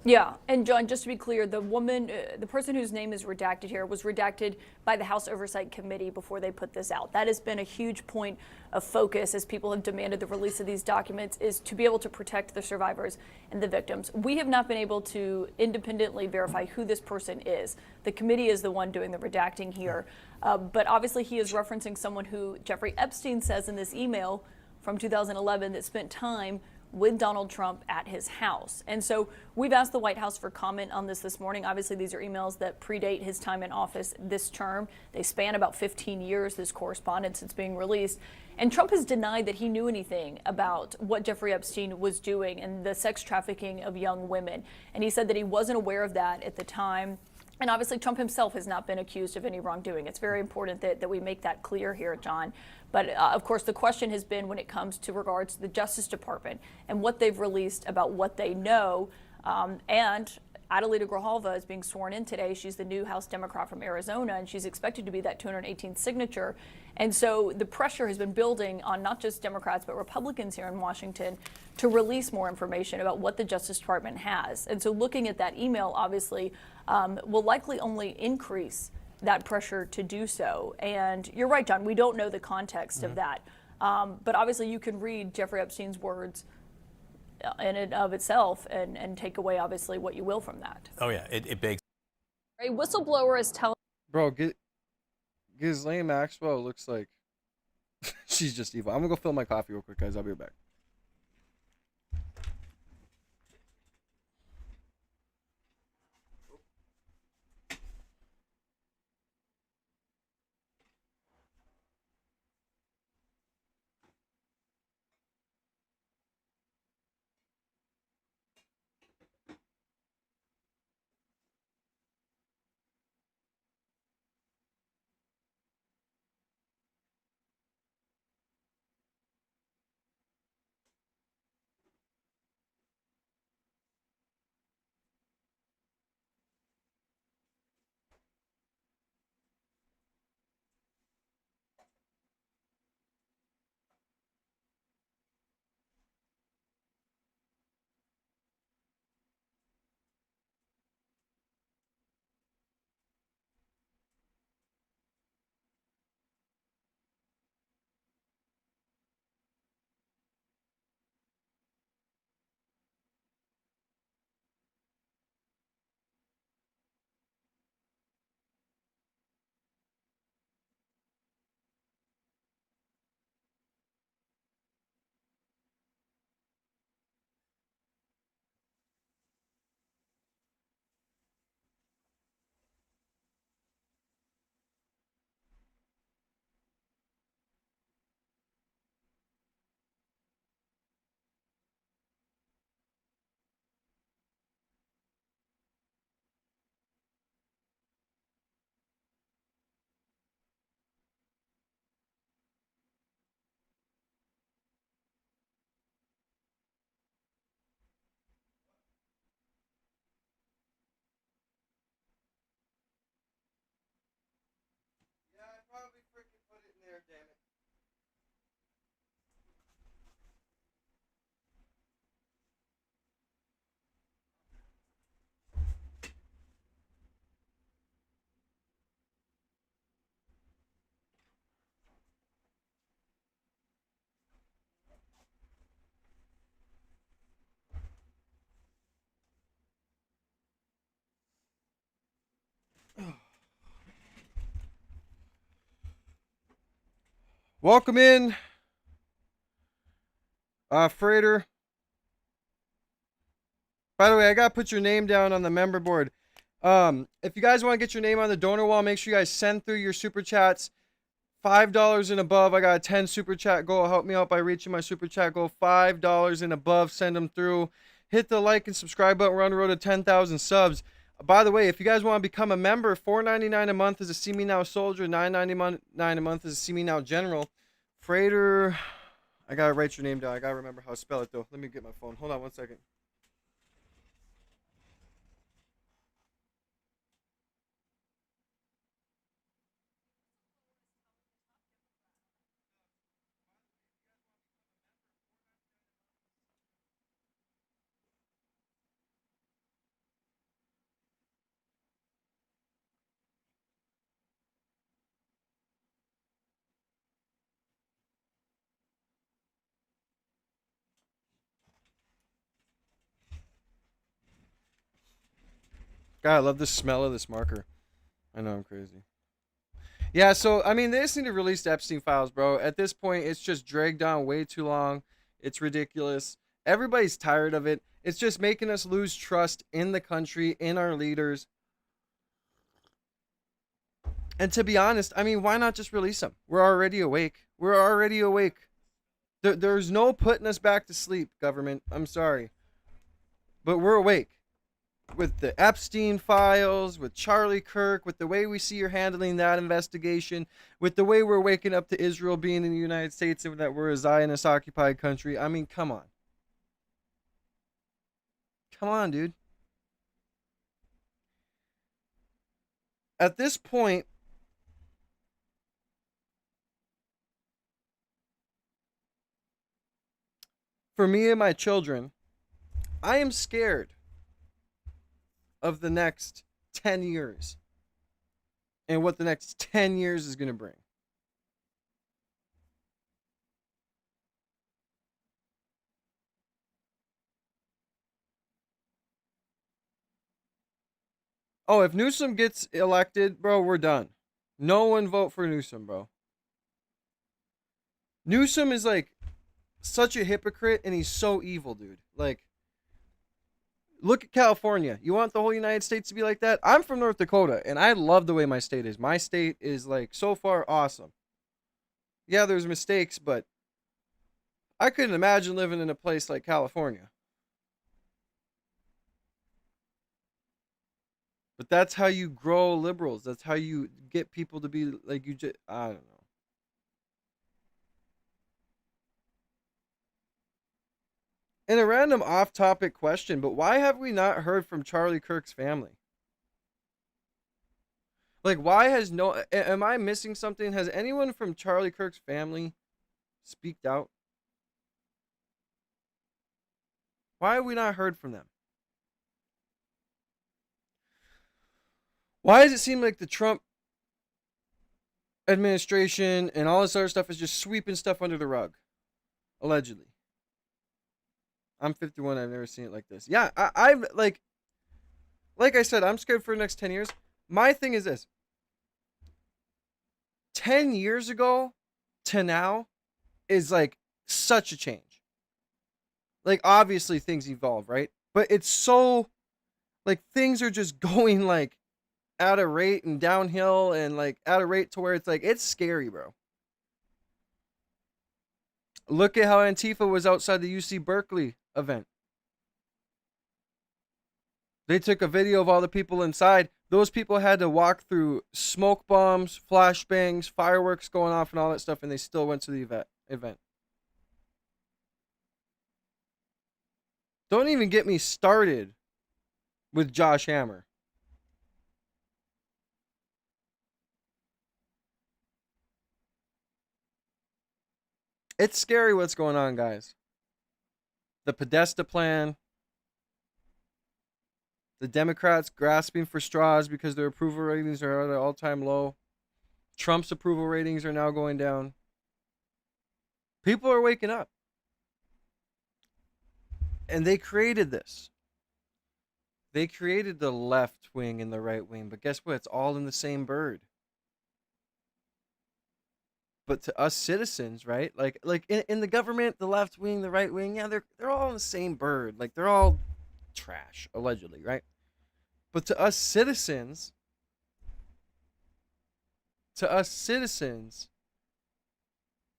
Yeah, and John, just to be clear, the woman, the person whose name is redacted here was redacted by the House Oversight Committee before they put this out. That has been a huge point of focus as people have demanded the release of these documents, is to be able to protect the survivors and the victims. We have not been able to independently verify who this person is. The committee is the one doing the redacting here. But obviously he is referencing someone who Jeffrey Epstein says in this email from 2011 that spent time with Donald Trump at his house. And so we've asked the White House for comment on this morning. Obviously, these are emails that predate his time in office this term. They span about 15 years, this correspondence that's being released. And Trump has denied that he knew anything about what Jeffrey Epstein was doing and the sex trafficking of young women. And he said that he wasn't aware of that at the time. And obviously, Trump himself has not been accused of any wrongdoing. It's very important that we make that clear here, John. But of course, the question has been when it comes to regards to the Justice Department and what they've released about what they know. And Adelita Grijalva is being sworn in today. She's the new House Democrat from Arizona, and she's expected to be that 218th signature. And so the pressure has been building on not just Democrats, but Republicans here in Washington to release more information about what the Justice Department has. And so looking at that email, obviously, will likely only increase that pressure to do so. And you're right, John, we don't know the context of that. But obviously you can read Jeffrey Epstein's words in and of itself and take away, obviously, what you will from that. Oh, yeah, it begs. A whistleblower is telling. Bro, Ghislaine Maxwell looks like she's just evil. I'm going to go fill my coffee real quick, guys. I'll be right back. Welcome in, Freighter. By the way, I got to put your name down on the member board. If you guys want to get your name on the donor wall, make sure you guys send through your super chats. $5 and above. I got a 10 super chat goal. Help me out by reaching my super chat goal. $5 and above. Send them through. Hit the like and subscribe button. We're on the road to 10,000 subs. By the way, if you guys want to become a member, $4.99 a month is a See Me Now Soldier. $9.99 a month is a See Me Now General. Freighter. I got to write your name down. I got to remember how to spell it, though. Let me get my phone. Hold on one second. God, I love the smell of this marker. I know I'm crazy. Yeah, so, I mean, they just need to release the Epstein files, bro. At this point, it's just dragged on way too long. It's ridiculous. Everybody's tired of it. It's just making us lose trust in the country, in our leaders. And to be honest, I mean, why not just release them? We're already awake. We're already awake. There's no putting us back to sleep, government. I'm sorry. But we're awake. With the Epstein files, with Charlie Kirk, with the way we see you're handling that investigation, with the way we're waking up to Israel being in the United States and that we're a Zionist-occupied country. I mean, come on. Come on, dude. At this point, for me and my children, I am scared of the next 10 years and what the next 10 years is going to bring. Oh, if Newsom gets elected, bro, we're done. No one vote for Newsom, bro. Newsom is like such a hypocrite and he's so evil, dude. Like, look at California. You want the whole United States to be like that? I'm from North Dakota, and I love the way my state is. My state is, like, so far awesome. Yeah, there's mistakes, but I couldn't imagine living in a place like California. But that's how you grow liberals. That's how you get people to be like you just, I don't know. And a random off-topic question, but why have we not heard from Charlie Kirk's family? Like, why has no... Am I missing something? Has anyone from Charlie Kirk's family speaked out? Why have we not heard from them? Why does it seem like the Trump administration and all this other stuff is just sweeping stuff under the rug? Allegedly. I'm 51. I've never seen it like this. Yeah, I've like I said, I'm scared for the next 10 years. My thing is this. 10 years ago to now is like such a change. Like, obviously things evolve, right? But it's so, like, things are just going like at a rate and downhill and like at a rate to where it's like, it's scary, bro. Look at how Antifa was outside the UC Berkeley event. They took a video of all the people inside. Those people had to walk through smoke bombs, flashbangs, fireworks going off and all that stuff, and they still went to the event. Don't even get me started with Josh Hammer. It's scary what's going on, guys. The Podesta plan. The Democrats grasping for straws because their approval ratings are at an all-time low. Trump's approval ratings are now going down. People are waking up. And they created this. They created the left wing and the right wing, but guess what? It's all in the same bird. But to us citizens, right? Like in the government, the left wing, the right wing, yeah, they're all in the same bird. Like, they're all trash, allegedly, right? But to us citizens,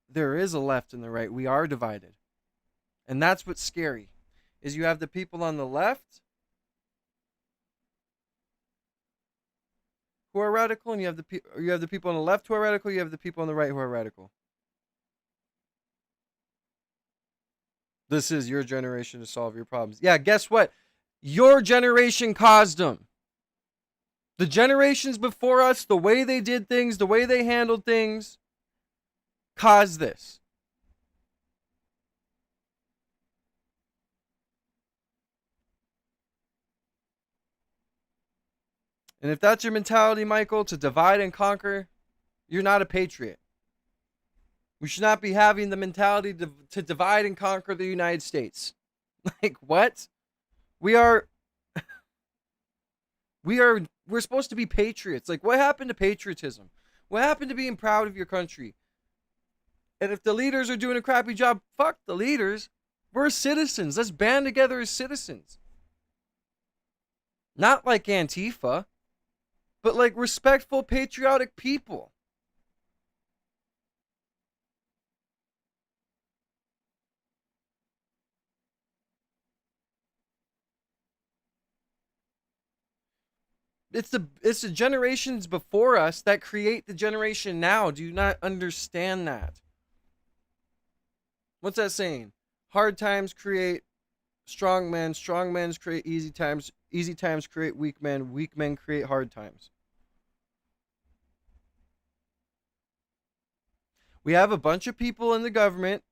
there is a left and the right. We are divided. And that's what's scary, is you have the people on the left who are radical, and you have the people on the left who are radical, you have the people on the right who are radical. This is your generation to solve your problems. Yeah, guess what? Your generation caused them. The generations before us, the way they did things, the way they handled things, caused this. And if that's your mentality, Michael, to divide and conquer, you're not a patriot. We should not be having the mentality to divide and conquer the United States. Like, what? We're supposed to be patriots. Like, what happened to patriotism? What happened to being proud of your country? And if the leaders are doing a crappy job, fuck the leaders. We're citizens. Let's band together as citizens. Not like Antifa, but like respectful, patriotic people. It's the generations before us that create the generation now. Do you not understand that? What's that saying? Hard times create strong men create easy times create weak men create hard times. We have a bunch of people in the government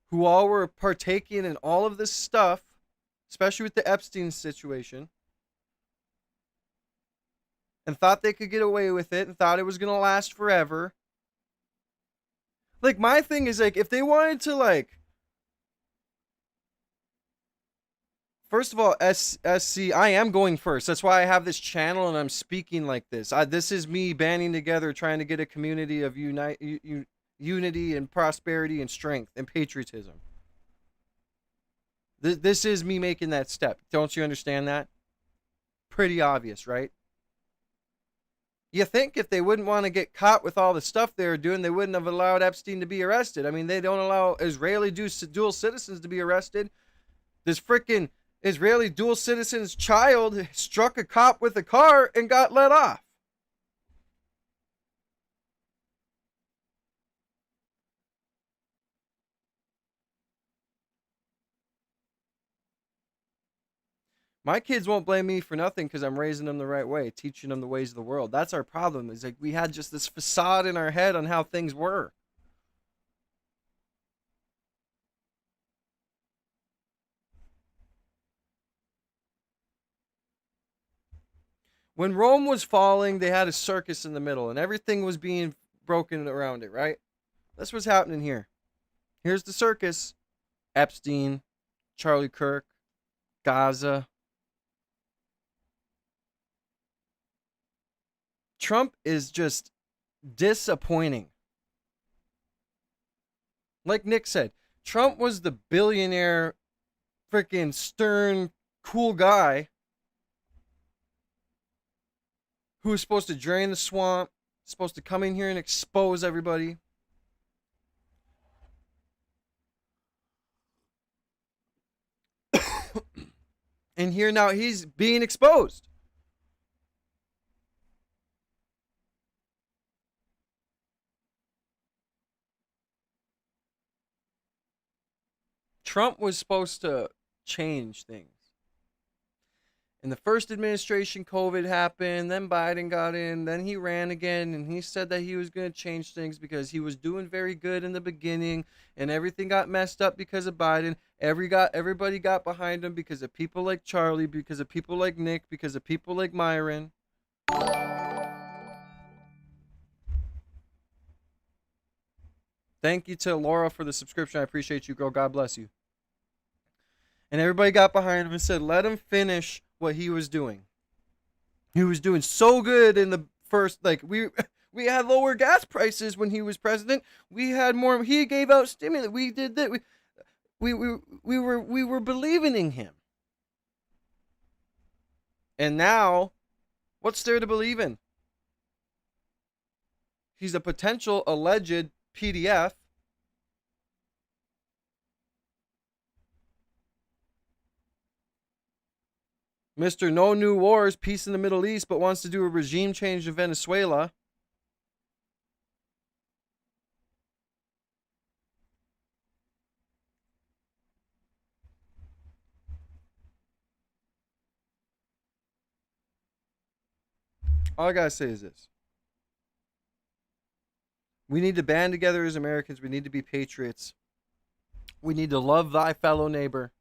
who all were partaking in all of this stuff, especially with the Epstein situation, and thought they could get away with it and thought it was going to last forever. Like, my thing is, like, if they wanted to, like, first of all, SC, I am going first. That's why I have this channel and I'm speaking like this. This is me banding together, trying to get a community of unity and prosperity and strength and patriotism. This is me making that step. Don't you understand that? Pretty obvious, right? You think if they wouldn't want to get caught with all the stuff they were doing, they wouldn't have allowed Epstein to be arrested. I mean, they don't allow Israeli dual citizens to be arrested. This freaking Israeli dual citizen's child struck a cop with a car and got let off. My kids won't blame me for nothing because I'm raising them the right way, teaching them the ways of the world. That's our problem. Is like we had just this facade in our head on how things were. When Rome was falling, they had a circus in the middle and everything was being broken around it, right? That's what's happening here. Here's the circus. Epstein, Charlie Kirk, Gaza. Trump is just disappointing. Like Nick said, Trump was the billionaire, freaking stern, cool guy who was supposed to drain the swamp, supposed to come in here and expose everybody. And here now he's being exposed. Trump was supposed to change things. In the first administration, COVID happened, then Biden got in, then he ran again, and he said that he was going to change things because he was doing very good in the beginning, and everything got messed up because of Biden. Everybody got behind him because of people like Charlie, because of people like Nick, because of people like Myron. Thank you to Laura for the subscription. I appreciate you, girl. God bless you. And everybody got behind him and said, let him finish what he was doing. He was doing so good in the first, like, we had lower gas prices when he was president. We had more, he gave out stimulus. We did that. We were believing in him. And now, what's there to believe in? He's a potential alleged PDF. Mr. No New Wars, peace in the Middle East, but wants to do a regime change in Venezuela. All I gotta say is this. We need to band together as Americans. We need to be patriots. We need to love thy fellow neighbor.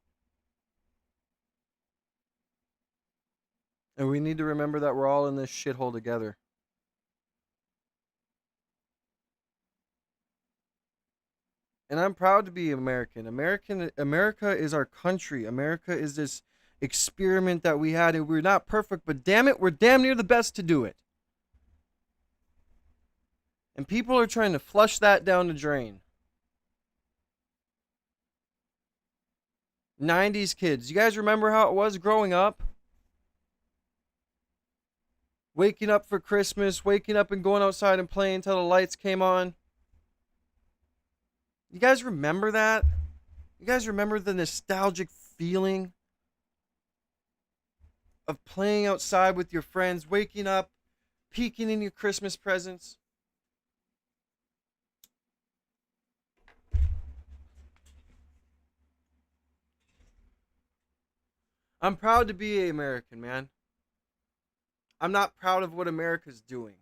And we need to remember that we're all in this shithole together. And I'm proud to be American. America is our country. America is this experiment that we had, and we're not perfect, but damn it, we're damn near the best to do it. And people are trying to flush that down the drain. 90s kids, you guys remember how it was growing up? Waking up for Christmas, waking up and going outside and playing until the lights came on. You guys remember that? You guys remember the nostalgic feeling of playing outside with your friends, waking up, peeking in your Christmas presents? I'm proud to be an American, man. I'm not proud of what America's doing.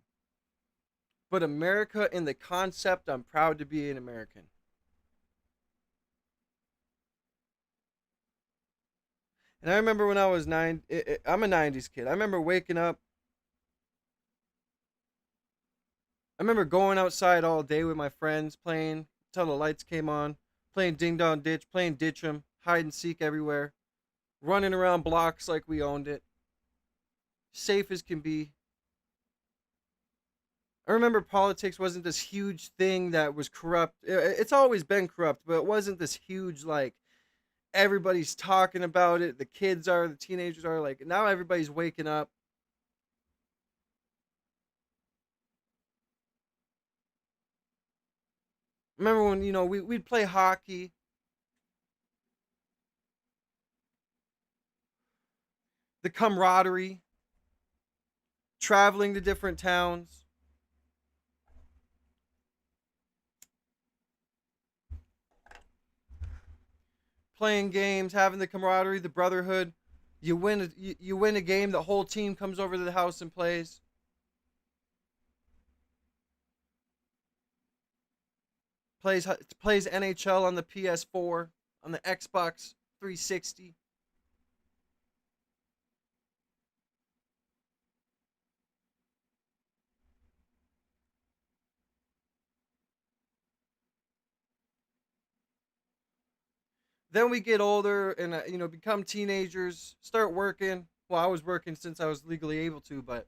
But America in the concept, I'm proud to be an American. And I remember when I was I'm a 90s kid. I remember waking up. I remember going outside all day with my friends, playing till the lights came on, playing Ding Dong Ditch, playing Ditch 'em, hide and seek everywhere, running around blocks like we owned it. Safe as can be. I remember politics wasn't this huge thing that was corrupt. It's always been corrupt, but it wasn't this huge, like, everybody's talking about it. The kids are, the teenagers are, like, now everybody's waking up. Remember when, we'd play hockey. The camaraderie. Traveling to different towns. Playing games, having the camaraderie, the brotherhood. You win a game, the whole team comes over to the house and plays. Plays NHL on the PS4, on the Xbox 360. Then we get older and become teenagers, start working. Well, I was working since I was legally able to, but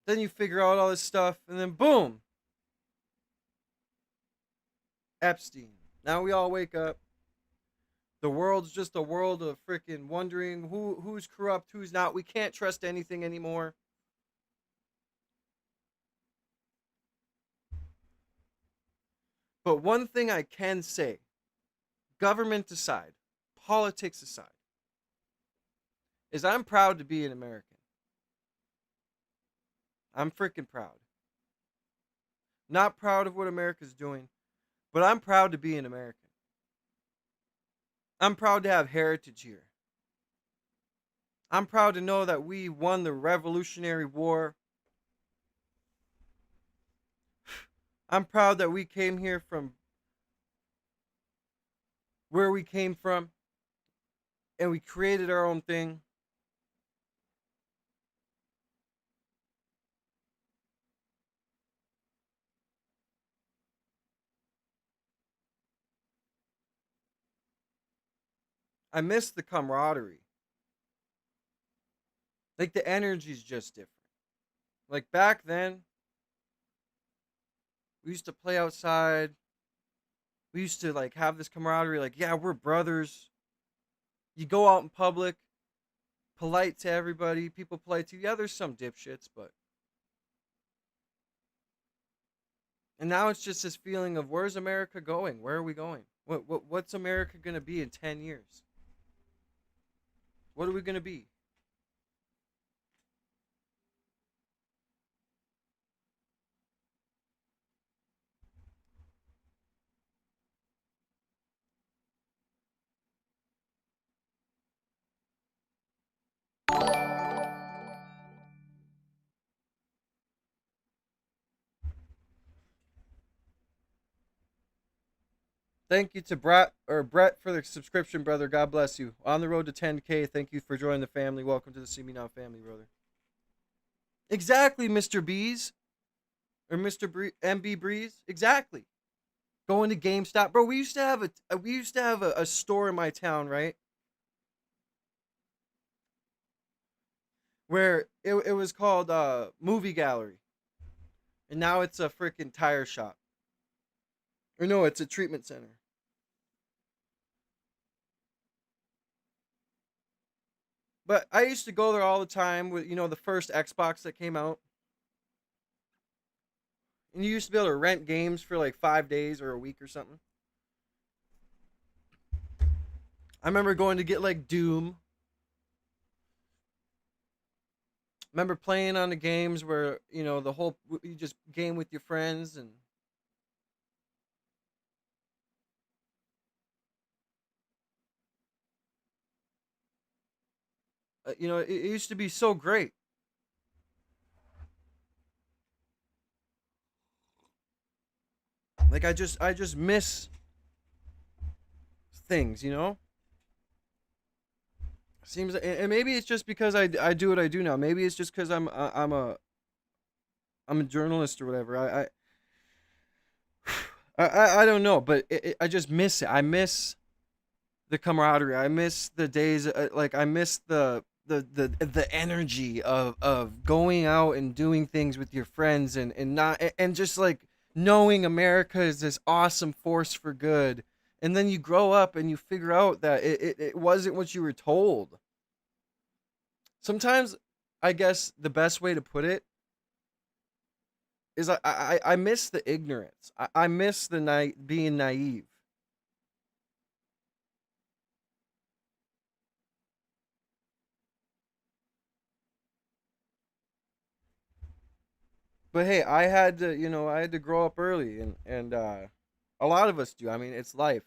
then you figure out all this stuff, and then boom, Epstein. Now we all wake up. The world's just a world of freaking wondering who's corrupt, who's not. We can't trust anything anymore. But one thing I can say, government aside, politics aside, is I'm proud to be an American. I'm freaking proud. Not proud of what America's doing, but I'm proud to be an American. I'm proud to have heritage here. I'm proud to know that we won the Revolutionary War. I'm proud that we came here from where we came from and we created our own thing. I miss the camaraderie. Like, the energy's just different. Like, back then, we used to play outside. We used to, like, have this camaraderie. Like, yeah, we're brothers. You go out in public, polite to everybody. People polite to you. Yeah, there's some dipshits, but... And now it's just this feeling of, where's America going? Where are we going? What's America going to be in 10 years? What are we going to be? Thank you to Brett for the subscription, brother. God bless you. On the road to 10K. Thank you for joining the family. Welcome to the See Me Now family, brother. Exactly, Mr. Bees. Or Mr. MB Breeze. Exactly. Going to GameStop. Bro, we used to have a store in my town, right? Where it was called Movie Gallery. And now it's a freaking tire shop. Or no, it's a treatment center. But I used to go there all the time with, the first Xbox that came out. And you used to be able to rent games for like 5 days or a week or something. I remember going to get like Doom. Remember playing on the games where, the whole, you just game with your friends and. It used to be so great. Like I just miss things, Seems, and maybe it's just because I do what I do now. Maybe it's just because I'm a journalist or whatever. I don't know, but I just miss it. I miss the camaraderie. I miss the days. Like I miss the energy of going out and doing things with your friends and not and just like knowing America is this awesome force for good. And then you grow up and you figure out that it wasn't what you were told. Sometimes, I guess the best way to put it is I miss the ignorance. I miss the being naive. But hey, I had to grow up early, and a lot of us do. I mean, it's life.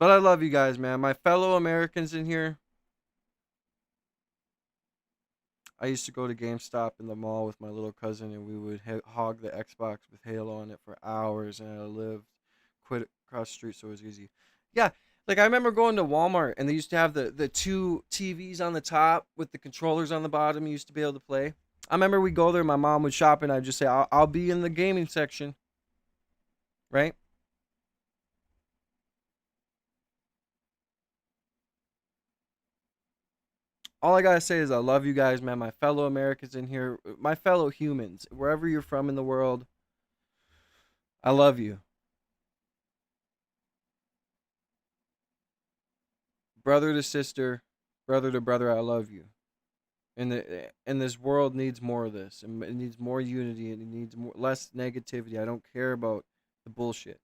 But I love you guys, man. My fellow Americans in here. I used to go to GameStop in the mall with my little cousin, and we would hog the Xbox with Halo on it for hours. And I lived quit across the street, so it was easy. Yeah, like I remember going to Walmart, and they used to have the two TVs on the top with the controllers on the bottom. You used to be able to play. I remember we go there. My mom would shop, and I'd just say, "I'll be in the gaming section," right? All I gotta say is I love you guys, man. My fellow Americans in here, my fellow humans, wherever you're from in the world, I love you. Brother to sister, brother to brother, I love you. And this world needs more of this. And it needs more unity and it needs less negativity. I don't care about the bullshit.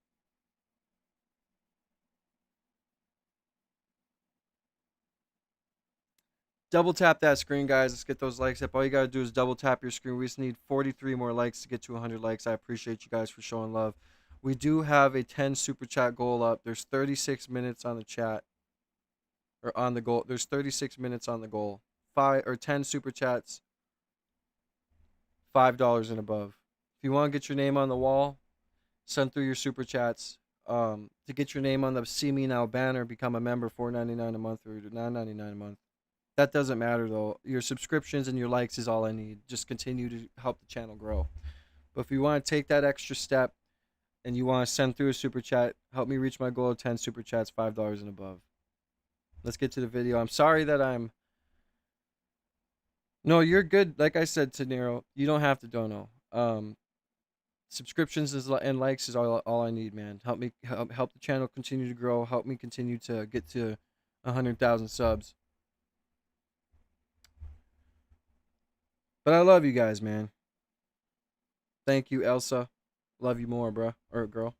Double tap that screen, guys. Let's get those likes up. All you gotta do is double tap your screen. We just need 43 more likes to get to 100 likes. I appreciate you guys for showing love. We do have a 10 super chat goal up. There's 36 minutes on the chat or on the goal. There's 36 minutes on the goal. 10 super chats, $5 and above. If you want to get your name on the wall, send through your super chats. To get your name on the See Me Now banner, become a member, $4.99 a month or $9.99 a month. That doesn't matter though. Your subscriptions and your likes is all I need. Just continue to help the channel grow. But if you want to take that extra step and you want to send through a super chat, help me reach my goal of 10 super chats, $5 and above. Let's get to the video. I'm sorry that I'm... No, you're good. Like I said to Nero, you don't have to dono. Subscriptions and likes is all I need, man. Help me help the channel continue to grow. Help me continue to get to 100,000 subs. But I love you guys, man. Thank you, Elsa. Love you more, bruh. Or girl.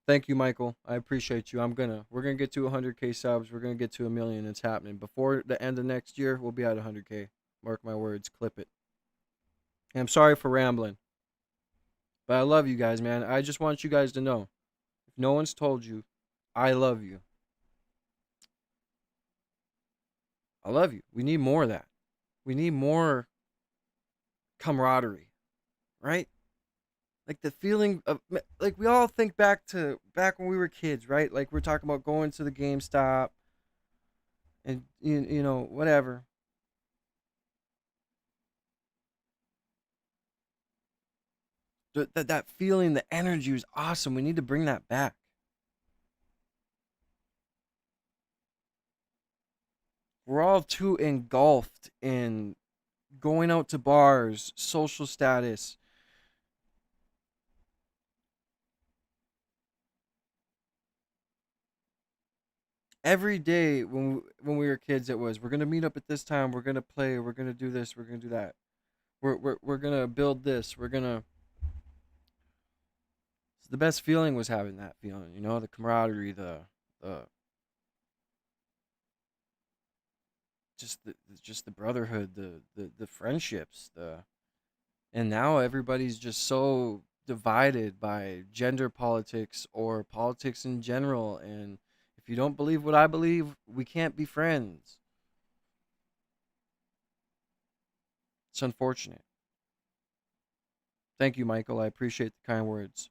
Thank you, Michael. I appreciate you. We're gonna get to 100K subs. We're gonna get to 1 million. It's happening. Before the end of next year, we'll be at 100K. Mark my words. Clip it. And I'm sorry for rambling. But I love you guys, man. I just want you guys to know. If no one's told you, I love you. I love you. We need more of that. We need more camaraderie, right? Like the feeling of, like we all think back when we were kids, right? Like we're talking about going to the GameStop and, whatever. That feeling, the energy was awesome. We need to bring that back. We're all too engulfed in going out to bars, social status. Every day when we were kids, it was, we're gonna meet up at this time, we're gonna play, we're gonna do this, we're gonna do that, we're gonna build this, we're gonna. So the best feeling was having that feeling, you know, the camaraderie, the just the brotherhood, the friendships, and now everybody's just so divided by gender politics or politics in general. And if you don't believe what I believe, we can't be friends. It's unfortunate. Thank you, Michael. I appreciate the kind words.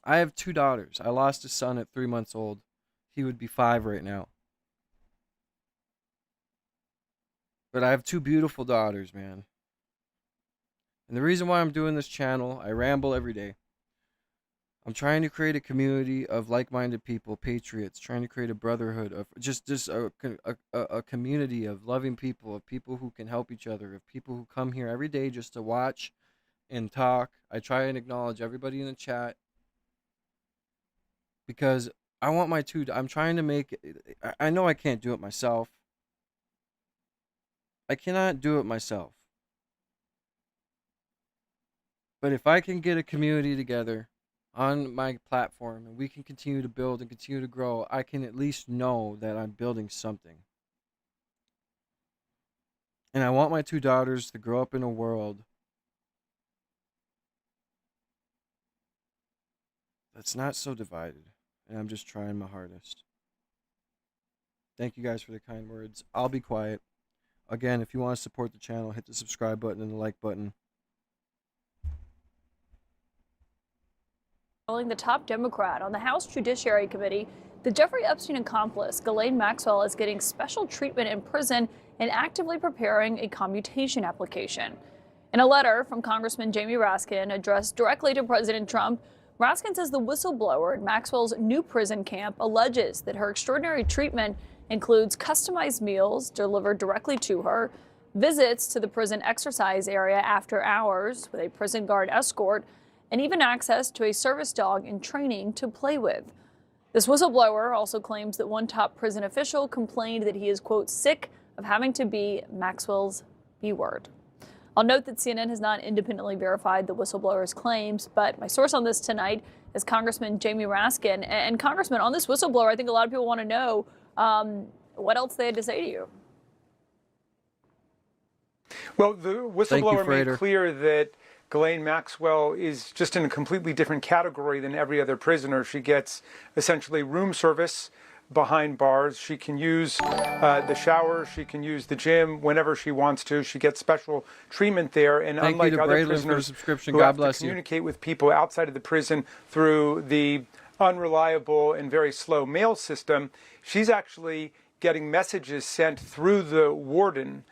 I have 2 daughters. I lost a son at 3 months old. He would be 5 right now. But I have 2 beautiful daughters, man. And the reason why I'm doing this channel, I ramble every day. I'm trying to create a community of like-minded people, patriots, trying to create a brotherhood of just a community of loving people, of people who can help each other, of people who come here every day just to watch and talk. I try and acknowledge everybody in the chat because I want my 2. I'm trying to make it. I know I can't do it myself. I cannot do it myself. But if I can get a community together on my platform and we can continue to build and continue to grow, I can at least know that I'm building something. And I want my 2 daughters to grow up in a world that's not so divided. And I'm just trying my hardest. Thank you guys for the kind words. I'll be quiet. Again, if you want to support the channel, hit the subscribe button and the like button. Following the top Democrat on the House Judiciary Committee, the Jeffrey Epstein accomplice, Ghislaine Maxwell, is getting special treatment in prison and actively preparing a commutation application. In a letter from Congressman Jamie Raskin addressed directly to President Trump, Raskin says the whistleblower at Maxwell's new prison camp alleges that her extraordinary treatment includes customized meals delivered directly to her, visits to the prison exercise area after hours with a prison guard escort, and even access to a service dog in training to play with. This whistleblower also claims that one top prison official complained that he is, quote, sick of having to be Maxwell's B-word. I'll note that CNN has not independently verified the whistleblower's claims, but my source on this tonight is Congressman Jamie Raskin. And Congressman, on this whistleblower, I think a lot of people want to know what else they had to say to you. Well, the whistleblower made clear that Ghislaine Maxwell is just in a completely different category than every other prisoner. She gets essentially room service behind bars. She can use the shower. She can use the gym whenever she wants to. She gets special treatment there. And unlike other prisoners who have to communicate with people outside of the prison through the unreliable and very slow mail system, she's actually getting messages sent through the warden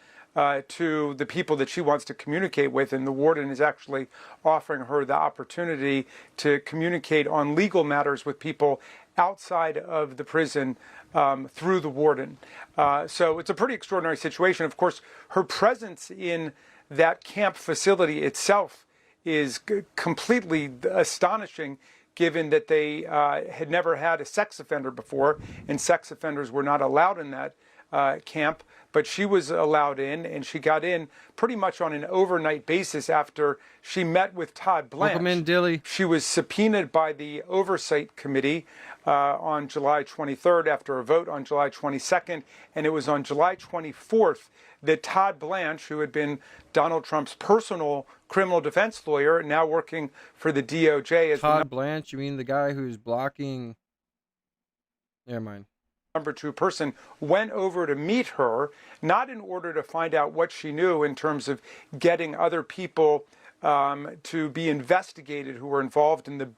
to the people that she wants to communicate with, and the warden is actually offering her the opportunity to communicate on legal matters with people outside of the prison through the warden. So it's a pretty extraordinary situation. Of course, her presence in that camp facility itself is completely astonishing, given that they had never had a sex offender before, and sex offenders were not allowed in that camp. But she was allowed in, and she got in pretty much on an overnight basis after she met with Todd Blanche. Welcome in, Dilly. She was subpoenaed by the Oversight Committee on July 23rd after a vote on July 22nd, and it was on July 24th that Todd Blanche, who had been Donald Trump's personal criminal defense lawyer, now working for the DOJ as Todd Blanche, you mean the guy who's blocking? Never mind. Number 2 person, went over to meet her, not in order to find out what she knew in terms of getting other people to be investigated who were involved in the $1.5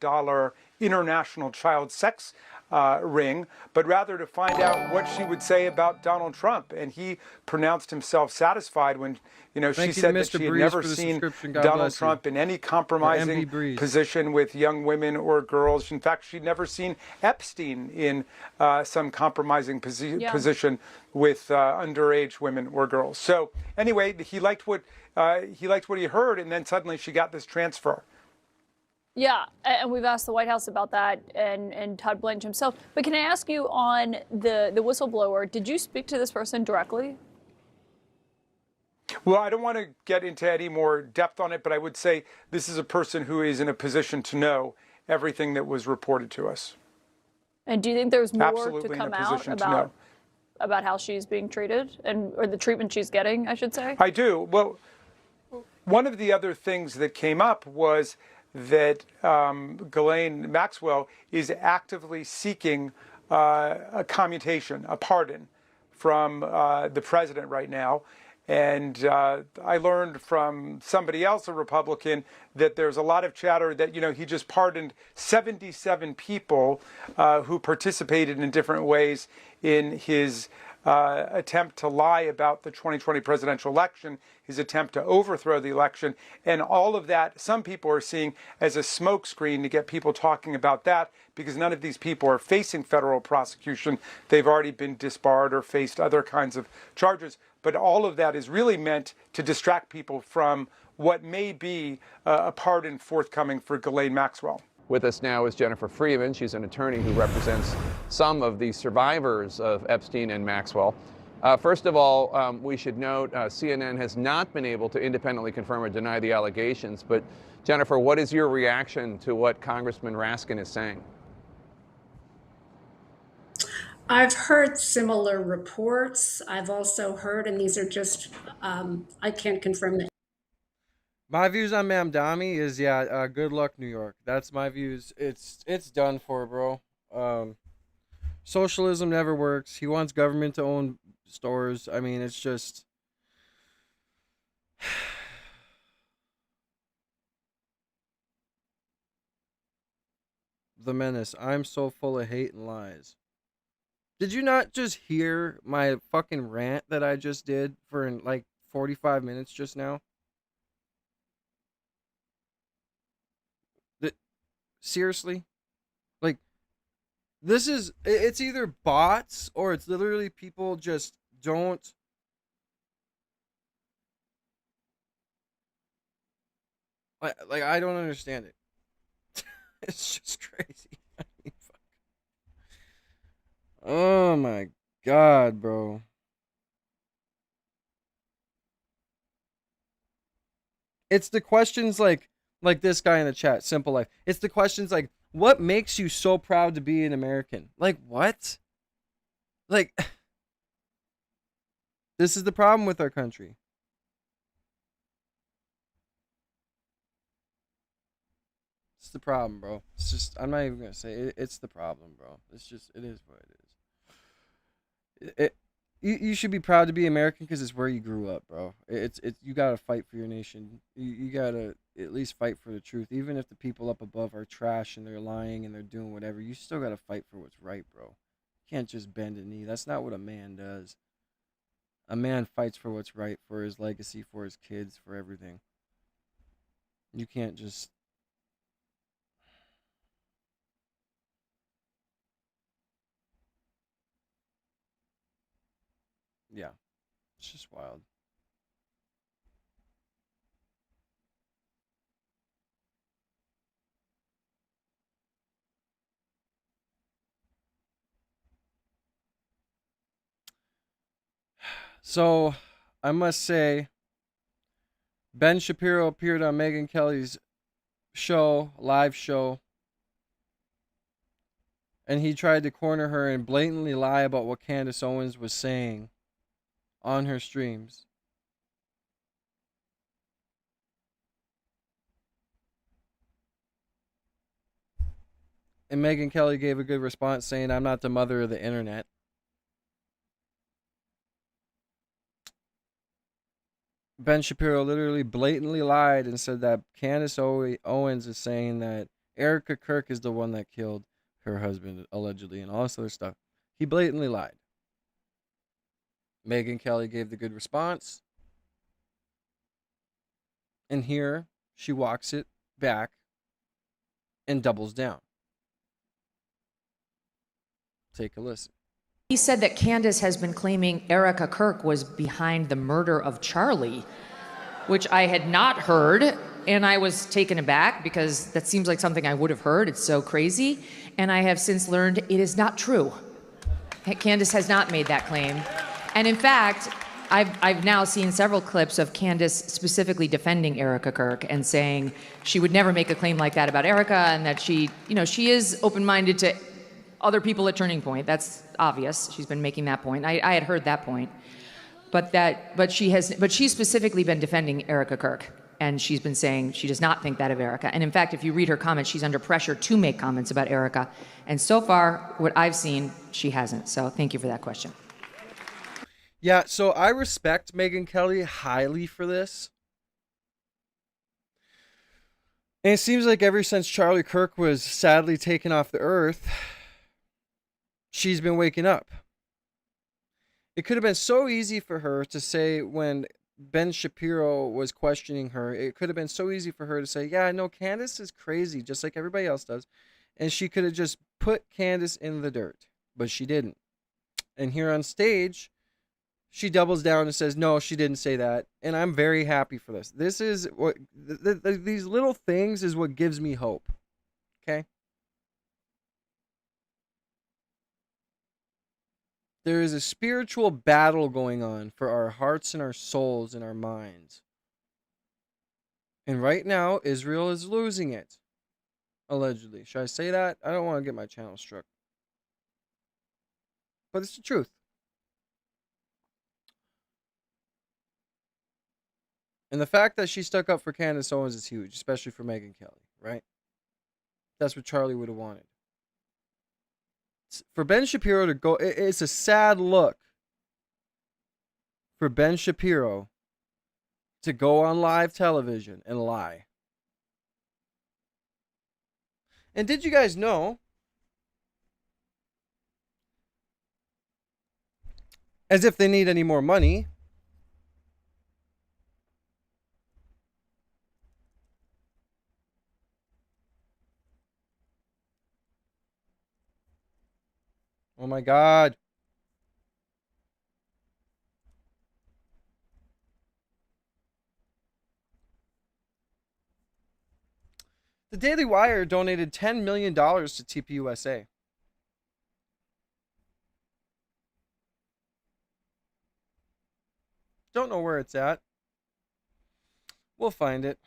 billion international child sex ring, but rather to find out what she would say about Donald Trump. And he pronounced himself satisfied when, she Thank you to said that Mr. she had Breeze never for the seen subscription. God Donald bless you. Trump in any MB compromising Breeze. position with young women or girls. In fact, she'd never seen Epstein in some compromising position with underage women or girls. So anyway, he liked what he heard, and then suddenly she got this transfer. Yeah, and we've asked the White House about that and Todd Blanche himself. But can I ask you on the whistleblower, did you speak to this person directly? Well, I don't want to get into any more depth on it, but I would say this is a person who is in a position to know everything that was reported to us. And do you think there's more Absolutely to come in a out position to know. about how she's being treated or the treatment she's getting, I should say? I do. Well, one of the other things that came up was that Ghislaine Maxwell is actively seeking a commutation, a pardon from the president right now. And I learned from somebody else, a Republican, that there's a lot of chatter that, he just pardoned 77 people who participated in different ways in his attempt to lie about the 2020 presidential election, his attempt to overthrow the election. And all of that, some people are seeing as a smokescreen to get people talking about that, because none of these people are facing federal prosecution. They've already been disbarred or faced other kinds of charges. But all of that is really meant to distract people from what may be a pardon forthcoming for Ghislaine Maxwell. With us now is Jennifer Freeman. She's an attorney who represents some of the survivors of Epstein and Maxwell. First of all, we should note CNN has not been able to independently confirm or deny the allegations. But Jennifer, what is your reaction to what Congressman Raskin is saying? I've heard similar reports. I've also heard, and these are just, I can't confirm that. My views on Mamdani is, good luck, New York. That's my views. It's done for, bro. Socialism never works. He wants government to own stores. I mean, it's just... The menace. I'm so full of hate and lies. Did you not just hear my fucking rant that I just did for like 45 minutes just now? Seriously? Like, it's either bots or it's literally people just don't. Like I don't understand it. It's just crazy. I mean, fuck. Oh my God, bro. It's the questions like this guy in the chat, Simple Life. It's the questions like, what makes you so proud to be an American? Like, what? Like, this is the problem with our country. It's the problem, bro. It's just, I'm not even going to say it. It's the problem, bro. It's just, it is what it is. You should be proud to be American because it's where you grew up, bro. It's you gotta fight for your nation. You gotta at least fight for the truth, even if the people up above are trash and they're lying and they're doing whatever. You still gotta fight for what's right, bro. You can't just bend a knee. That's not what a man does. A man fights for what's right, for his legacy, for his kids, for everything. You can't just. Yeah, it's just wild. So, I must say, Ben Shapiro appeared on Megyn Kelly's live show, and he tried to corner her and blatantly lie about what Candace Owens was saying on her streams. And Megyn Kelly gave a good response saying, I'm not the mother of the internet. Ben Shapiro literally blatantly lied and said that Candace Owens is saying that Erica Kirk is the one that killed her husband allegedly and all this other stuff. He blatantly lied. Megyn Kelly gave the good response. And here she walks it back and doubles down. Take a listen. He said that Candace has been claiming Erica Kirk was behind the murder of Charlie, which I had not heard, and I was taken aback because that seems like something I would have heard. It's so crazy. And I have since learned it is not true. Candace has not made that claim. And in fact, I've now seen several clips of Candace specifically defending Erica Kirk and saying she would never make a claim like that about Erica, and that she is open-minded to other people at Turning Point. That's obvious. She's been making that point. I had heard that point. But she's specifically been defending Erica Kirk, and she's been saying she does not think that of Erica. And in fact, if you read her comments, she's under pressure to make comments about Erica. And so far, what I've seen, she hasn't. So thank you for that question. Yeah, so I respect Megyn Kelly highly for this. And it seems like ever since Charlie Kirk was sadly taken off the earth, she's been waking up. It could have been so easy for her to say when Ben Shapiro was questioning her, it could have been so easy for her to say, yeah, no, Candace is crazy, just like everybody else does. And she could have just put Candace in the dirt, but she didn't. And here on stage, she doubles down and says, no, she didn't say that. And I'm very happy for this. This is what, these little things is what gives me hope. Okay? There is a spiritual battle going on for our hearts and our souls and our minds. And right now, Israel is losing it. Allegedly. Should I say that? I don't want to get my channel struck. But it's the truth. And the fact that she stuck up for Candace Owens is huge, especially for Megyn Kelly, right? That's what Charlie would have wanted. For Ben Shapiro to go, it's a sad look for Ben Shapiro to go on live television and lie. And did you guys know, as if they need any more money, oh my God. The Daily Wire donated $10 million to TPUSA. Don't know where it's at. We'll find it.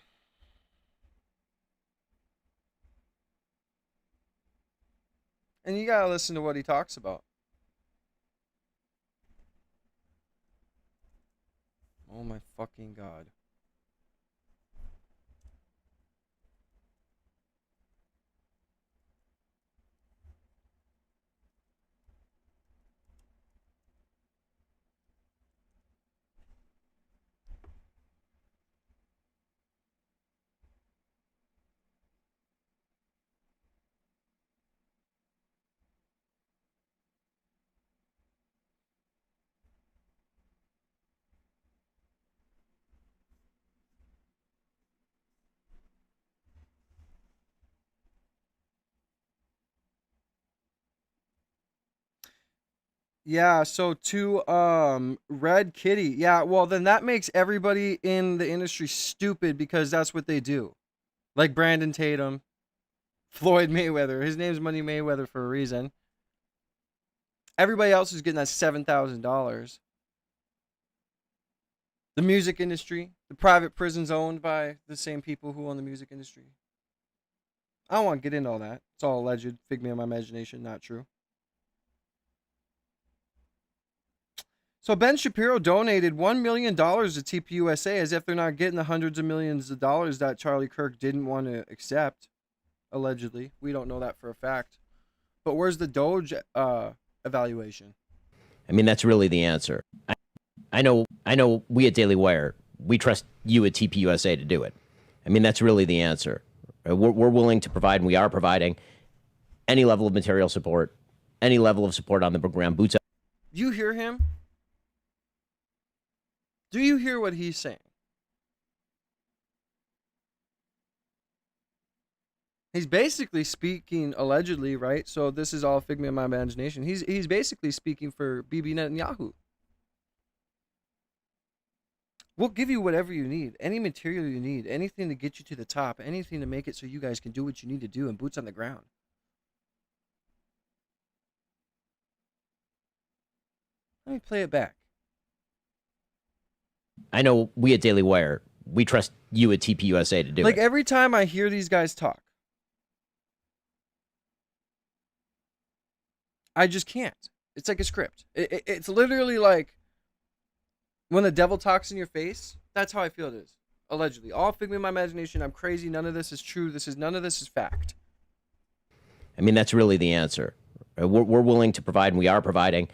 And you gotta listen to what he talks about. Oh my fucking God. Yeah, so to Red Kitty. Yeah, well then that makes everybody in the industry stupid because that's what they do. Like Brandon Tatum, Floyd Mayweather. His name's Money Mayweather for a reason. Everybody else is getting that $7,000. The music industry, the private prisons owned by the same people who own the music industry. I don't want to get into all that. It's all alleged, figment of my imagination, not true. So Ben Shapiro donated $1 million to TPUSA as if they're not getting the hundreds of millions of dollars that Charlie Kirk didn't want to accept, allegedly. We don't know that for a fact. But where's the Doge evaluation? I mean, that's really the answer. I know we at Daily Wire, we trust you at TPUSA to do it. I mean, that's really the answer. We're willing to provide, and we are providing. any level of material support, any level of support on the ground, boots. You hear him? Do you hear what he's saying? He's basically speaking allegedly, right? So this is all a figment of my imagination. He's basically speaking for Bibi Netanyahu. We'll give you whatever you need, any material you need, anything to get you to the top, anything to make it so you guys can do what you need to do and boots on the ground. Let me play it back. I know we at Daily Wire, we trust you at TPUSA to do Like it. every time I hear these guys talk, I just can't. It's like a script. It's literally like when the devil talks in your face. That's how I feel it is. Allegedly. All figment of my imagination. I'm crazy. None of this is true. None of this is fact. I mean, that's really the answer. We're willing to provide, and we are providing,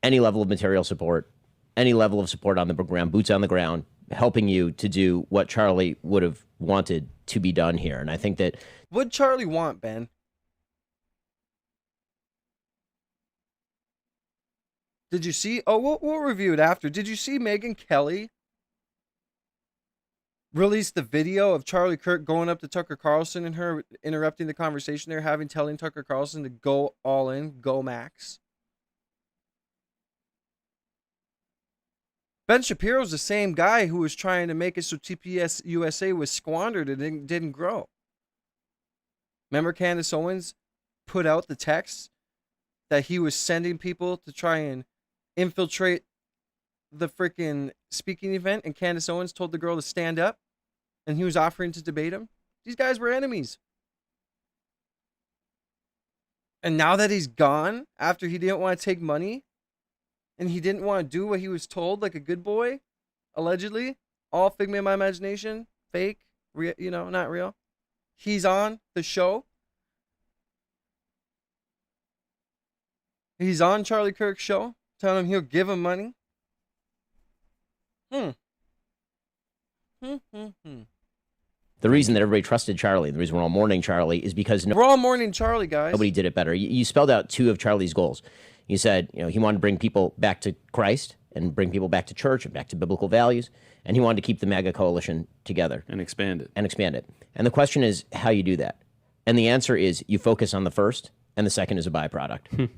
any level of material support, any level of support on the ground, boots on the ground, helping you to do what Charlie would have wanted to be done here. And I think that... What'd Charlie want, Ben? Did you see? Oh, we'll review it after. Did you see Megyn Kelly release the video of Charlie Kirk going up to Tucker Carlson and her interrupting the conversation they're having, telling Tucker Carlson to go all in, go max? Ben Shapiro's the same guy who was trying to make it so TPS USA was squandered and didn't grow. Remember Candace Owens put out the text that he was sending people to try and infiltrate the freaking speaking event, and Candace Owens told the girl to stand up, and he was offering to debate him? These guys were enemies. And now that he's gone, after he didn't want to take money, and he didn't want to do what he was told like a good boy, allegedly, all figment of my imagination, fake, not real. He's on the show. He's on Charlie Kirk's show, telling him he'll give him money. The reason that everybody trusted Charlie, the reason we're all mourning Charlie, is because we're all mourning Charlie, guys. Nobody did it better. You spelled out two of Charlie's goals. You said, he wanted to bring people back to Christ and bring people back to church and back to biblical values, and he wanted to keep the MAGA coalition together and expand it. And the question is how you do that. And the answer is you focus on the first, and the second is a byproduct.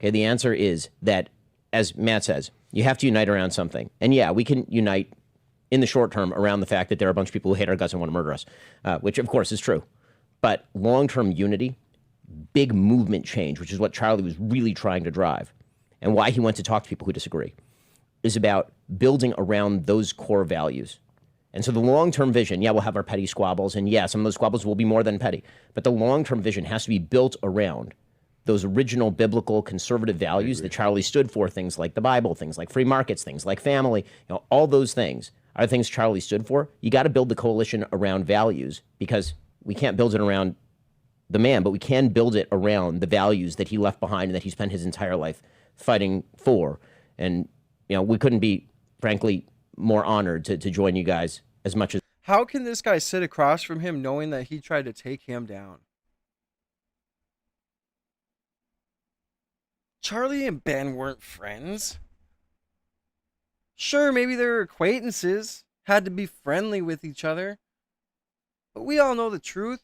Okay, the answer is that, as Matt says, you have to unite around something. And yeah, we can unite in the short term around the fact that there are a bunch of people who hate our guts and want to murder us, which of course is true. But long-term unity, big movement change, which is what Charlie was really trying to drive, and why he went to talk to people who disagree, is about building around those core values. And so the long-term vision, yeah, we'll have our petty squabbles, and yeah, some of those squabbles will be more than petty, but the long-term vision has to be built around those original biblical conservative values that Charlie stood for, things like the Bible, things like free markets, things like family, all those things are things Charlie stood for. You got to build the coalition around values, because we can't build it around the man, but we can build it around the values that he left behind and that he spent his entire life fighting for. And, we couldn't be, frankly, more honored to join you guys as much as... How can this guy sit across from him knowing that he tried to take him down? Charlie and Ben weren't friends. Sure, maybe they were acquaintances, had to be friendly with each other. But we all know the truth.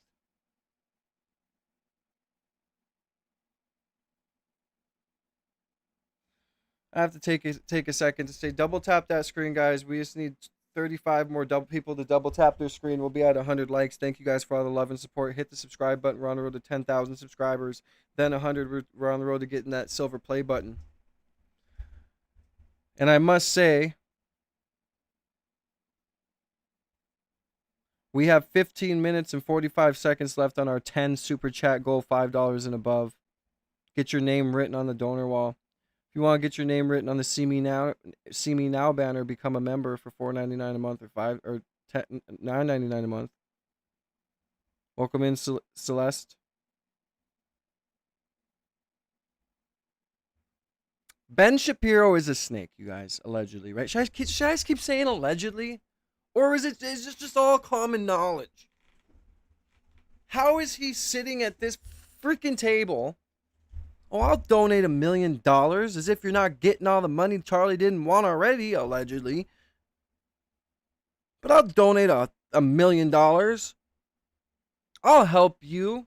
I have to take a second to say, double tap that screen, guys. We just need 35 more people to double tap their screen. We'll be at 100 likes. Thank you guys for all the love and support. Hit the subscribe button. We're on the road to 10,000 subscribers. Then 100. We're on the road to getting that silver play button. And I must say, we have 15 minutes and 45 seconds left on our 10 super chat goal, $5 and above. Get your name written on the donor wall. If you want to get your name written on the See Me Now banner, become a member for $4.99 a month or $9.99 a month. Welcome in, Celeste. Ben Shapiro is a snake, you guys, allegedly, right? Should I just keep saying allegedly? Or is it just all common knowledge? How is he sitting at this freaking table. Oh, I'll donate $1 million, as if you're not getting all the money Charlie didn't want already, allegedly. But I'll donate $1 million. I'll help you.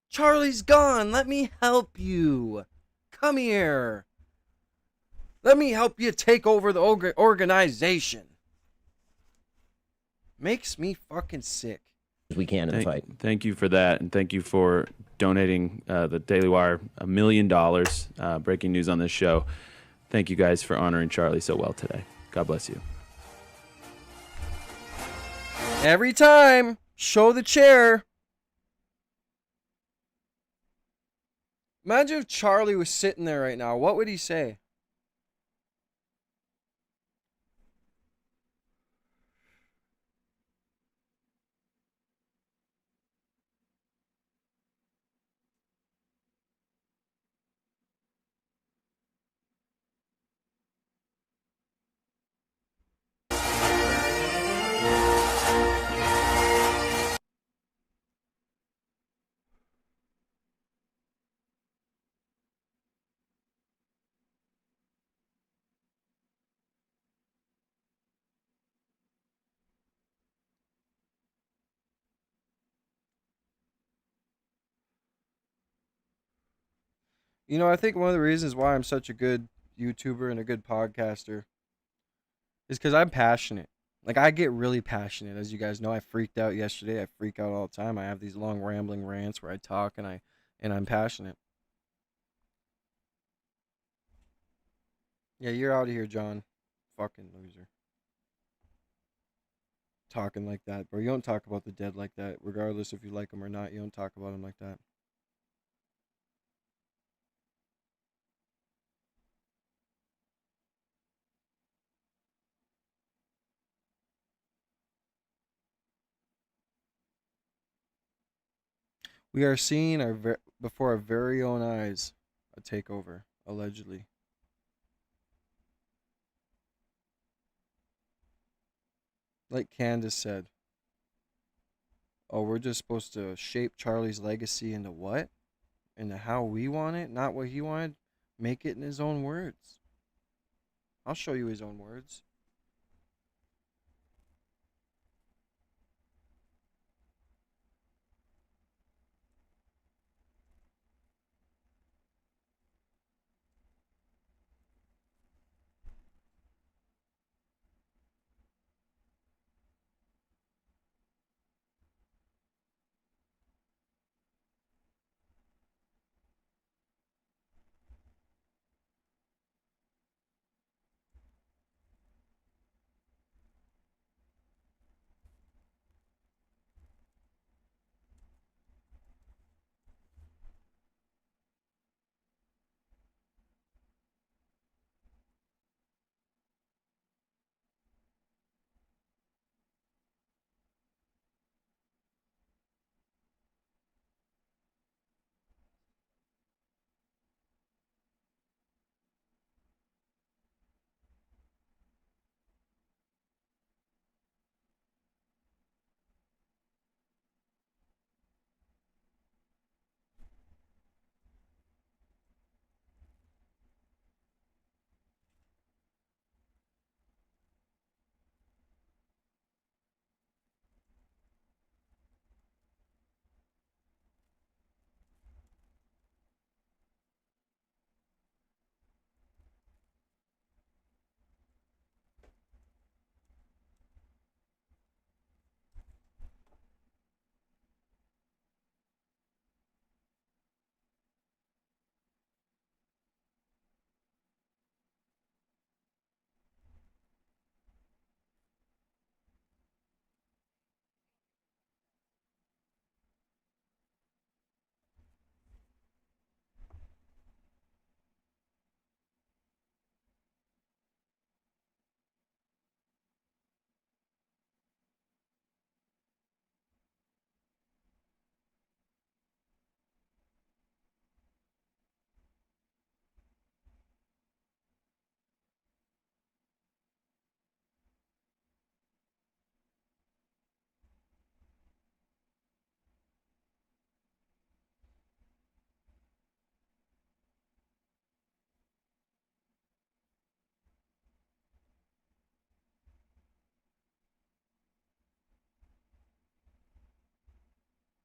Charlie's gone. Let me help you. Come here. Let me help you take over the organization. Makes me fucking sick. We can in the fight. Thank you for that, and thank you for donating the Daily Wire $1 million. Breaking news on this show. Thank you guys for honoring Charlie so well today. God bless you. Every time, show the chair. Imagine if Charlie was sitting there right now. What would he say? You know, I think one of the reasons why I'm such a good YouTuber and a good podcaster is because I'm passionate. Like, I get really passionate. As you guys know, I freaked out yesterday. I freak out all the time. I have these long rambling rants where I talk and I'm passionate. Yeah, you're out of here, John. Fucking loser. Talking like that, bro. You don't talk about the dead like that, regardless if you like them or not. You don't talk about them like that. We are seeing before our very own eyes a takeover, allegedly. Like Candace said, oh, we're just supposed to shape Charlie's legacy into what? Into how we want it, not what he wanted. Make it in his own words. I'll show you his own words.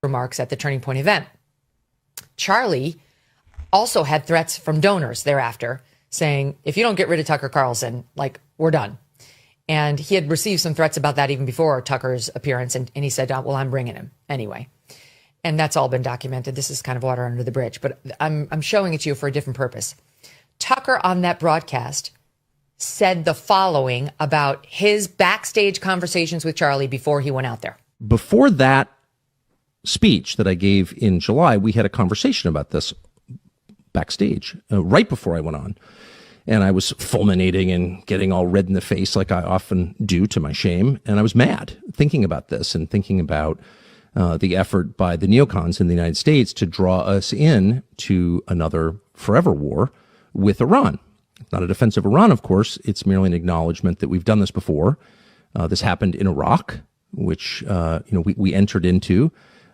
remarks at the Turning Point event. Charlie also had threats from donors thereafter saying, if you don't get rid of Tucker Carlson, like, we're done. And he had received some threats about that even before Tucker's appearance. And he said, well, I'm bringing him anyway. And that's all been documented. This is kind of water under the bridge, but I'm showing it to you for a different purpose. Tucker on that broadcast said the following about his backstage conversations with Charlie before he went out there. Before that speech that I gave in July, we had a conversation about this backstage right before I went on. And I was fulminating and getting all red in the face like I often do to my shame. And I was mad thinking about this and thinking about the effort by the neocons in the United States to draw us in to another forever war with Iran. Not a defense of Iran, of course. It's merely an acknowledgement that we've done this before. This happened in Iraq, which we entered into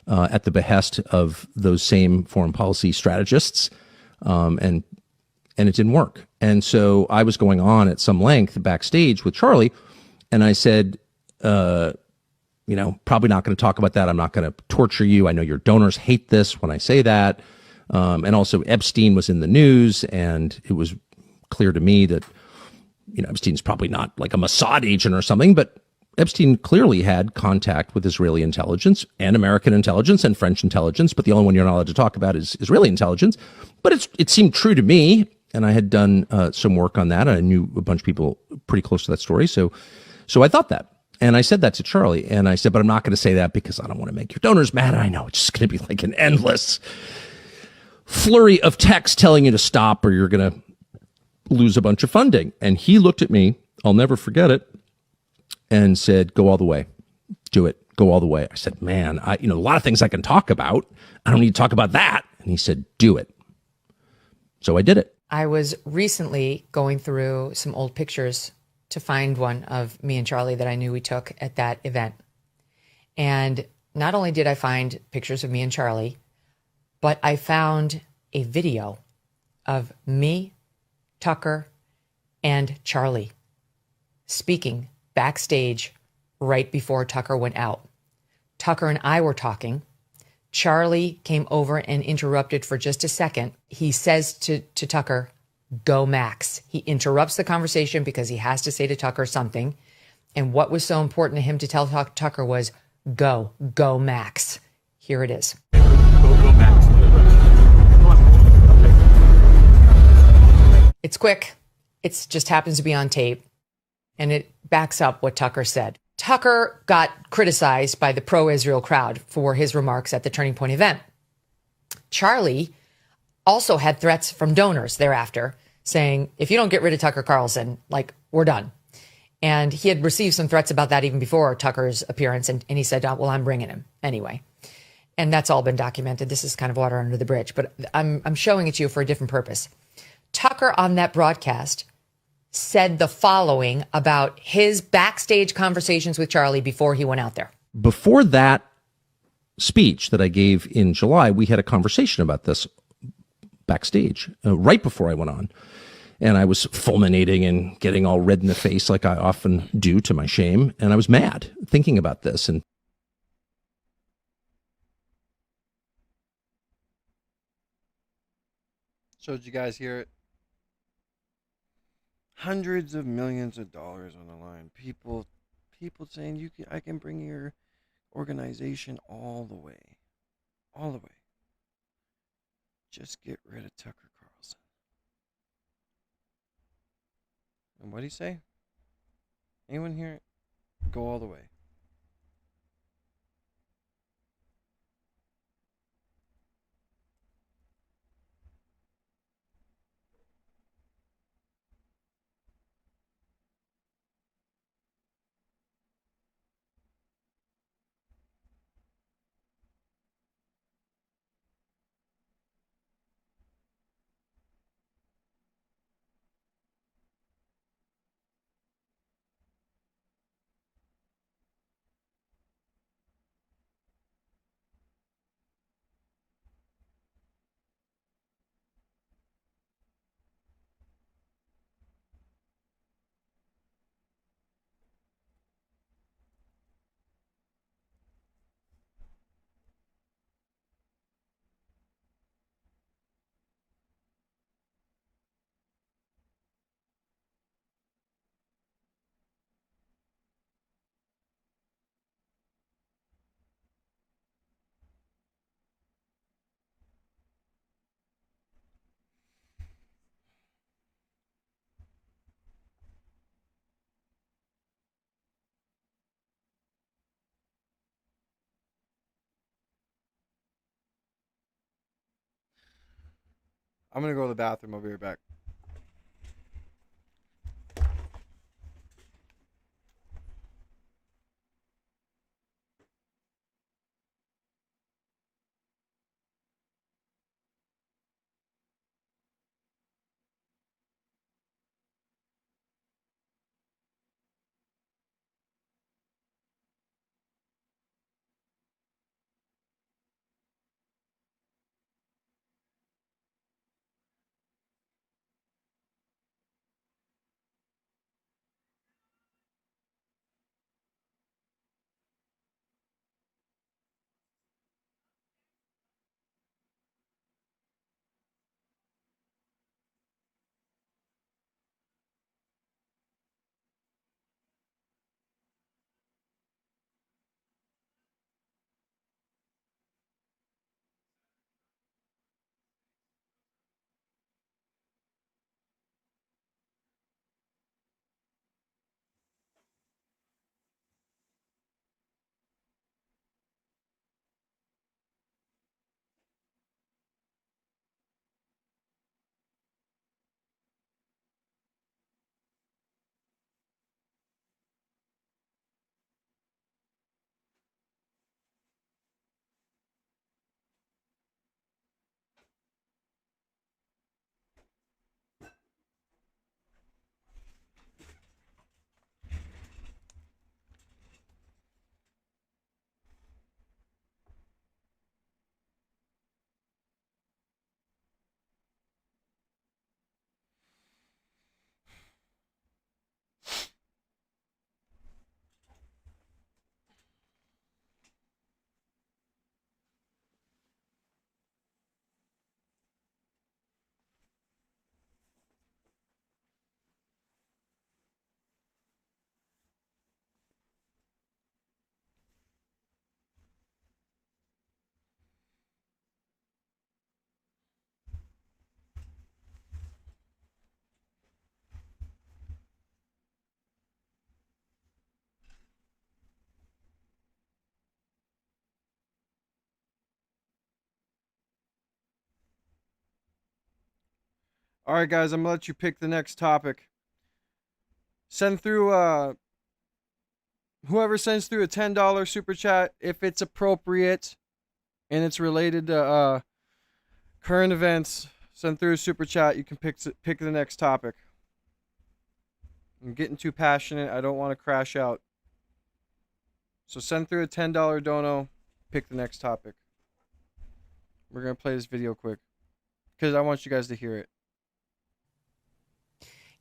at the behest of those same foreign policy strategists, and it didn't work. And so I was going on at some length backstage with Charlie, and I said, probably not going to talk about that. I'm not going to torture you. I know your donors hate this when I say that. And also Epstein was in the news, and it was clear to me that, Epstein's probably not like a Mossad agent or something, but Epstein clearly had contact with Israeli intelligence and American intelligence and French intelligence, but the only one you're not allowed to talk about is Israeli intelligence. But it seemed true to me, and I had done some work on that. I knew a bunch of people pretty close to that story, so I thought that. And I said that to Charlie, and I said, but I'm not going to say that because I don't want to make your donors mad. I know it's just going to be like an endless flurry of text telling you to stop or you're going to lose a bunch of funding. And he looked at me, I'll never forget it, and said, go all the way. Do it. Go all the way. I said, man, a lot of things I can talk about. I don't need to talk about that. And he said, do it. So I did it. I was recently going through some old pictures to find one of me and Charlie that I knew we took at that event. And not only did I find pictures of me and Charlie, but I found a video of me, Tucker, and Charlie speaking backstage right before Tucker went out. Tucker and I were talking. Charlie came over and interrupted for just a second. He says to Tucker, go Max. He interrupts the conversation because he has to say to Tucker something. And what was so important to him to tell Tucker was, go Max. Here it is. Go Max. It's quick. It just happens to be on tape. And it backs up what Tucker said. Tucker got criticized by the pro-Israel crowd for his remarks at the Turning Point event. Charlie also had threats from donors thereafter saying, if you don't get rid of Tucker Carlson, like, we're done. And he had received some threats about that even before Tucker's appearance. And he said, well, I'm bringing him anyway. And that's all been documented. This is kind of water under the bridge, but I'm showing it to you for a different purpose. Tucker on that broadcast said the following about his backstage conversations with Charlie before he went out there. Before that speech that I gave in July, we had a conversation about this backstage right before I went on. And I was fulminating and getting all red in the face like I often do to my shame. And I was mad thinking about this. And So did you guys hear it? Hundreds of millions of dollars on the line. People saying I can bring your organization all the way. All the way. Just get rid of Tucker Carlson. And what'd he say? Anyone hear it? Go all the way. I'm going to go to the bathroom. I'll be right back. All right, guys, I'm going to let you pick the next topic. Send through, whoever sends through a $10 super chat, if it's appropriate and it's related to current events, send through a super chat. You can pick the next topic. I'm getting too passionate. I don't want to crash out. So send through a $10 dono. Pick the next topic. We're going to play this video quick because I want you guys to hear it.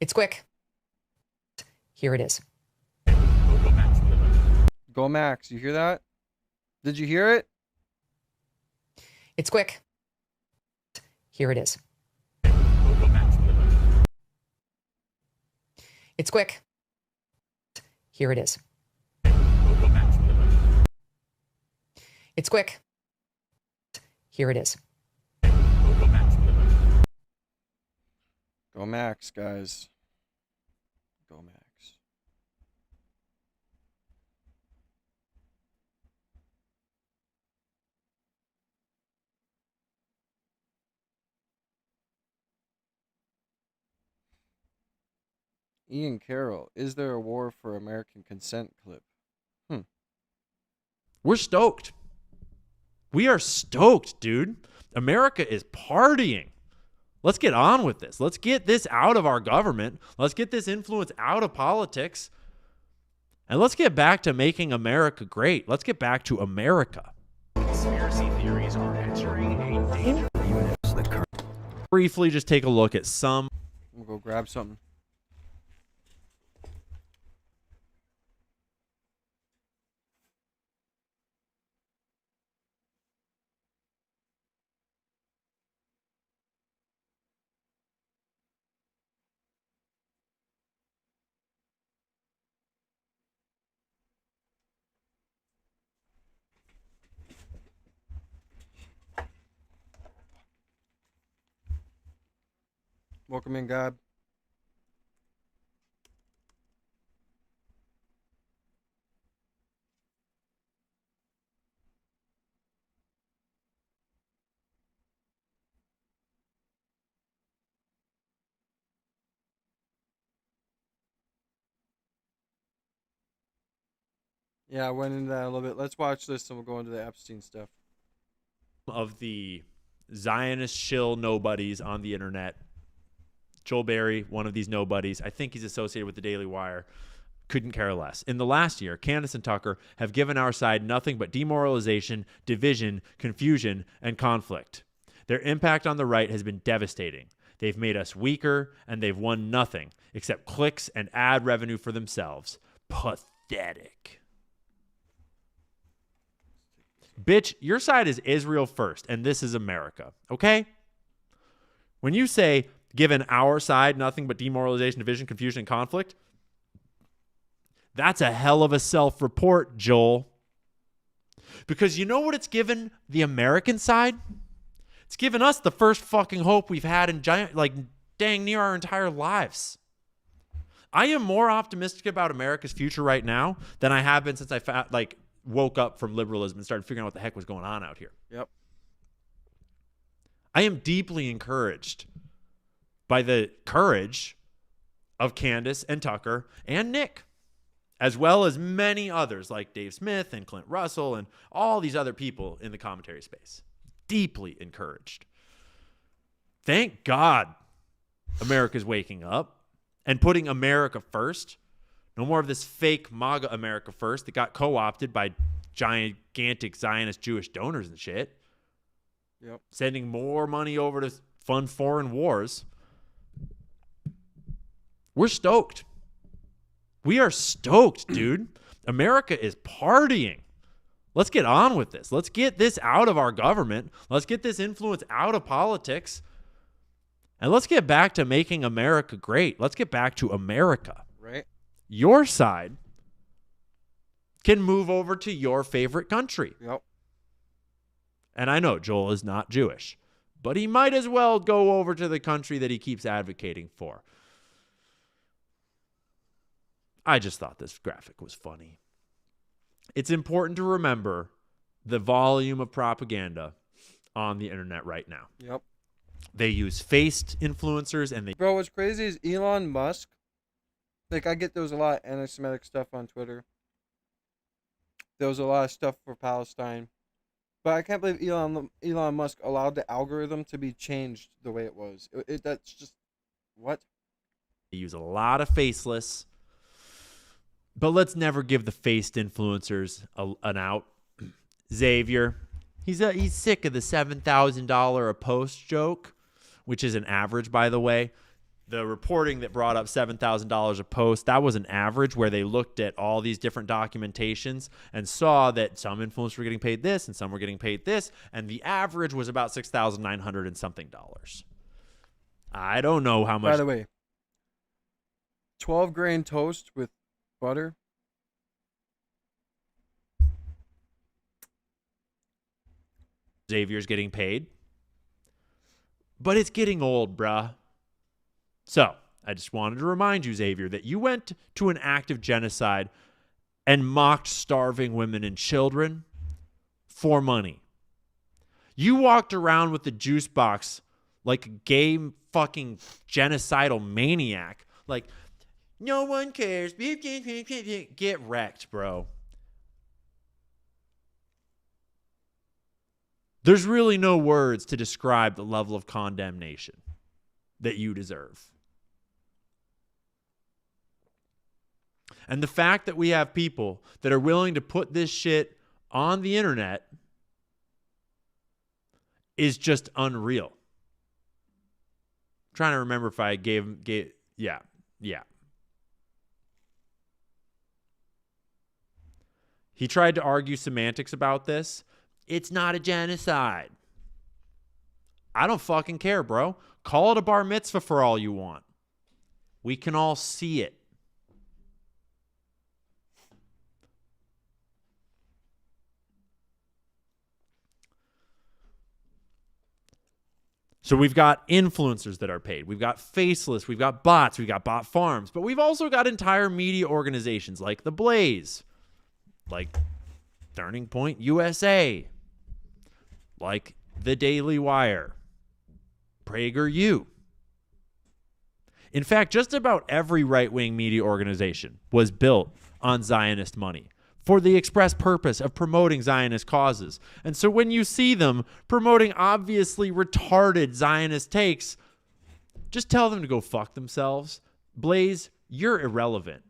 It's quick. Here it is. Go Max. You hear that? Did you hear it? It's quick. Here it is. It's quick. Here it is. It's quick. Here it is. Go Max, guys. Go Max. Ian Carroll, is there a war for American consent clip? We're stoked. We are stoked, dude. America is partying. Let's get on with this. Let's get this out of our government. Let's get this influence out of politics. And let's get back to making America great. Let's get back to America. Conspiracy theories are entering a danger. Briefly, just take a look at some. We'll go grab something. Welcome in, God. Yeah, I went into that a little bit. Let's watch this and we'll go into the Epstein stuff. Of the Zionist shill nobodies on the internet, Joel Berry, one of these nobodies, I think he's associated with the Daily Wire, couldn't care less. In the last year, Candace and Tucker have given our side nothing but demoralization, division, confusion, and conflict. Their impact on the right has been devastating. They've made us weaker, and they've won nothing except clicks and ad revenue for themselves. Pathetic. Bitch, your side is Israel first, and this is America, okay? When you say, given our side nothing but demoralization, division, confusion, and conflict, that's a hell of a self-report, Joel. Because you know what it's given the American side? It's given us the first fucking hope we've had in dang near our entire lives. I am more optimistic about America's future right now than I have been since I woke up from liberalism and started figuring out what the heck was going on out here. Yep. I am deeply encouraged by the courage of Candace and Tucker and Nick, as well as many others like Dave Smith and Clint Russell and all these other people in the commentary space. Deeply encouraged. Thank God America's waking up and putting America first. No more of this fake MAGA America first that got co-opted by gigantic Zionist Jewish donors and shit. Yep. Sending more money over to fund foreign wars. We're stoked. We are stoked, dude. America is partying. Let's get on with this. Let's get this out of our government. Let's get this influence out of politics. And let's get back to making America great. Let's get back to America. Right. Your side can move over to your favorite country. Yep. And I know Joel is not Jewish, but he might as well go over to the country that he keeps advocating for. I just thought this graphic was funny. It's important to remember the volume of propaganda on the internet right now. Yep. They use faced influencers and they... Bro, what's crazy is Elon Musk. Like, I get there was a lot of anti-Semitic stuff on Twitter. There was a lot of stuff for Palestine. But I can't believe Elon Musk allowed the algorithm to be changed the way it was. That's just... What? They use a lot of faceless... But let's never give the faced influencers an out. Xavier, he's sick of the $7,000 a post joke, which is an average, by the way. The reporting that brought up $7,000 a post, that was an average where they looked at all these different documentations and saw that some influencers were getting paid this and some were getting paid this, and the average was about $6,900 and something dollars. I don't know how much. By the way, 12 grain toast with butter. Xavier's getting paid. But it's getting old, bruh. So, I just wanted to remind you, Xavier, that you went to an act of genocide and mocked starving women and children for money. You walked around with the juice box like a gay fucking genocidal maniac. Like, no one cares. Get wrecked, bro. There's really no words to describe the level of condemnation that you deserve. And the fact that we have people that are willing to put this shit on the internet is just unreal. I'm trying to remember if I gave yeah. He tried to argue semantics about this. It's not a genocide. I don't fucking care, bro. Call it a bar mitzvah for all you want. We can all see it. So we've got influencers that are paid. We've got faceless. We've got bots. We've got bot farms. But we've also got entire media organizations like The Blaze, like Turning Point USA, like The Daily Wire, PragerU. In fact, just about every right-wing media organization was built on Zionist money, for the express purpose of promoting Zionist causes. And so when you see them promoting obviously retarded Zionist takes, just tell them to go fuck themselves. Blaze, you're irrelevant.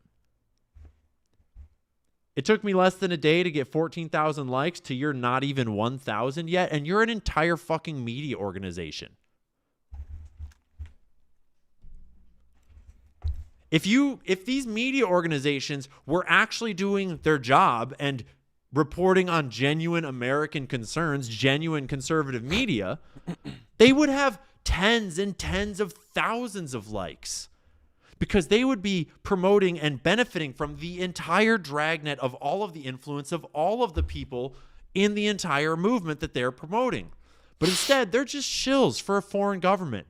It took me less than a day to get 14,000 likes to you're not even 1,000 yet, and you're an entire fucking media organization. If these media organizations were actually doing their job and reporting on genuine American concerns, genuine conservative media, they would have tens and tens of thousands of likes, because they would be promoting and benefiting from the entire dragnet of all of the influence of all of the people in the entire movement that they're promoting. But instead, they're just shills for a foreign government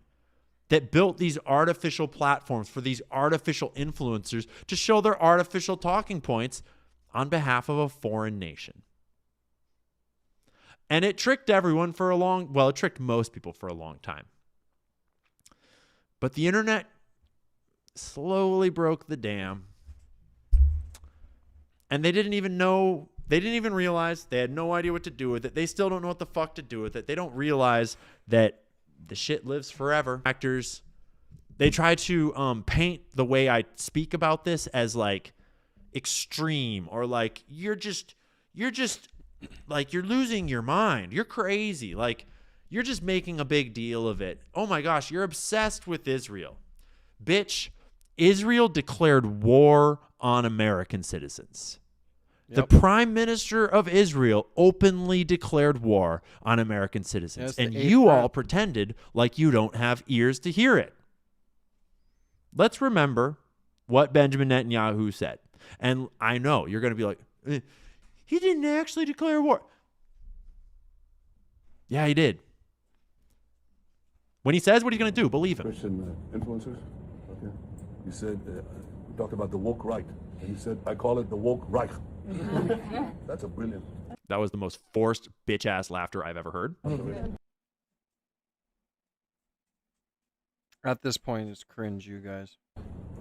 that built these artificial platforms for these artificial influencers to show their artificial talking points on behalf of a foreign nation. And it tricked everyone for it tricked most people for a long time. But the internet slowly broke the dam. And they didn't even realize, they had no idea what to do with it. They still don't know what the fuck to do with it. They don't realize that the shit lives forever. Actors, they try to paint the way I speak about this as like extreme, or like you're just like you're losing your mind. You're crazy. Like you're just making a big deal of it. Oh my gosh, you're obsessed with Israel. Bitch, Israel declared war on American citizens. Yep. The prime minister of Israel openly declared war on American citizens. And you all pretended like you don't have ears to hear it. Let's remember what Benjamin Netanyahu said. And I know you're going to be like, he didn't actually declare war. Yeah, he did. When he says what he's going to do, believe him. Christian influencers. Okay. You said, we talked about the woke right. And he said, I call it the woke Reich. That's a brilliant. That was the most forced bitch-ass laughter I've ever heard. At this point, it's cringe, you guys.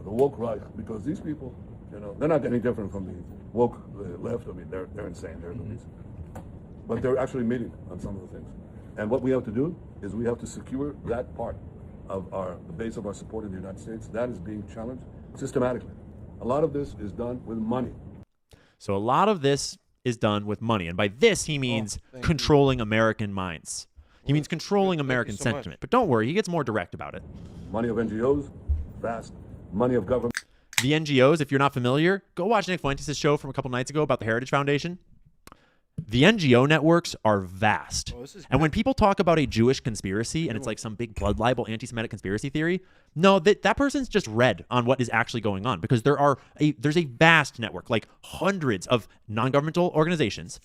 The woke right, because these people, they're not any different from the woke left. I mean, they're insane. They're Louise. But they're actually meeting on some of the things. And what we have to do is we have to secure that part of the base of our support in the United States. That is being challenged systematically. A lot of this is done with money. So a lot of this is done with money. And by this, he means controlling American minds. He means controlling American sentiment. But don't worry, he gets more direct about it. Money of NGOs, vast. Money of government. The NGOs, if you're not familiar, go watch Nick Fuentes' show from a couple nights ago about the Heritage Foundation. The NGO networks are vast. And when people talk about a Jewish conspiracy and it's like some big blood libel anti-Semitic conspiracy theory, no, that person's just read on what is actually going on, because there's a vast network, like hundreds of non-governmental organizations,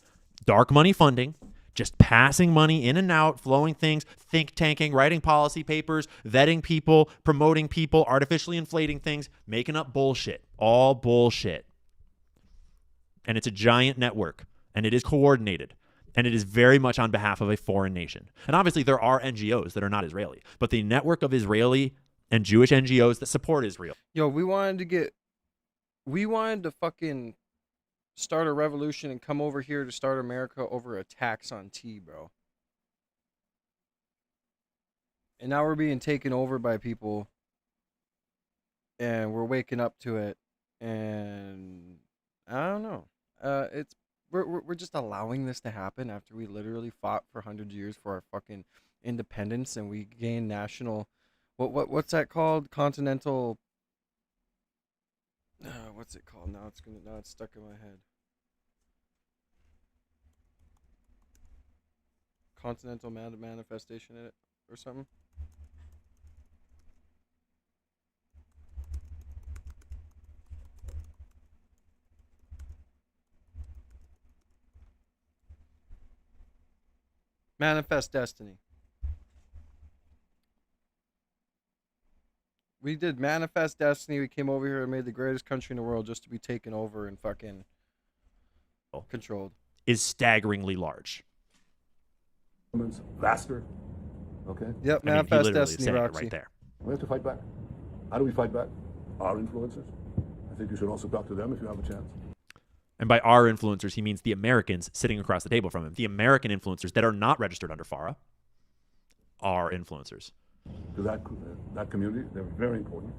dark money funding, just passing money in and out, flowing things, think tanking, writing policy papers, vetting people, promoting people, artificially inflating things, making up bullshit, all bullshit. And it's a giant network. And it is coordinated, and it is very much on behalf of a foreign nation. And obviously there are NGOs that are not Israeli, but the network of Israeli and Jewish NGOs that support Israel. Yo, we wanted to fucking start a revolution and come over here to start America over a tax on tea, bro. And now we're being taken over by people, and we're waking up to it, and I don't know. We're just allowing this to happen after we literally fought for hundreds of years for our fucking independence, and we gained national, what's that called? Continental. What's it called? Now it's stuck in my head. Continental manifestation in it or something. Manifest destiny. We did manifest destiny. We came over here and made the greatest country in the world just to be taken over and fucking controlled. Is staggeringly large. Vaster. Okay. Yep. Manifest destiny, Roxy. Right there. We have to fight back. How do we fight back? Our influencers. I think you should also talk to them if you have a chance. And by our influencers, he means the Americans sitting across the table from him. The American influencers that are not registered under FARA are influencers. To that community, they're very important.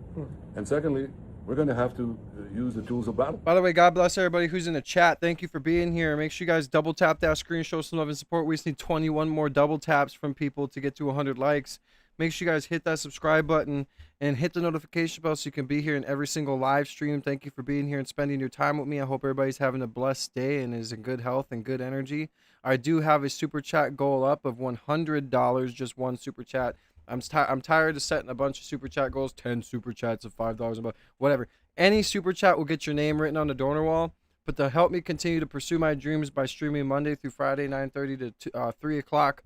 And secondly, we're going to have to use the tools of battle. By the way, God bless everybody who's in the chat. Thank you for being here. Make sure you guys double tap that screen, show some love and support. We just need 21 more double taps from people to get to 100 likes. Make sure you guys hit that subscribe button and hit the notification bell so you can be here in every single live stream. Thank you for being here and spending your time with me. I hope everybody's having a blessed day and is in good health and good energy. I do have a super chat goal up of $100, just one super chat. I'm tired of setting a bunch of super chat goals, 10 super chats of $5 a month, whatever. Any super chat will get your name written on the donor wall. But to help me continue to pursue my dreams by streaming Monday through Friday, 9:30 to 3 o'clock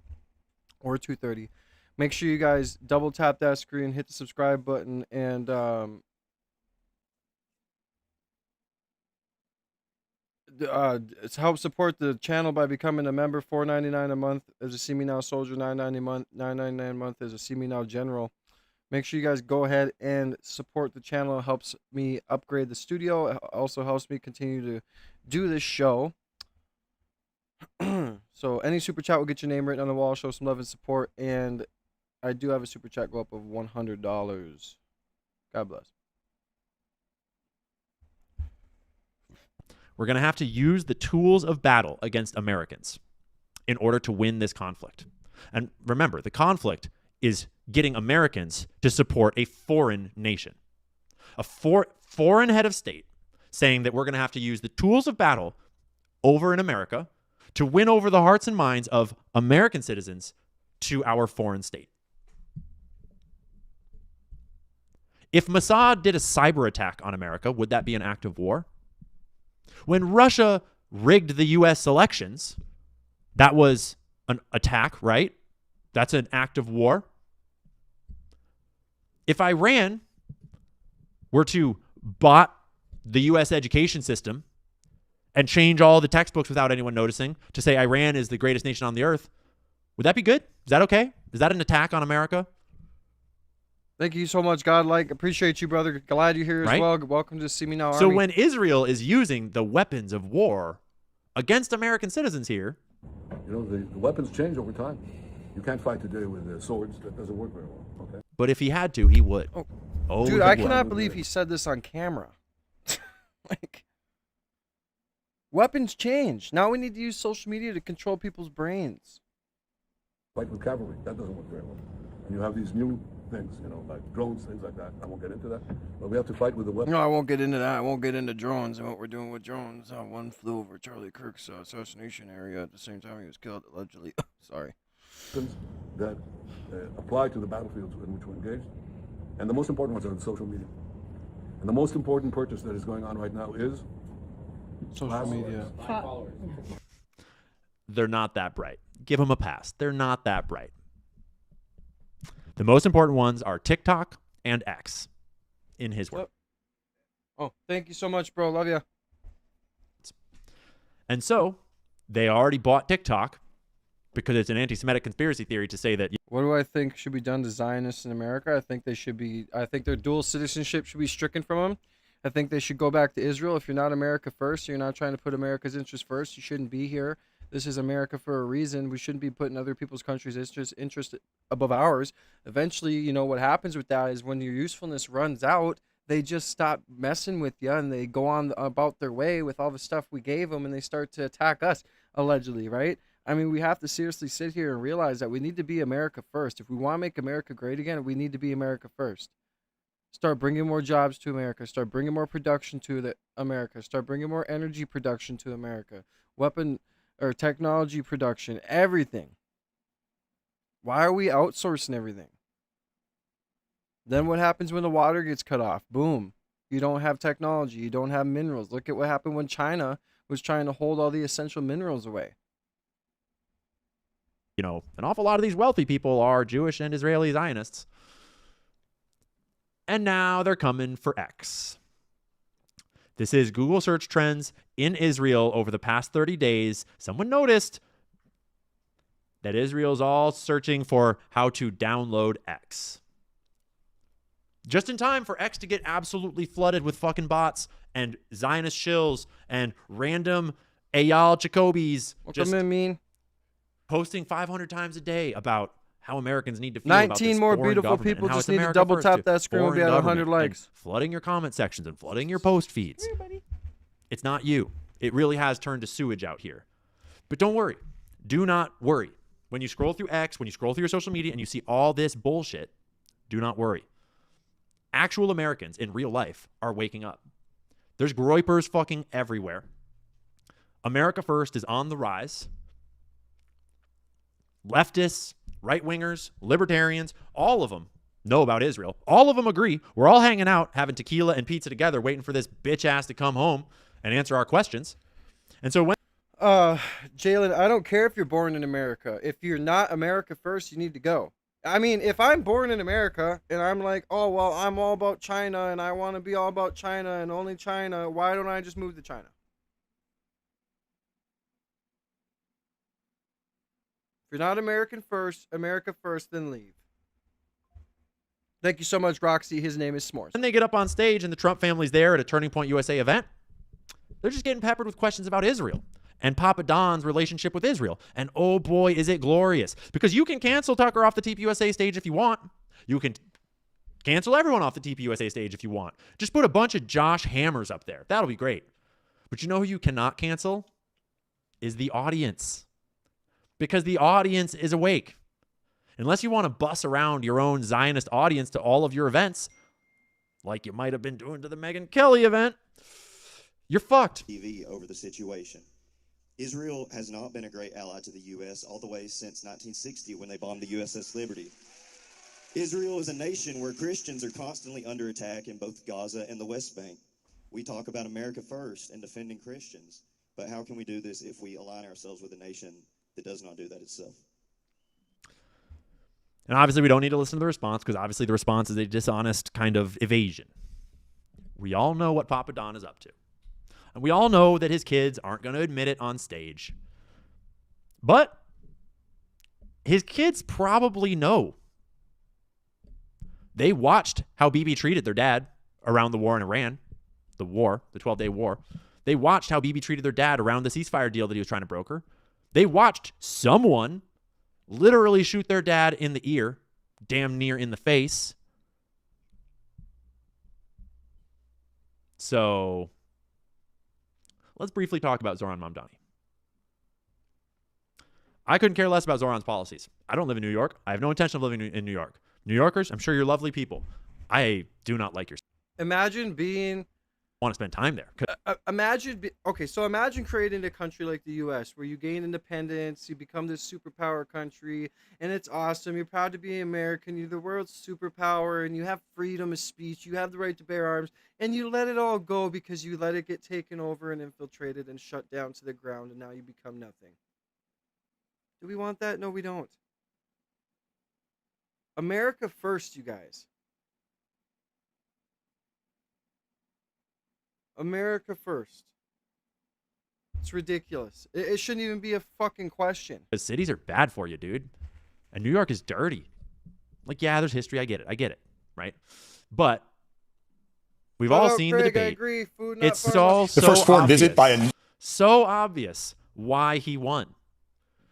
or 2:30, make sure you guys double tap that screen, hit the subscribe button, and help support the channel by becoming a member. $4.99 a month as a See Me Now Soldier, $9.99 a month as a See Me Now General. Make sure you guys go ahead and support the channel. It helps me upgrade the studio. It also helps me continue to do this show. So any super chat will get your name written on the wall. Show some love and support. And I do have a super chat go up of $100. God bless. We're going to have to use the tools of battle against Americans in order to win this conflict. And remember, the conflict is getting Americans to support a foreign nation. A foreign head of state saying that we're going to have to use the tools of battle over in America to win over the hearts and minds of American citizens to our foreign state. If Mossad did a cyber attack on America, would that be an act of war? When Russia rigged the U.S. elections, that was an attack, right? That's an act of war. If Iran were to bot the U.S. education system and change all the textbooks without anyone noticing to say Iran is the greatest nation on the earth, would that be good? Is that okay? Is that an attack on America? Thank you so much, Godlike. Appreciate you, brother. Glad you're here as Right? well. Welcome to See Me Now So Army. when Israel is using the weapons of war against American citizens here, You know, the weapons change over time. You can't fight today with swords. That doesn't work very well. Okay. but if he had to, he would. Oh, Dude, he I would. cannot believe he said this on camera. Like, weapons change. Now we need to use social media to control people's brains. Fight with cavalry. That doesn't work very well. And you have these new things, you know, like drones, things like that. I won't get into that. But we have to fight with the weapons. No, I won't get into that. I won't get into drones and what we're doing with drones. One flew over Charlie Kirk's assassination area at the same time he was killed, allegedly. Sorry. That apply to the battlefields in which we're engaged. And the most important ones are in social media. And the most important purchase that is going on right now is social media. They're not that bright. Give them a pass. They're not that bright. The most important ones are TikTok and X in his work. Oh, thank you so much, bro. Love you. And so they already bought TikTok because it's an anti-Semitic conspiracy theory to say that. What do I think should be done to Zionists in America? I think their dual citizenship should be stricken from them. I think they should go back to Israel. If you're not America first, you're not trying to put America's interests first, you shouldn't be here. This is America for a reason. We shouldn't be putting other people's countries' interest above ours. Eventually, you know, what happens with that is when your usefulness runs out, they just stop messing with you and they go on about their way with all the stuff we gave them and they start to attack us, allegedly, right? I mean, we have to seriously sit here and realize that we need to be America first. If we want to make America great again, we need to be America first. Start bringing more jobs to America. Start bringing more production to America. Start bringing more energy production to America. Weapon or technology production, everything. Why are we outsourcing everything? Then what happens when the water gets cut off? Boom. You don't have technology. You don't have minerals. Look at what happened when China was trying to hold all the essential minerals away. You know, an awful lot of these wealthy people are Jewish and Israeli Zionists. And now they're coming for X. This is Google search trends in Israel over the past 30 days. Someone noticed that Israel's all searching for how to download X. Just in time for X to get absolutely flooded with fucking bots and Zionist shills and random Eyal Jacobis just posting 500 times a day about how Americans need to feel about this 19 more foreign beautiful government people and how just it's need to America double first tap that screen. We'll be foreign at 100 government, and likes. flooding your comment sections and flooding your post feeds. It's not you. It really has turned to sewage out here. But don't worry. Do not worry. When you scroll through X, when you scroll through your social media and you see all this bullshit, do not worry. Actual Americans in real life are waking up. There's groypers fucking everywhere. America First is on the rise. Leftists, right-wingers, libertarians, all of them know about Israel. All of them agree. We're all hanging out, having tequila and pizza together, waiting for this bitch ass to come home and answer our questions. And so when Jalen, I don't care if you're born in America. If you're not America First, you need to go. I mean, if I'm born in America and I'm like, oh, well, I'm all about China and I want to be all about China and only China, why don't I just move to China? If you're not America First, then leave. Thank you so much, Roxy. His name is S'mores. they get up on stage and the Trump family's there at a Turning Point USA event, they're just getting peppered with questions about Israel and Papa Don's relationship with Israel. And oh boy, is it glorious. Because you can cancel Tucker off the TPUSA stage if you want. You can cancel everyone off the TPUSA stage if you want. Just put a bunch of Josh Hammers up there. That'll be great. But you know who you cannot cancel? Is the audience. Because the audience is awake. Unless you want to bus around your own Zionist audience to all of your events, like you might have been doing to the Megyn Kelly event, you're fucked. TV over the situation. Israel has not been a great ally to the U.S. all the way since 1960 when they bombed the USS Liberty. Israel is a nation where Christians are constantly under attack in both Gaza and the West Bank. We talk about America first and defending Christians, but how can we do this if we align ourselves with a nation that does not do that itself? And obviously we don't need to listen to the response because obviously the response is a dishonest kind of evasion. We all know what Papa Don is up to. And we all know that his kids aren't going to admit it on stage. But his kids probably know. They watched how Bibi treated their dad around the war in Iran, the 12-day war. They watched how Bibi treated their dad around the ceasefire deal that he was trying to broker. They watched someone literally shoot their dad in the ear, damn near in the face. So let's briefly talk about Zoran Mamdani. I couldn't care less about Zoran's policies. I don't live in New York. I have no intention of living in New York. New Yorkers, I'm sure you're lovely people. I do not like your... Imagine being... want to spend time there. Imagine creating a country like the U.S. where you gain independence, you become this superpower country, and it's awesome. You're proud to be American. You're the world's superpower, and you have freedom of speech. You have the right to bear arms, and you let it all go because you let it get taken over and infiltrated and shut down to the ground, and now you become nothing. Do we want that? No, we don't. America first, you guys. America first. It's ridiculous. It shouldn't even be a fucking question. The cities are bad for you, dude. And New York is dirty. Like, yeah, there's history. I get it. Right? But we've all seen Craig, the debate. I agree. Food, not It's so The first foreign obvious. visit by a... So obvious why he won.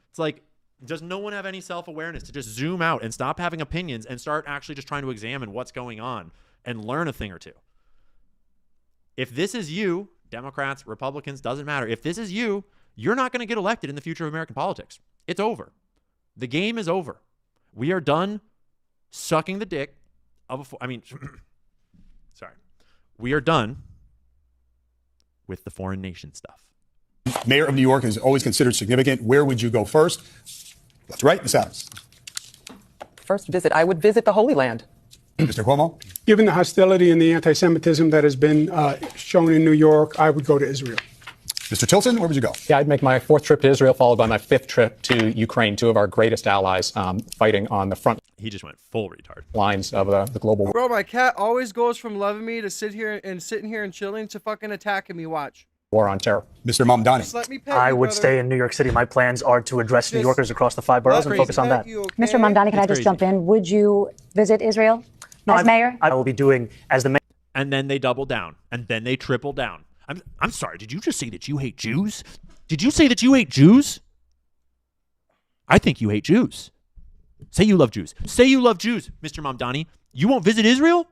It's like, does no one have any self-awareness to just zoom out and stop having opinions and start actually just trying to examine what's going on and learn a thing or two? If this is you, Democrats, Republicans, doesn't matter. If this is you, you're not going to get elected in the future of American politics. It's over. The game is over. We are done sucking the dick of sorry. We are done with the foreign nation stuff. Mayor of New York is always considered significant. Where would you go first? That's right, Ms. Adams. First visit, I would visit the Holy Land. Mr. Cuomo? Given the hostility and the anti-Semitism that has been shown in New York, I would go to Israel. Mr. Tilton, where would you go? Yeah, I'd make my 4th trip to Israel, followed by my 5th trip to Ukraine, 2 of our greatest allies fighting on the front. He just went full retard. Lines of the global war. Bro, my cat always goes from loving me to sitting here and chilling to fucking attacking me. Watch. War on terror. Mr. Mamdani. Just let me pet I you, would brother. stay in New York City. My plans are to address New Yorkers across the 5 boroughs and focus on that. You, okay? Mr. Mamdani, can I just jump in? Would you visit Israel as mayor? I will be doing as the mayor. And then they double down. And then they triple down. I'm sorry. Did you just say that you hate Jews? Did you say that you hate Jews? I think you hate Jews. Say you love Jews. Say you love Jews, Mr. Mamdani. You won't visit Israel?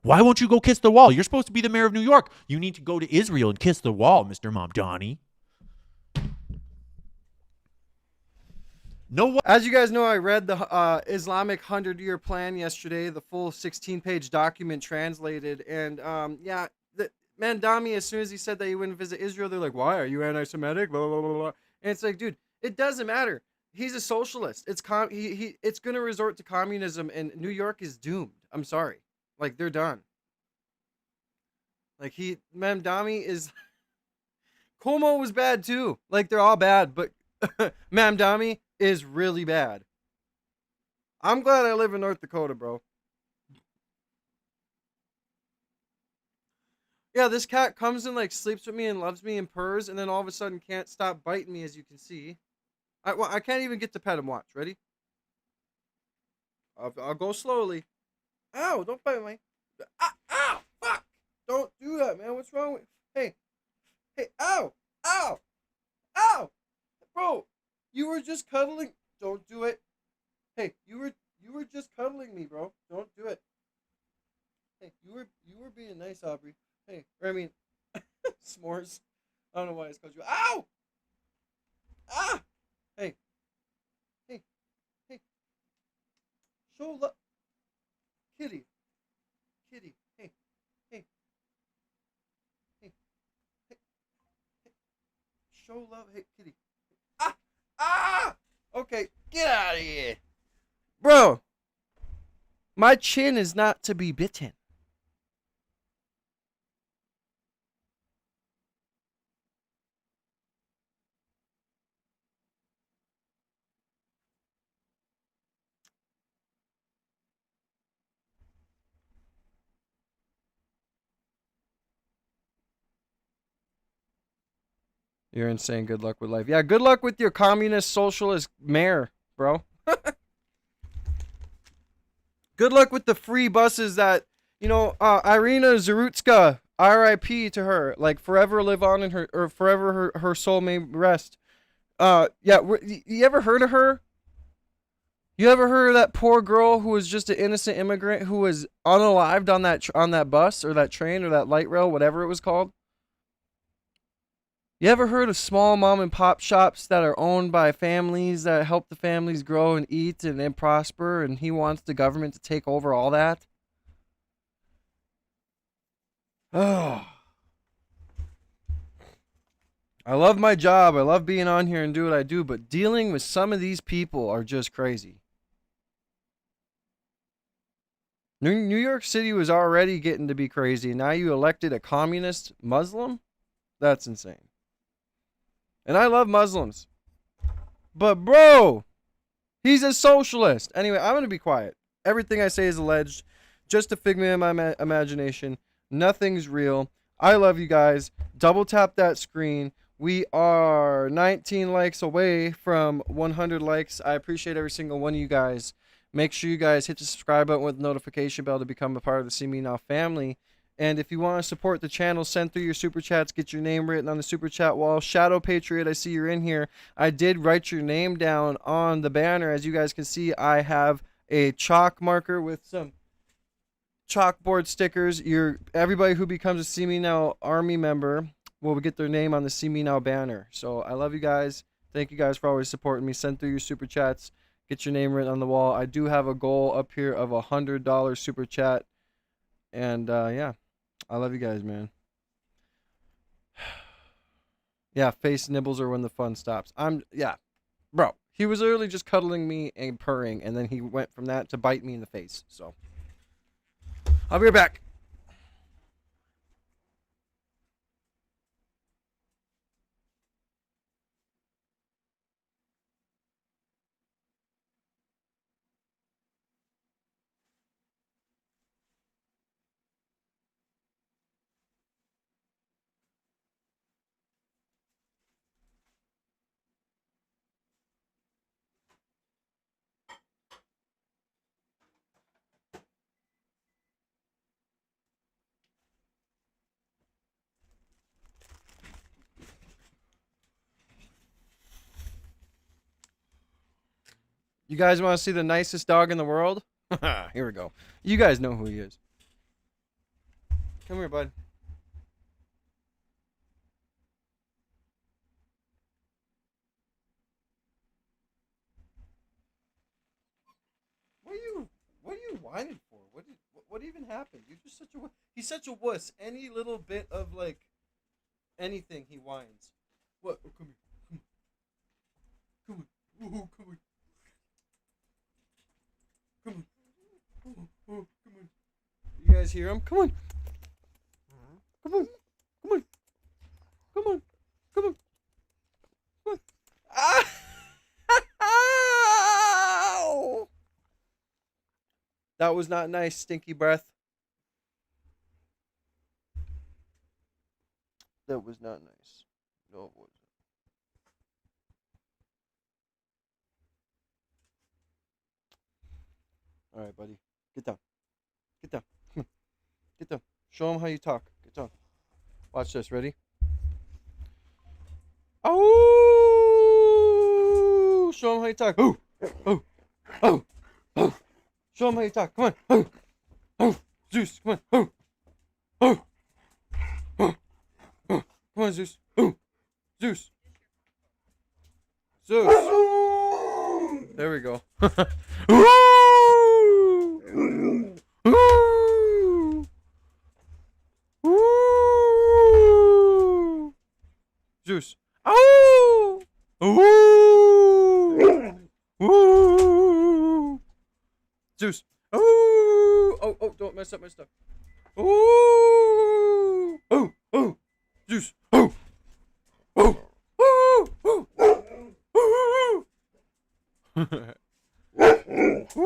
Why won't you go kiss the wall? You're supposed to be the mayor of New York. You need to go to Israel and kiss the wall, Mr. Mamdani. No. As you guys know, I read the Islamic 100-year plan yesterday, the full 16-page document translated. And yeah, Mandami, as soon as he said that he wouldn't visit Israel, they're like, why? Are you anti-Semitic? Blah, blah, blah, blah. And it's like, dude, it doesn't matter. He's a socialist. It's going to resort to communism, and New York is doomed. I'm sorry. Like, they're done. Like, Mamdani is... Cuomo was bad, too. Like, they're all bad, but Mamdani is really bad. I'm glad I live in North Dakota, bro. Yeah, this cat comes and, like, sleeps with me and loves me and purrs, and then all of a sudden can't stop biting me, as you can see. I can't even get to pet him. Watch. Ready? I'll go slowly. Ow, don't bite me. Ow, fuck. Don't do that, man. What's wrong with... Hey, ow, ow, ow. Bro, you were just cuddling. Don't do it. Hey, you were just cuddling me, bro. Don't do it. Hey, you were being nice, Aubrey. Hey, or I mean, s'mores. I don't know why it's called you. Ow! Ah! Hey. Show love. Kitty. Hey. Show love. Hey, kitty. Ah! Okay, get out of here. Bro, my chin is not to be bitten. You're insane. Good luck with life. Yeah, good luck with your communist socialist mayor, bro. Good luck with the free buses that, Irina Zarutska, R.I.P. to her, like forever live on in her, or forever her soul may rest. Yeah, you ever heard of her? You ever heard of that poor girl who was just an innocent immigrant who was unalived on that bus or that train or that light rail, whatever it was called? You ever heard of small mom and pop shops that are owned by families that help the families grow and eat and prosper, and he wants the government to take over all that? Oh. I love my job. I love being on here and do what I do, but dealing with some of these people are just crazy. New York City was already getting to be crazy. Now you elected a communist Muslim? That's insane. And I love Muslims. But bro, he's a socialist. Anyway, I'm going to be quiet. Everything I say is alleged. Just a figment of my imagination. Nothing's real. I love you guys. Double tap that screen. We are 19 likes away from 100 likes. I appreciate every single one of you guys. Make sure you guys hit the subscribe button with the notification bell to become a part of the See Me Now family. And if you want to support the channel, send through your super chats. Get your name written on the super chat wall. Shadow Patriot, I see you're in here. I did write your name down on the banner. As you guys can see, I have a chalk marker with some chalkboard stickers. Everybody who becomes a See Me Now Army member will get their name on the See Me Now banner. So I love you guys. Thank you guys for always supporting me. Send through your super chats. Get your name written on the wall. I do have a goal up here of $100 super chat. And yeah. I love you guys, man. Yeah, face nibbles are when the fun stops. Yeah. Bro, he was literally just cuddling me and purring, and then he went from that to bite me in the face. So, I'll be right back. You guys want to see the nicest dog in the world? Here we go. You guys know who he is. Come here, bud. What are you whining for? What even happened? You're just he's such a wuss. Any little bit of like anything he whines. What? Oh, come here. Come on. Come on. Come on. Come on. Come on. Come on. You guys hear him? Come on. Come on. Come on. Come on. Come on. Come on. Ah! Ow! That was not nice, stinky breath. That was not nice. No, it wasn't. All right, buddy. Get down. Get down. Come on. Get down. Show him how you talk. Get down. Watch this. Ready? Oh! Show him how you talk. Oh! Oh! Oh! Oh! Show him how you talk. Come on. Oh! Oh! Zeus, come on. Oh! Oh! Oh! Oh! Come on, Zeus. Oh! Zeus. Zeus. There we go. Ooh! Ooh! Ooh! Zeus. Oh! Ooh! Ooh! Zeus. Ooh! Oh, oh, don't mess up my stuff. Ooh! Oh, oh! Zeus. Oh! Oh! Oh! Oh! Oh! Ooh!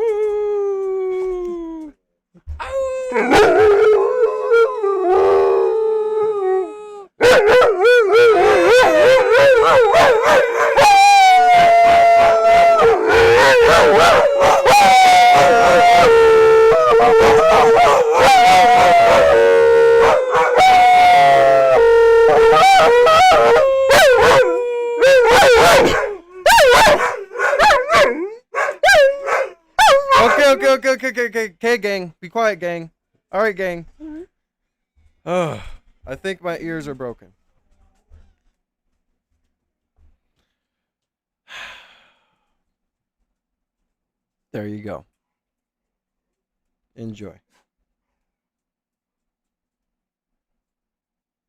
Okay, gang. Be quiet, gang. All right, gang. I think my ears are broken. There you go. Enjoy.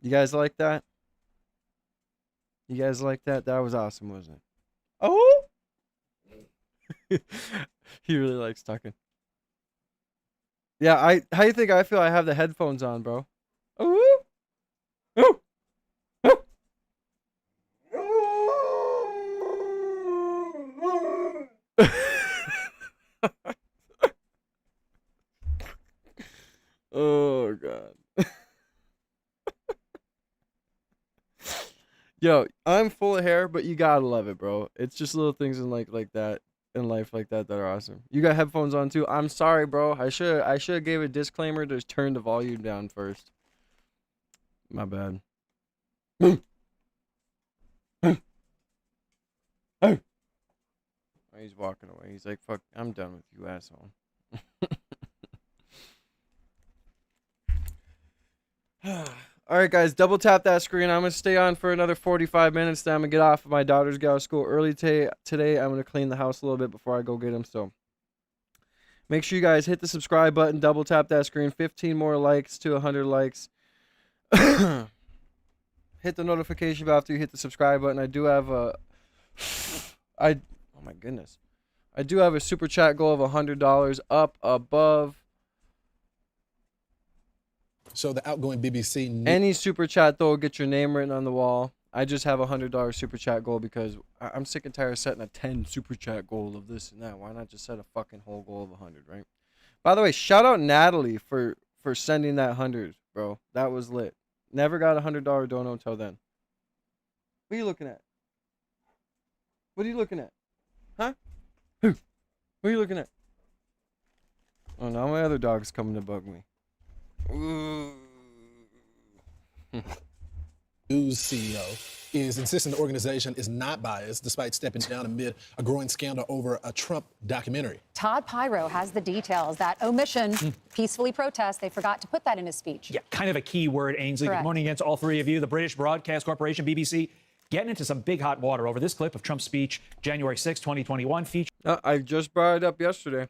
You guys like that? You guys like that? That was awesome, wasn't it? Oh! He really likes talking. Yeah, how you think I feel? I have the headphones on, bro. Oh! Oh! Oh god. Yo, I'm full of hair, but you gotta love it, bro. It's just little things in like that in life like that are awesome. You got headphones on too. I'm sorry, bro. I should gave a disclaimer to turn the volume down first. My bad. Oh, he's walking away. He's like, "Fuck, I'm done with you, asshole." All right, guys, double tap that screen. I'm going to stay on for another 45 minutes. Then I'm going to get off. My daughters got out of school early today. I'm going to clean the house a little bit before I go get them. So make sure you guys hit the subscribe button, double tap that screen. 15 more likes to 100 likes. Hit the notification bell after you hit the subscribe button. I do have oh my goodness. I do have a super chat goal of $100 up above. So the outgoing BBC. Any super chat though will get your name written on the wall. I just have $100 super chat goal because I'm sick and tired of setting a 10 super chat goal of this and that. Why not just set a fucking whole goal of 100, right? By the way, shout out Natalie for sending that 100, bro. That was lit. Never got a $100 dono until then. What are you looking at? What are you looking at? Huh? What are you looking at? Oh, now my other dog's coming to bug me. Ooh. News CEO is insisting the organization is not biased despite stepping down amid a growing scandal over a Trump documentary. Todd Pyro has the details. That omission, peacefully protest, they forgot to put that in his speech. Yeah, kind of a key word, Ainsley. Correct. Good morning again to all three of you. The British Broadcast Corporation, BBC, getting into some big hot water over this clip of Trump's speech, January 6, 2021, featured I just brought it up yesterday.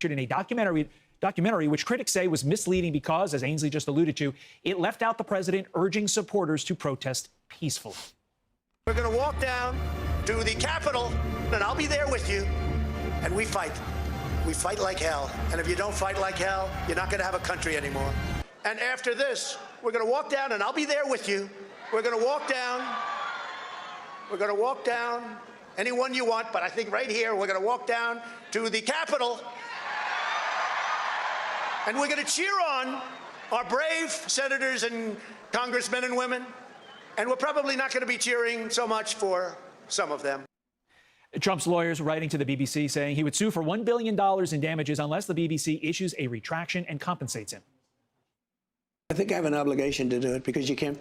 in a documentary which critics say was misleading because, as Ainsley just alluded to, it left out the president urging supporters to protest peacefully. We're going to walk down to the Capitol, and I'll be there with you, and we fight. We fight like hell. And if you don't fight like hell, you're not going to have a country anymore. And after this, we're going to walk down, and I'll be there with you. We're going to walk down. We're going to walk down. Anyone you want, but I think right here, we're going to walk down to the Capitol. And we're going to cheer on our brave senators and congressmen and women. And we're probably not going to be cheering so much for some of them. Trump's lawyers writing to the BBC saying he would sue for $1 billion in damages unless the BBC issues a retraction and compensates him. I think I have an obligation to do it because you can't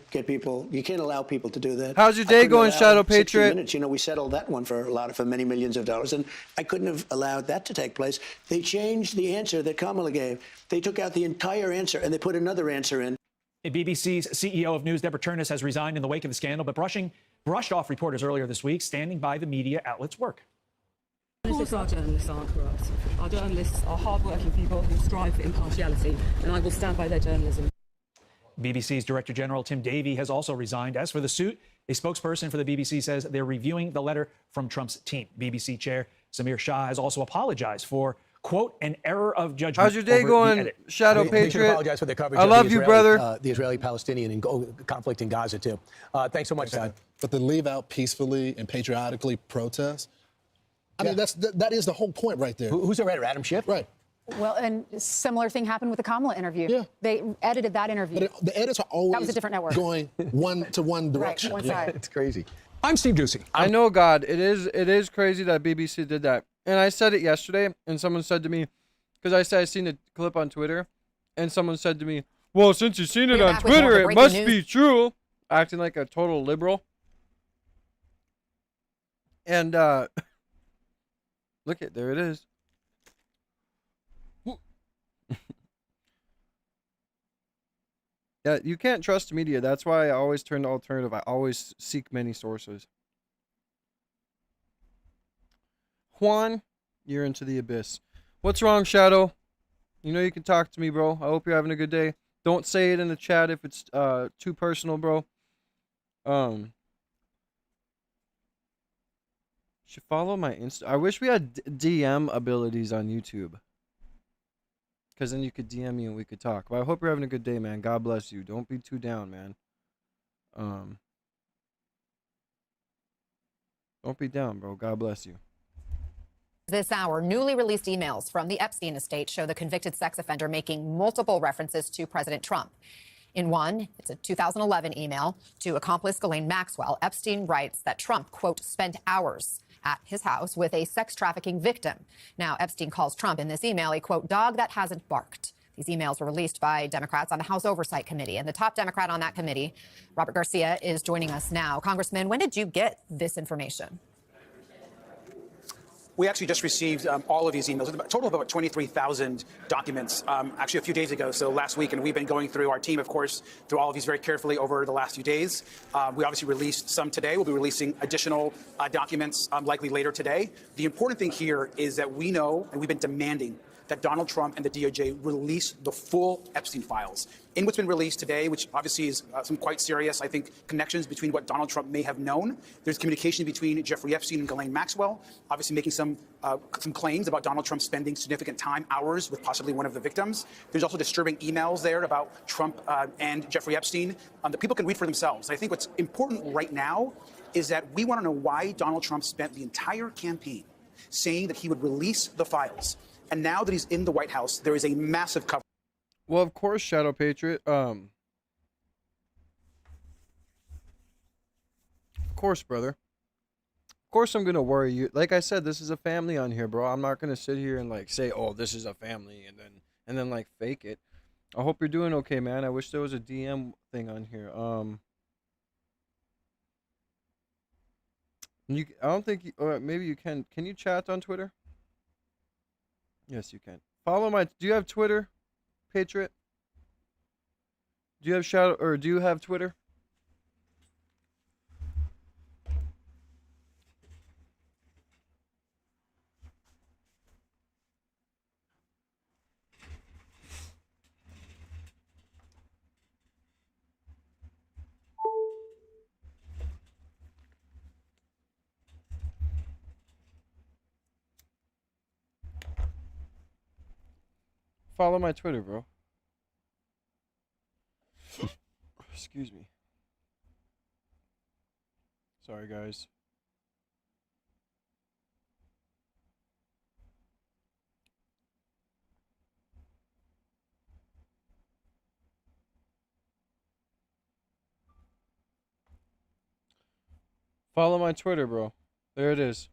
allow people to do that. How's your day going, Shadow Patriot? Minutes. You know, we settled that one for many millions of dollars, and I couldn't have allowed that to take place. They changed the answer that Kamala gave. They took out the entire answer and they put another answer in. BBC's CEO of News, Deborah Turnus, has resigned in the wake of the scandal, but brushed off reporters earlier this week, standing by the media outlet's work. Of course our journalists aren't corrupt. Our journalists are hard-working people who strive for impartiality, and I will stand by their journalism. BBC's Director General Tim Davie has also resigned. As for the suit, a spokesperson for the BBC says they're reviewing the letter from Trump's team. BBC Chair Samir Shah has also apologized for, quote, an error of judgment. How's your day going, Shadow We Patriot? should apologize for the coverage I of love the you, Israeli, brother. The Israeli-Palestinian conflict in Gaza, too. Thanks so much, Todd. But to leave out peacefully and patriotically protest, I mean, that is the whole point right there. Who's the writer, Adam Schiff? Right. Well, and similar thing happened with the Kamala interview. Yeah. They edited that interview. But the edits are always that was a different network. going one direction. Right, one side. It's crazy. I'm Steve Ducey. I know, God, it is crazy that BBC did that. And I said it yesterday, and someone said to me, because I said I seen a clip on Twitter, and someone said to me, well, since you've seen it on Twitter, it must be true. Acting like a total liberal. And look there it is. Yeah, you can't trust media. That's why I always turn to alternative. I always seek many sources. Juan, you're into the abyss. What's wrong, Shadow? You know you can talk to me, bro. I hope you're having a good day. Don't say it in the chat if it's too personal, bro. Should follow my Insta. I wish we had DM abilities on YouTube. Because then you could DM me and we could talk. But I hope you're having a good day, man. God bless you. Don't be too down, man. Don't be down, bro. God bless you. This hour, newly released emails from the Epstein estate show the convicted sex offender making multiple references to President Trump. In one, it's a 2011 email to accomplice Ghislaine Maxwell. Epstein writes that Trump, quote, spent hours at his house with a sex trafficking victim. Now, Epstein calls Trump in this email a, quote, dog that hasn't barked. These emails were released by Democrats on the House Oversight Committee. And the top Democrat on that committee, Robert Garcia, is joining us now. Congressman, when did you get this information? We actually just received all of these emails, a total of about 23,000 documents, actually a few days ago, so last week, and we've been going through, our team, of course, through all of these very carefully over the last few days. We obviously released some today. We'll be releasing additional documents likely later today. The important thing here is that we know, and we've been demanding, that Donald Trump and the DOJ release the full Epstein files. In what's been released today, which obviously is some quite serious, I think, connections between what Donald Trump may have known. There's communication between Jeffrey Epstein and Ghislaine Maxwell, obviously making some claims about Donald Trump spending significant time, hours, with possibly one of the victims. There's also disturbing emails there about Trump and Jeffrey Epstein that people can read for themselves. I think what's important right now is that we want to know why Donald Trump spent the entire campaign saying that he would release the files. And now that he's in the White House, there is a massive cover. Well, of course, Shadow Patriot. Of course, brother. Of course I'm going to worry you. Like I said, this is a family on here, bro. I'm not going to sit here and like say, oh, this is a family and then like fake it. I hope you're doing okay, man. I wish there was a DM thing on here. I don't think, or maybe you can. Can you chat on Twitter? Yes, you can. Follow my. Do you have Twitter, Patriot? Do you have do you have Twitter? Follow my Twitter, bro. Excuse me. Sorry, guys. Follow my Twitter, bro. There it is.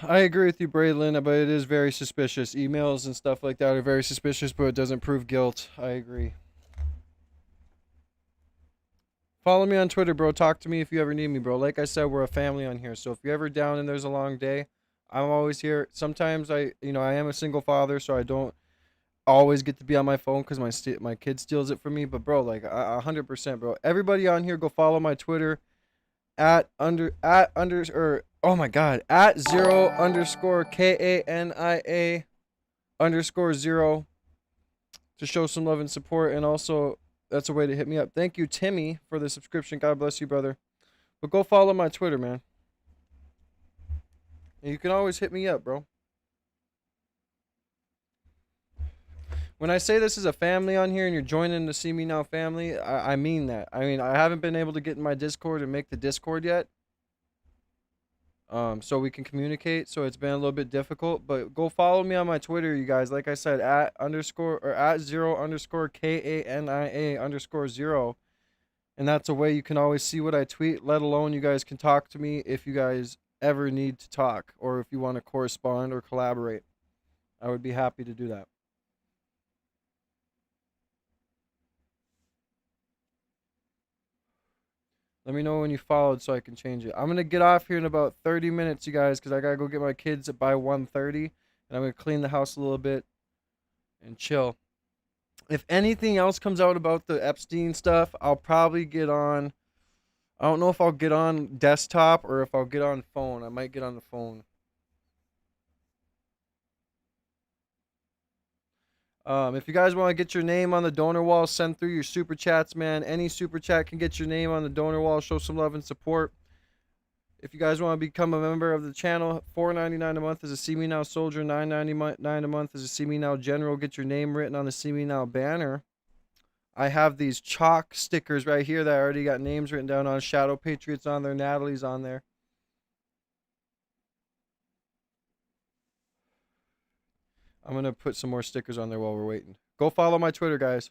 I agree with you, Braylon, but it is very suspicious. Emails and stuff like that are very suspicious, but it doesn't prove guilt. I agree. Follow me on Twitter, bro. Talk to me if you ever need me, bro. Like I said, we're a family on here. So if you're ever down and there's a long day, I'm always here. Sometimes I am a single father, so I don't always get to be on my phone because my kid steals it from me. But bro, like 100%, bro. Everybody on here, go follow my Twitter at oh my god, at 0_KANIA_0 to show some love and support. And also, that's a way to hit me up. Thank you, Timmy, for the subscription. God bless you, brother. But go follow my Twitter, man. And you can always hit me up, bro. When I say this is a family on here and you're joining the See Me Now family, I mean that. I mean, I haven't been able to get in my Discord and make the Discord yet. So we can communicate. So it's been a little bit difficult, but go follow me on my Twitter, you guys. Like I said, at 0_KANIA_0. And that's a way you can always see what I tweet, let alone you guys can talk to me if you guys ever need to talk or if you want to correspond or collaborate. I would be happy to do that. Let me know when you followed so I can change it. I'm going to get off here in about 30 minutes, you guys, because I got to go get my kids by 1:30. And I'm going to clean the house a little bit and chill. If anything else comes out about the Epstein stuff, I'll probably get on. I don't know if I'll get on desktop or if I'll get on phone. I might get on the phone. If you guys want to get your name on the donor wall, send through your super chats, man. Any super chat can get your name on the donor wall. Show some love and support. If you guys want to become a member of the channel, $4.99 a month is a See Me Now Soldier, $9.99 a month is a See Me Now General. Get your name written on the See Me Now banner. I have these chalk stickers right here that I already got names written down on. Shadow Patriots on there. Natalie's on there. I'm going to put some more stickers on there while we're waiting. Go follow my Twitter, guys.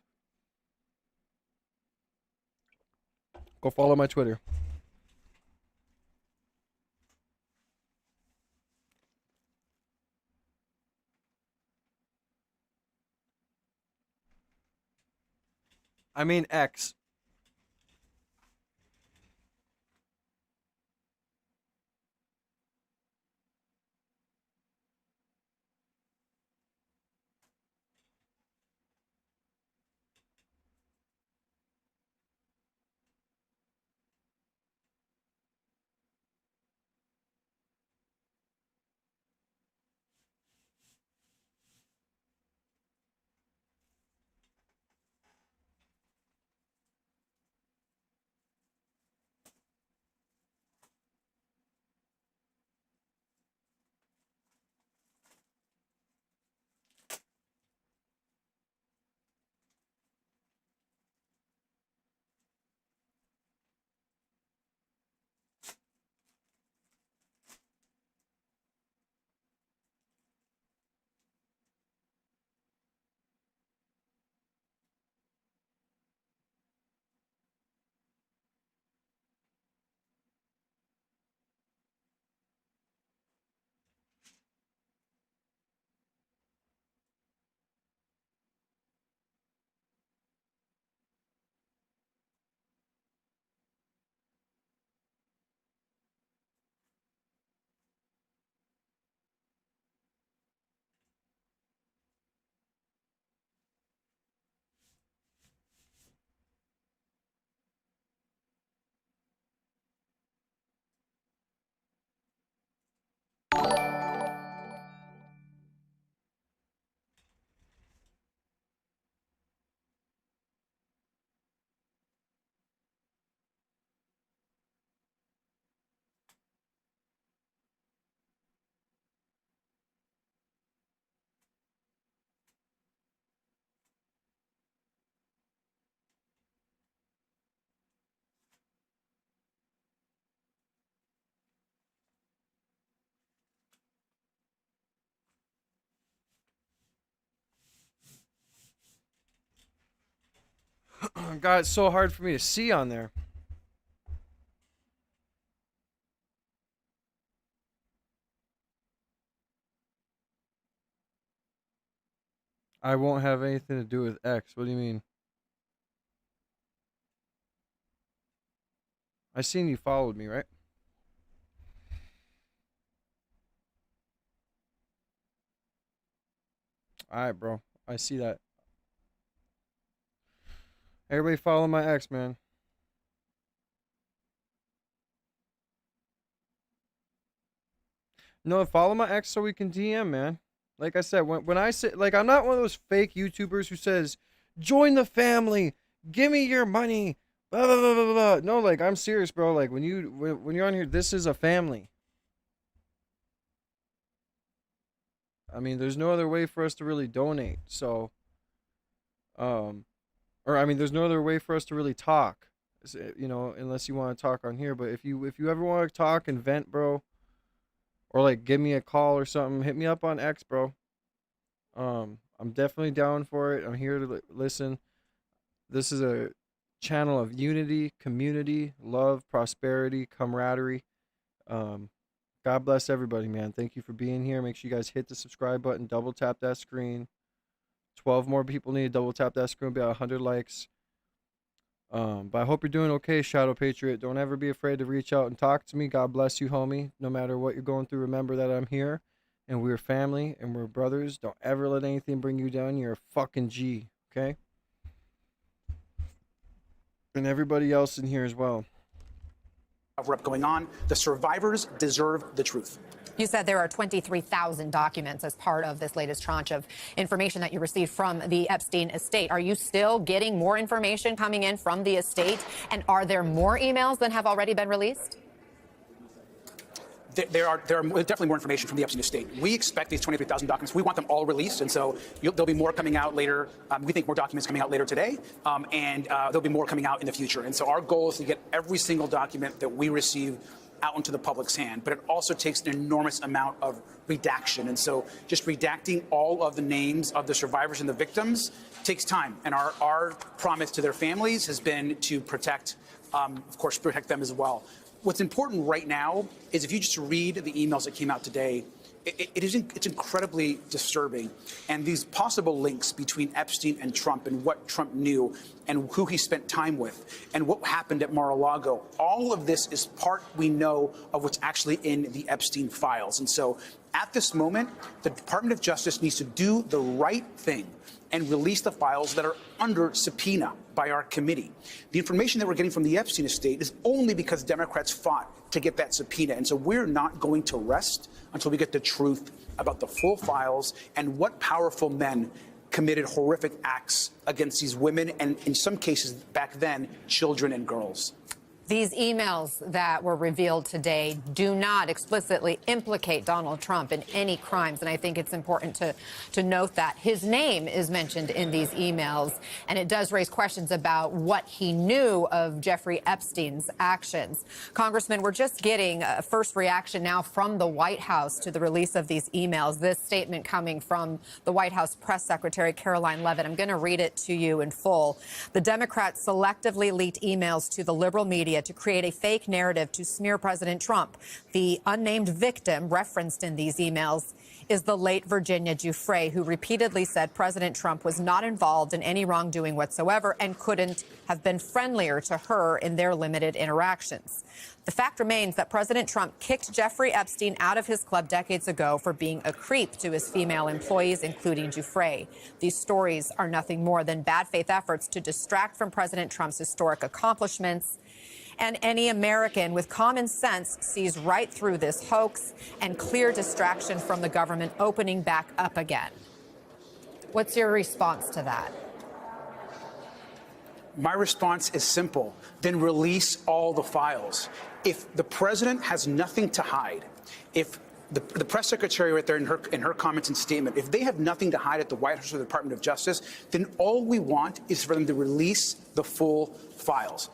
Go follow my Twitter. I mean X. God, it's so hard for me to see on there. I won't have anything to do with X. What do you mean? I seen you followed me, right? Alright, bro. I see that. Everybody follow my X, man. No, follow my X so we can DM, man. Like I said, when I say, like, I'm not one of those fake YouTubers who says, join the family, give me your money, blah, blah, blah, blah, blah. No, like, I'm serious, bro. Like, when you're on here, this is a family. I mean, there's no other way for us to really donate. So, or I mean, there's no other way for us to really talk, you know, unless you want to talk on here. But if you ever want to talk and vent, bro, or like give me a call or something, hit me up on X, bro. I'm definitely down for it. I'm here to listen. This is a channel of unity, community, love, prosperity, camaraderie. God bless everybody, man. Thank you for being here. Make sure you guys hit the subscribe button, double tap that screen. 12 more people need to double tap that screen, be 100 likes. But I hope you're doing okay, Shadow Patriot. Don't ever be afraid to reach out and talk to me. God bless you, homie. No matter what you're going through, remember that I'm here, and we're family, and we're brothers. Don't ever let anything bring you down. You're a fucking G, okay? And everybody else in here as well. Cover-up going on. The survivors deserve the truth. You said there are 23,000 documents as part of this latest tranche of information that you received from the Epstein estate. Are you still getting more information coming in from the estate? And are there more emails than have already been released? There are definitely more information from the Epstein estate. We expect these 23,000 documents. We want them all released, and so there'll be more coming out later. We think more documents coming out later today, and there'll be more coming out in the future. And so our goal is to get every single document that we receive out into the public's hand, but it also takes an enormous amount of redaction. And so just redacting all of the names of the survivors and the victims takes time. And our promise to their families has been to protect, of course, protect them as well. What's important right now is if you just read the emails that came out today, it's incredibly disturbing. And these possible links between Epstein and Trump and what Trump knew and who he spent time with and what happened at Mar-a-Lago, all of this is part, we know, of what's actually in the Epstein files. And so at this moment, the Department of Justice needs to do the right thing and release the files that are under subpoena by our committee. The information that we're getting from the Epstein estate is only because Democrats fought to get that subpoena. And so we're not going to rest until we get the truth about the full files and what powerful men committed horrific acts against these women and, in some cases back then, children and girls. These emails that were revealed today do not explicitly implicate Donald Trump in any crimes. And I think it's important to note that his name is mentioned in these emails. And it does raise questions about what he knew of Jeffrey Epstein's actions. Congressman, we're just getting a first reaction now from the White House to the release of these emails. This statement coming from the White House press secretary, Caroline Leavitt. I'm going to read it to you in full. The Democrats selectively leaked emails to the liberal media to create a fake narrative to smear President Trump. The unnamed victim referenced in these emails is the late Virginia Giuffre, who repeatedly said President Trump was not involved in any wrongdoing whatsoever and couldn't have been friendlier to her in their limited interactions. The fact remains that President Trump kicked Jeffrey Epstein out of his club decades ago for being a creep to his female employees, including Giuffre. These stories are nothing more than bad faith efforts to distract from President Trump's historic accomplishments. And any American with common sense sees right through this hoax and clear distraction from the government opening back up again. What's your response to that? My response is simple. Then release all the files. If the president has nothing to hide, if the press secretary right there in her comments and statement, if they have nothing to hide at the White House or the Department of Justice, then all we want is for them to release the full files.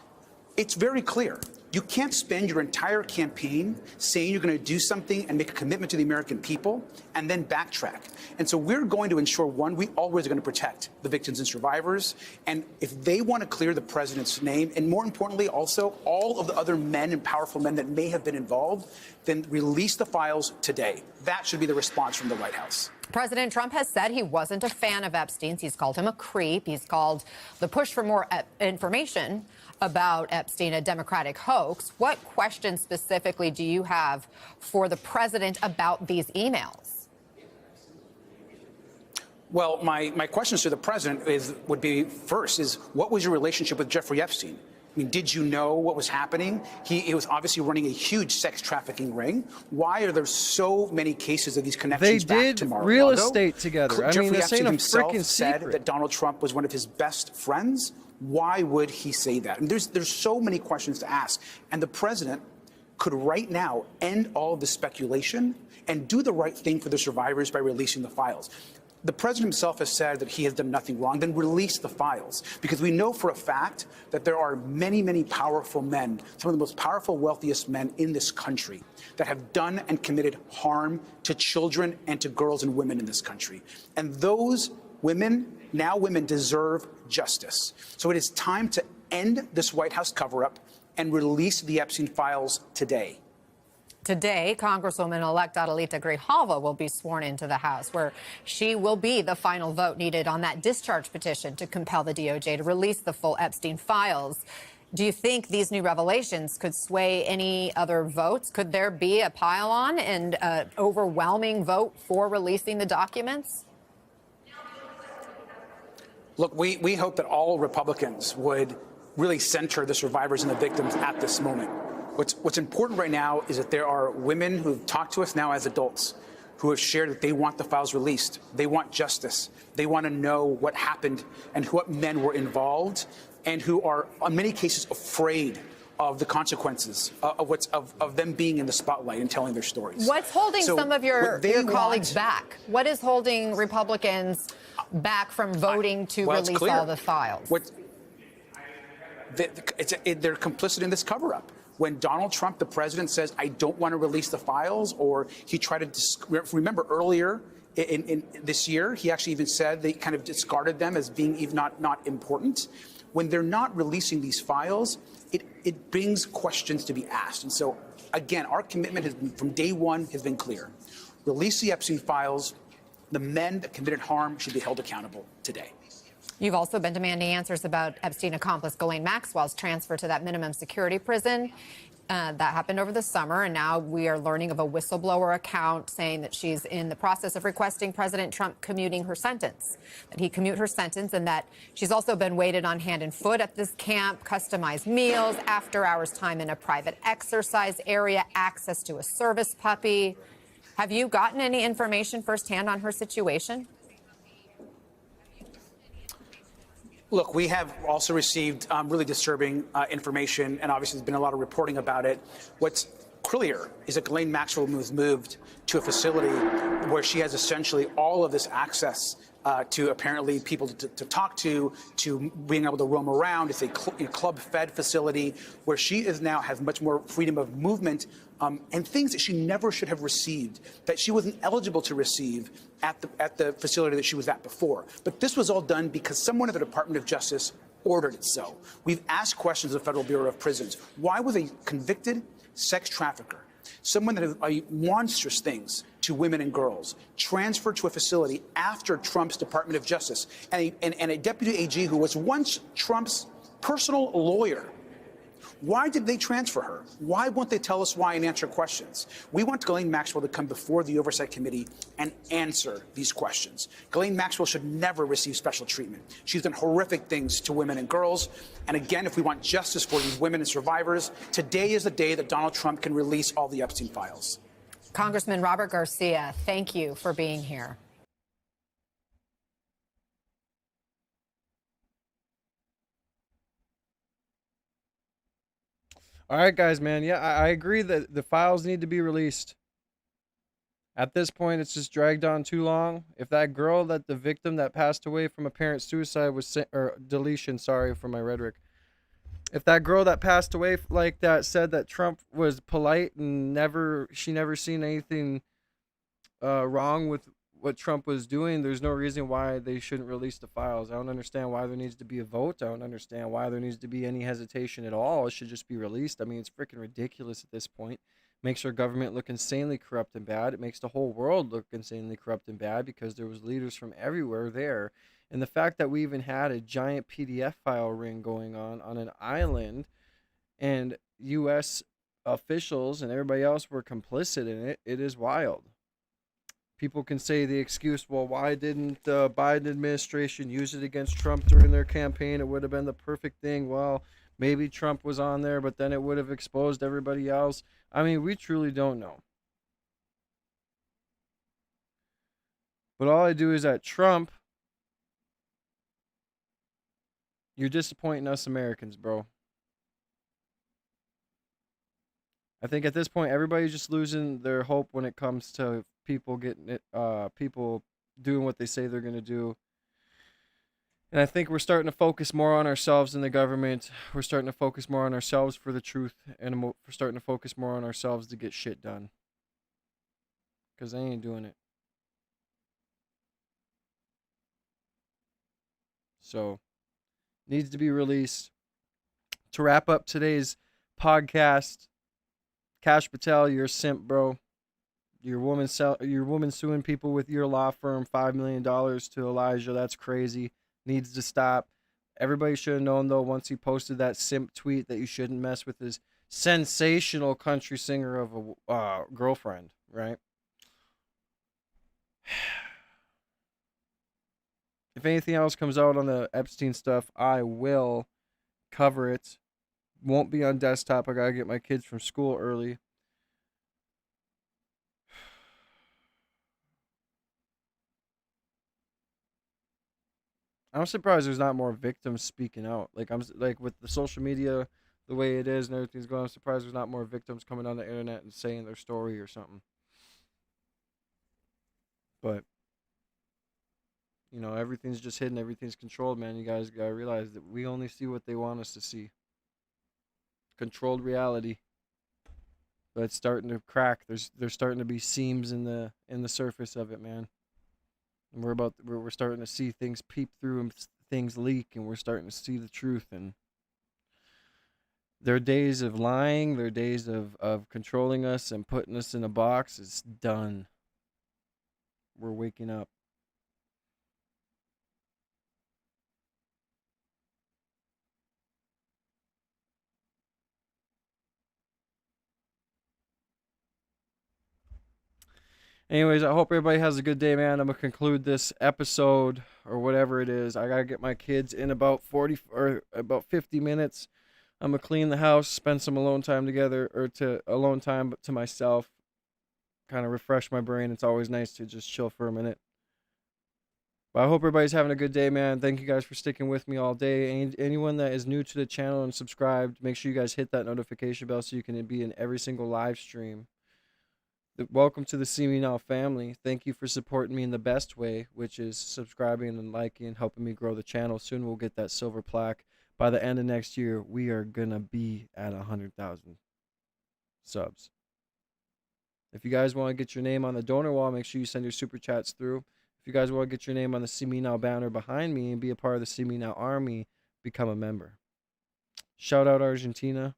It's very clear. You can't spend your entire campaign saying you're going to do something and make a commitment to the American people and then backtrack. And so we're going to ensure, one, we always are going to protect the victims and survivors. And if they want to clear the president's name, and more importantly, also all of the other men and powerful men that may have been involved, then release the files today. That should be the response from the White House. President Trump has said he wasn't a fan of Epstein's. He's called him a creep. He's called the push for more information about Epstein a Democratic hoax. What questions specifically do you have for the president about these emails? Well, my questions to the president would be, first, is what was your relationship with Jeffrey Epstein? I mean, did you know what was happening? He was obviously running a huge sex trafficking ring. Why are there so many cases of these connections back to Mar-a-Lago? Real estate together. Jeffrey this Epstein ain't a himself freaking said secret. that Donald Trump was one of his best friends. Why would he say that? And there's so many questions to ask. And the president could right now end all of the speculation and do the right thing for the survivors by releasing the files. The president himself has said that he has done nothing wrong. Then release the files, because we know for a fact that there are many, many powerful men, some of the most powerful, wealthiest men in this country, that have done and committed harm to children and to girls and women in this country. And those women, now women, deserve justice. So it is time to end this White House cover-up and release the Epstein files today. Today, Congresswoman-elect Adelita Grijalva will be sworn into the House, where she will be the final vote needed on that discharge petition to compel the DOJ to release the full Epstein files. Do you think these new revelations could sway any other votes? Could there be a pile-on and an overwhelming vote for releasing the documents? Look, we hope that all Republicans would really center the survivors and the victims at this moment. What's important right now is that there are women who've talked to us now as adults who have shared that they want the files released. They want justice. They want to know what happened and what men were involved, and who are, in many cases, afraid of the consequences of them being in the spotlight and telling their stories. What's holding some of your colleagues back? What is holding Republicans back from voting to release all the files? They're complicit in this cover-up. When Donald Trump, the president, says, I don't want to release the files, or he tried to, remember earlier in this year, he actually even said they kind of discarded them as being even not important. When they're not releasing these files, it brings questions to be asked. And so, again, our commitment has been, from day one, has been clear. Release the Epstein files. The men that committed harm should be held accountable today. You've also been demanding answers about Epstein accomplice Ghislaine Maxwell's transfer to that minimum security prison. That happened over the summer, and now we are learning of a whistleblower account saying that she's in the process of requesting President Trump commuting her sentence, that he commute her sentence, and that she's also been waited on hand and foot at this camp, customized meals, after-hours time in a private exercise area, access to a service puppy. Have you gotten any information firsthand on her situation? Look, we have also received really disturbing information, and obviously there's been a lot of reporting about it. What's clear is that Ghislaine Maxwell was moved to a facility where she has essentially all of this access to apparently people to talk to being able to roam around. It's a club-fed facility where she is now has much more freedom of movement and things that she never should have received, that she wasn't eligible to receive at the facility that she was at before. But this was all done because someone at the Department of Justice ordered it so. We've asked questions of the Federal Bureau of Prisons. Why was a convicted sex trafficker, someone that has monstrous things to women and girls, transferred to a facility after Trump's Department of Justice, and a deputy AG who was once Trump's personal lawyer? Why did they transfer her? Why won't they tell us why and answer questions? We want Ghislaine Maxwell to come before the Oversight Committee and answer these questions. Ghislaine Maxwell should never receive special treatment. She's done horrific things to women and girls. And again, if we want justice for these women and survivors, today is the day that Donald Trump can release all the Epstein files. Congressman Robert Garcia, thank you for being here. All right, guys, man. Yeah, I agree that the files need to be released. At this point, it's just dragged on too long. If that girl, that the victim that passed away from apparent suicide was or deletion, sorry for my rhetoric. If that girl that passed away like that said that Trump was polite and she never seen anything wrong with what Trump was doing, there's no reason why they shouldn't release the files. I don't understand why there needs to be a vote. I don't understand why there needs to be any hesitation at all. It should just be released. I mean, it's freaking ridiculous at this point. Makes our government look insanely corrupt and bad. It makes the whole world look insanely corrupt and bad because there was leaders from everywhere there. And the fact that we even had a giant PDF file ring going on an island, and U.S. officials and everybody else were complicit in it, it is wild. People can say the excuse, well, why didn't the Biden administration use it against Trump during their campaign? It would have been the perfect thing. Well, maybe Trump was on there, but then it would have exposed everybody else. I mean, we truly don't know. But all I do is that Trump, you're disappointing us Americans, bro. I think at this point, everybody's just losing their hope when it comes to people getting it, people doing what they say they're going to do. And I think we're starting to focus more on ourselves than the government. We're starting to focus more on ourselves for the truth, and we're starting to focus more on ourselves to get shit done. Because they ain't doing it. So, needs to be released. To wrap up today's podcast, Kash Patel, you're a simp, bro. Your woman suing people with your law firm, $5 million to Elijah. That's crazy. Needs to stop. Everybody should have known, though, once he posted that simp tweet that you shouldn't mess with his sensational country singer of a girlfriend, right? If anything else comes out on the Epstein stuff, I will cover it. Won't be on desktop. I got to get my kids from school early. I'm surprised there's not more victims speaking out. Like with the social media the way it is and everything's going, I'm surprised there's not more victims coming on the internet and saying their story or something. But you know, everything's just hidden, everything's controlled, man. You guys gotta realize that we only see what they want us to see. Controlled reality. But it's starting to crack. There's starting to be seams in the surface of it, man. And we're starting to see things peep through and things leak, and we're starting to see the truth. And their days of lying, their days of controlling us and putting us in a box is done. We're waking up. Anyways, I hope everybody has a good day, man. I'm going to conclude this episode or whatever it is. I got to get my kids in about 50 minutes. I'm going to clean the house, spend some alone time together, or alone time to myself. Kind of refresh my brain. It's always nice to just chill for a minute. But I hope everybody's having a good day, man. Thank you guys for sticking with me all day. Anyone that is new to the channel and subscribed, make sure you guys hit that notification bell so you can be in every single live stream. Welcome to the See Me Now family. Thank you for supporting me in the best way, which is subscribing and liking and helping me grow the channel. Soon we'll get that silver plaque. By the end of next year, we are going to be at 100,000 subs. If you guys want to get your name on the donor wall, make sure you send your super chats through. If you guys want to get your name on the See Me Now banner behind me and be a part of the See Me Now army, become a member. Shout out Argentina.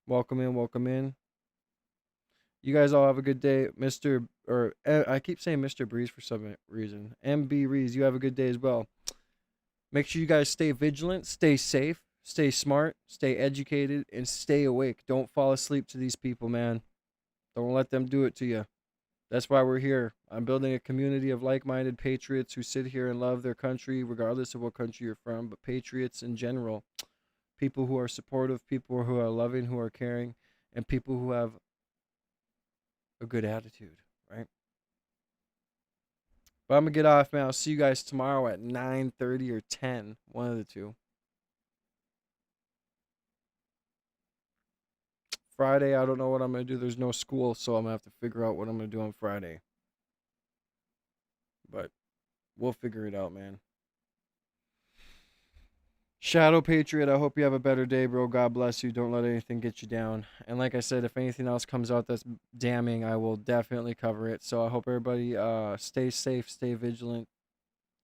Welcome in, welcome in. You guys all have a good day, I keep saying Mr. Breeze for some reason. MB Rees, you have a good day as well. Make sure you guys stay vigilant, stay safe, stay smart, stay educated, and stay awake. Don't fall asleep to these people, man. Don't let them do it to you. That's why we're here. I'm building a community of like-minded patriots who sit here and love their country, regardless of what country you're from, but patriots in general. People who are supportive, people who are loving, who are caring, and people who have a good attitude, right? But I'm gonna get off, man. I'll see you guys tomorrow at 9:30 or 10, one of the two. Friday, I don't know what I'm gonna do. There's no school, so I'm gonna have to figure out what I'm gonna do on Friday. But we'll figure it out, man. Shadow Patriot, I hope you have a better day, bro. God bless you. Don't let anything get you down. And like I said, if anything else comes out that's damning, I will definitely cover it. So I hope everybody stay safe, stay vigilant,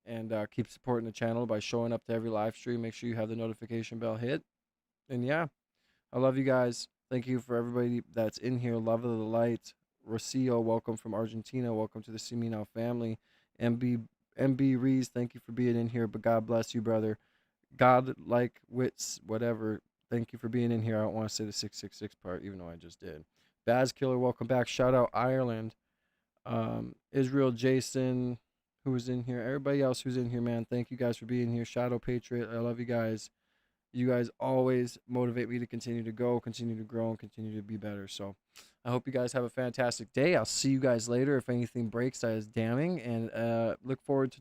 and keep supporting the channel by showing up to every live stream. Make sure you have the notification bell hit. And yeah, I love you guys. Thank you for everybody that's in here. Love of the light. Rocio, welcome from Argentina. Welcome to the See Me Now family. MB Rees, thank you for being in here. But God bless you, brother. God like wits, whatever. Thank you for being in here. I don't want to say the 666 part, even though I just did. Baz Killer, welcome back. Shout out Ireland. Israel Jason, who was in here. Everybody else who's in here, man. Thank you guys for being here. Shadow Patriot, I love you guys. You guys always motivate me to continue to go, continue to grow, and continue to be better. So I hope you guys have a fantastic day. I'll see you guys later. If anything breaks, that is damning. And look forward to